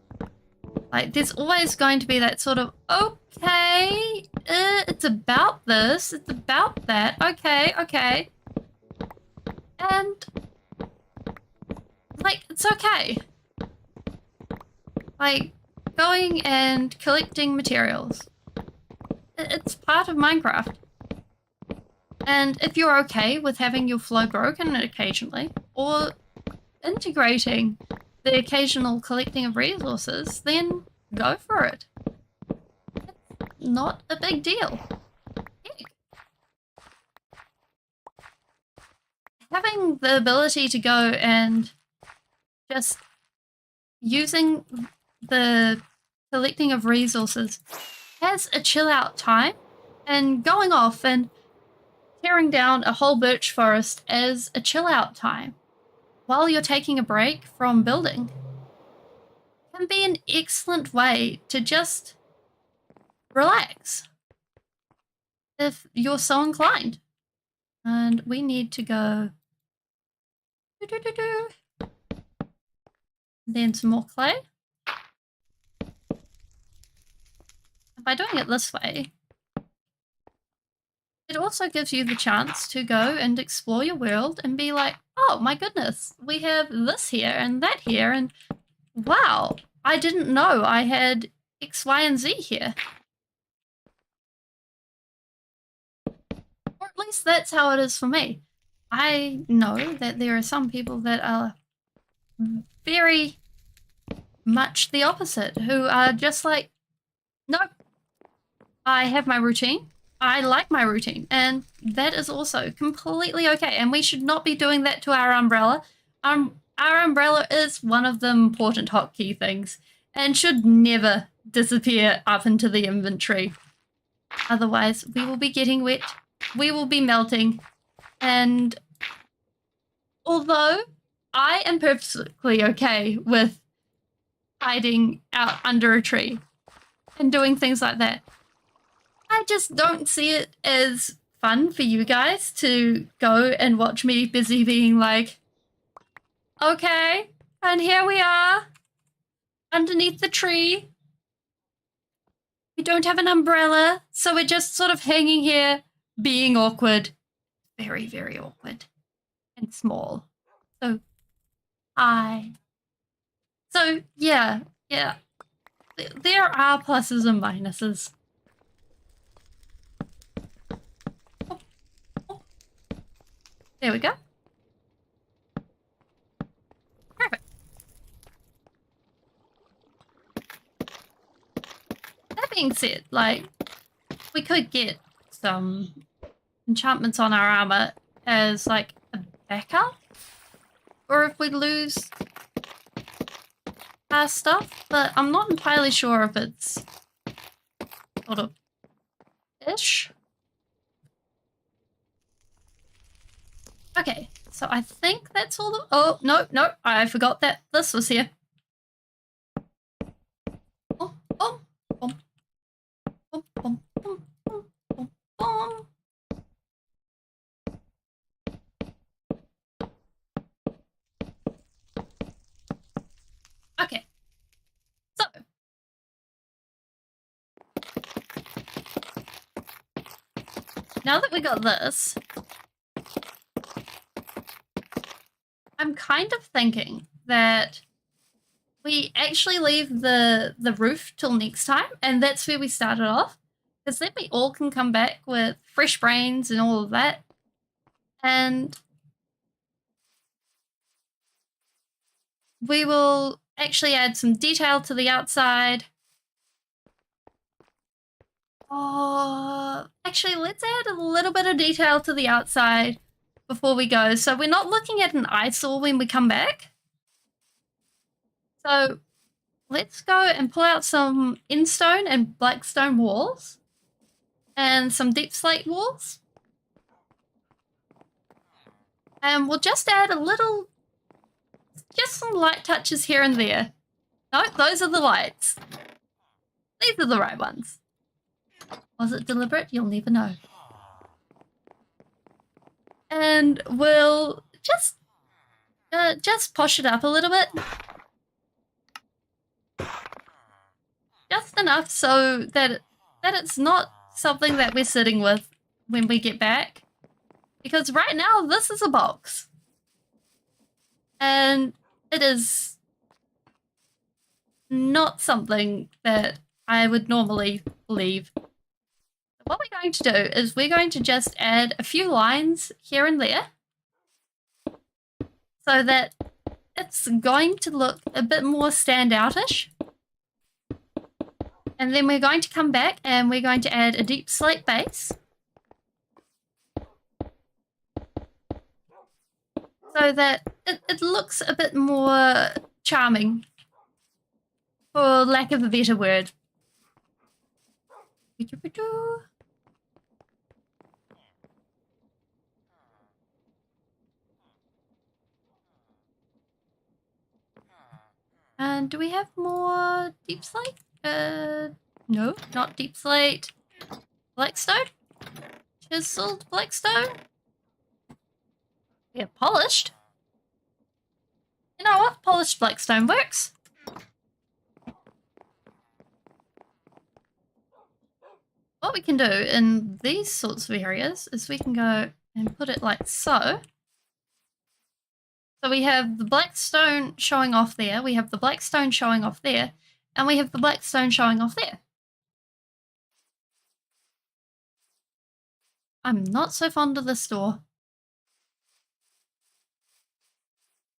Like, there's always going to be that sort of, okay, it's about this, it's about that, okay. And, like, it's okay. Like, going and collecting materials. It's part of Minecraft. And if you're okay with having your flow broken occasionally, or integrating the occasional collecting of resources, then go for it. It's not a big deal. Heck. Having the ability to go and just using the collecting of resources as a chill out time, and going off and tearing down a whole birch forest as a chill out time while you're taking a break from building can be an excellent way to just relax if you're so inclined. And we need to go Then some more clay. And by doing it this way, it also gives you the chance to go and explore your world and be like, oh my goodness, we have this here and that here, and wow, I didn't know I had X, Y, and Z here. Or at least that's how it is for me. I know that there are some people that are very much the opposite, who are just like, nope, I have my routine. I like my routine, and that is also completely okay. And we should not be doing that to our umbrella. Our umbrella is one of the important hotkey things and should never disappear up into the inventory. Otherwise, we will be getting wet, we will be melting, and although I am perfectly okay with hiding out under a tree and doing things like that, I just don't see it as fun for you guys to go and watch me busy being like, okay, and here we are underneath the tree. We don't have an umbrella, so we're just sort of hanging here being awkward. Very, very awkward and small. So, yeah. There are pluses and minuses. There we go. Perfect. That being said, like, we could get some enchantments on our armor as, like, a backup. Or if we lose our stuff, but I'm not entirely sure if it's sort of ish. Okay, so I think that's all the— oh, no, I forgot that this was here. Boom, boom, boom, boom, boom, boom, boom, boom, boom. Okay, so now that we got this, I'm kind of thinking that we actually leave the roof till next time, and that's where we started off, because then we all can come back with fresh brains and all of that, and we will actually add some detail to the outside. Oh, actually, let's add a little bit of detail to the outside before we go, so we're not looking at an eyesore when we come back. So let's go and pull out some instone and blackstone walls and some deep slate walls. And we'll just add a little, just some light touches here and there. No, those are the lights. These are the right ones. Was it deliberate? You'll never know. And we'll just posh it up a little bit. Just enough so that it's not something that we're sitting with when we get back. Because right now, this is a box. And it is not something that I would normally leave. What we're going to do is we're going to just add a few lines here and there so that it's going to look a bit more standoutish. And then we're going to come back and we're going to add a deep slate base so that it looks a bit more charming, for lack of a better word. And do we have more deep slate? No, not deep slate. Blackstone? Chiseled blackstone? Yeah, polished. You know what? polished blackstone works. What we can do in these sorts of areas is we can go and put it like so. So we have the black stone showing off there, we have the black stone showing off there, and we have the black stone showing off there. I'm not so fond of this door.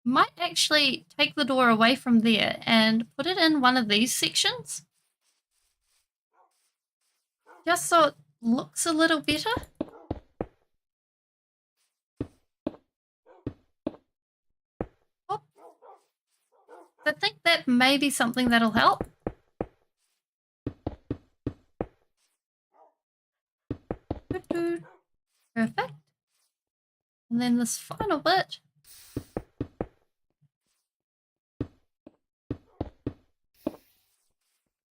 Might actually take the door away from there and put it in one of these sections. Just so it looks a little better. I think that may be something that'll help. Perfect. And then this final bit.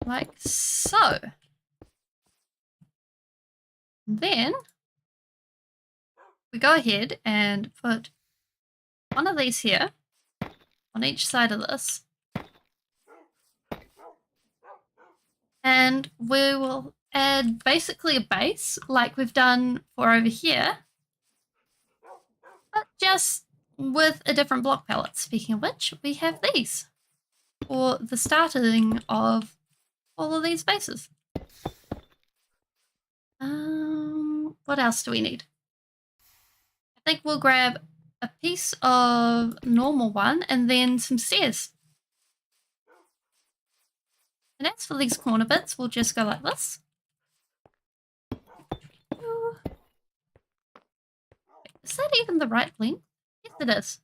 Like so. Then we go ahead and put one of these here on each side of this. And we will add basically a base like we've done for over here, but just with a different block palette. Speaking of which, we have these for the starting of all of these bases. What else do we need? I think we'll grab a piece of normal one and then some stairs. And as for these corner bits, we'll just go like this. Is that even the right length? Yes, it is.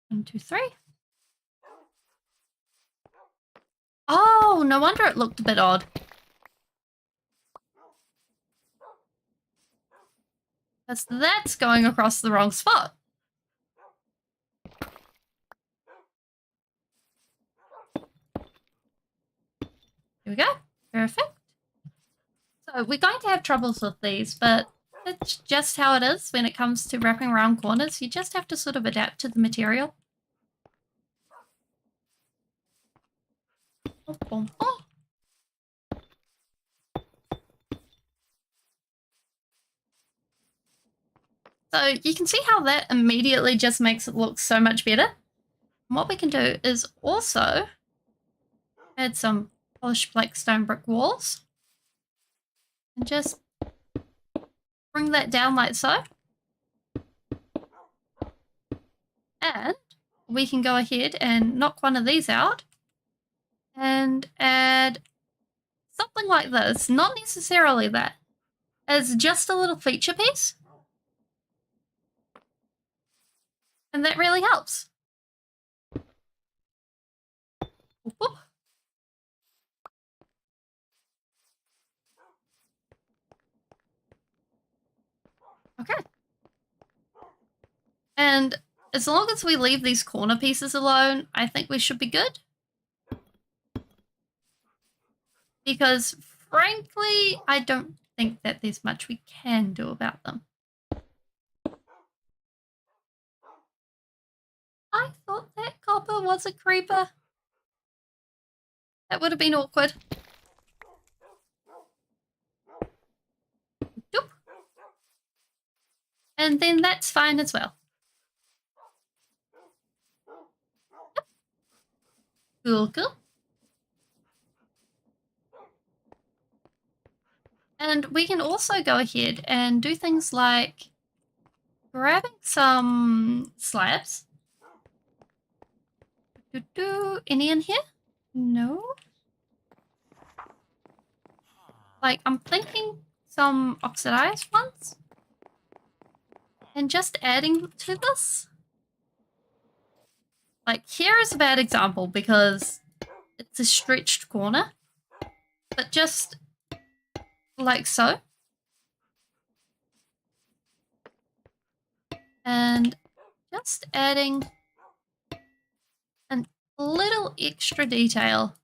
One, two, three. Oh, no wonder it looked a bit odd. Because that's going across the wrong spot. Here we go. Perfect. So we're going to have troubles with these, but it's just how it is when it comes to wrapping around corners. You just have to sort of adapt to the material. So you can see how that immediately just makes it look so much better. And what we can do is also add some polished blackstone brick walls and just bring that down like so. And we can go ahead and knock one of these out and add something like this, not necessarily that, as just a little feature piece. And that really helps. Whoop. Okay. And as long as we leave these corner pieces alone, I think we should be good. Because frankly, I don't think that there's much we can do about them. I thought that copper was a creeper. That would have been awkward. Doop. And then that's fine as well. Cool, cool. And we can also go ahead and do things like grabbing some slabs. Any in here? No. Like, I'm thinking some oxidized ones. And just adding to this. Like, here is a bad example because it's a stretched corner. But just like so. And just adding a little extra detail.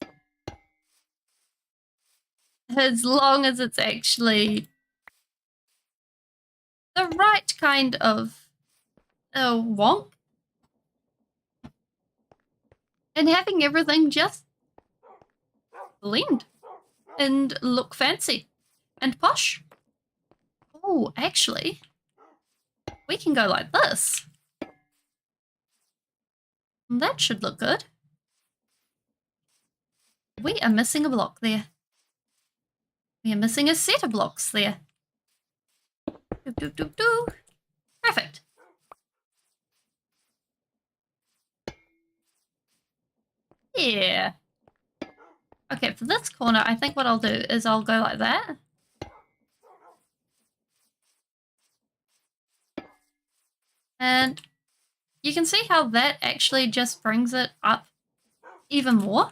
As long as it's actually the right kind of wonk. And having everything just blend and look fancy and posh. Oh, actually, we can go like this. That should look good. We are missing a block there. We are missing a set of blocks there. Do. Perfect. Yeah. Okay, for this corner, I think what I'll do is I'll go like that. And you can see how that actually just brings it up even more.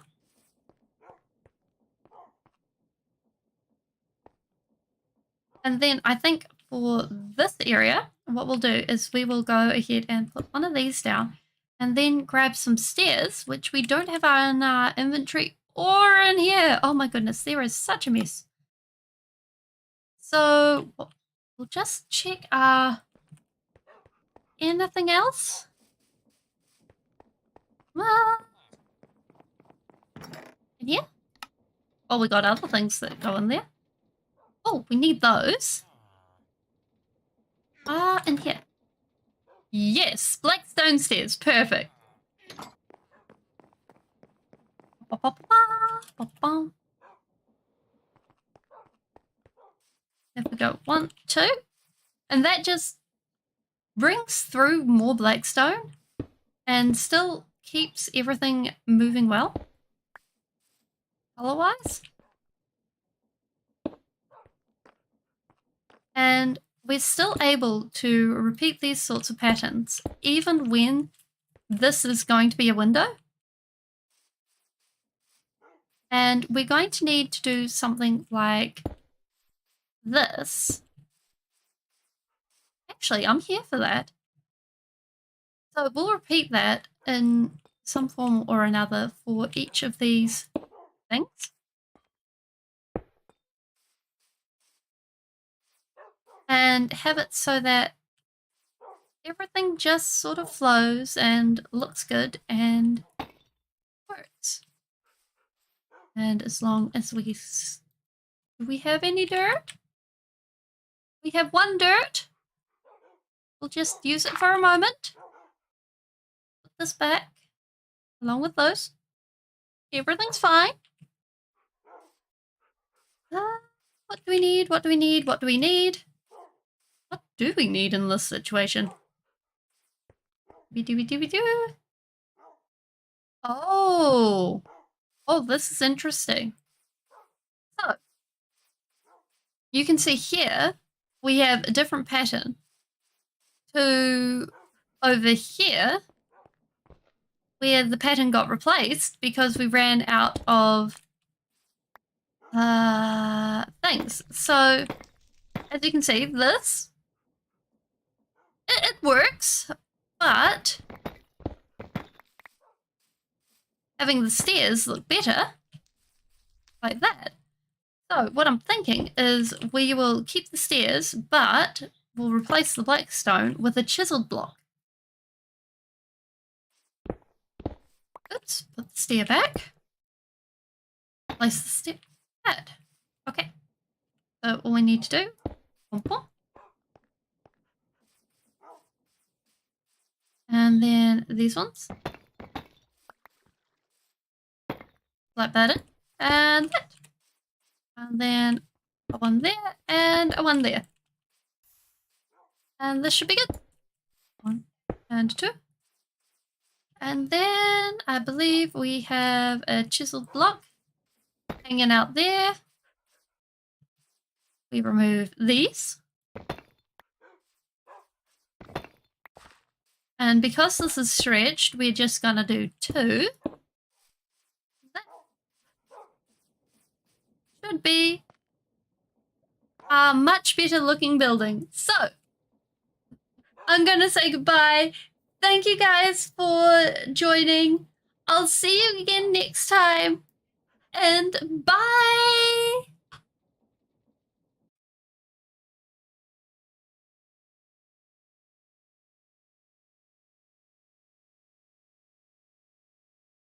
And then I think for this area, what we'll do is we will go ahead and put one of these down and then grab some stairs, which we don't have in our inventory or in here. Oh my goodness, there is such a mess. So we'll just check anything else. In here? Oh, we got other things that go in there. Oh, we need those. In here. Yes, black stone stairs. Perfect. There we go. 1, 2. And that just brings through more black stone and still keeps everything moving well. Color-wise. And we're still able to repeat these sorts of patterns even when this is going to be a window. And we're going to need to do something like this. Actually, I'm here for that. So we'll repeat that in some form or another for each of these things. And have it so that everything just sort of flows and looks good and works. And as long as do we have any dirt? We have 1 dirt. We'll just use it for a moment. Put this back along with those. Everything's fine. What do we need? What do we need? What do we need? What do we need in this situation? We do. Oh, this is interesting. So, you can see here, we have a different pattern to over here, where the pattern got replaced because we ran out of things. So, as you can see, this, it works, but having the stairs look better like that. So what I'm thinking is we will keep the stairs, but we'll replace the black stone with a chiseled block. Oops, put the stair back. Place the step that. Okay. So all we need to do, boom, boom. And then these ones. Like that. And that. And then a 1 there and a 1 there. And this should be good. 1 and 2. And then I believe we have a chiseled block hanging out there. We remove these. And because this is stretched, we're just going to do 2. That should be a much better looking building. So, I'm going to say goodbye. Thank you guys for joining. I'll see you again next time. And bye!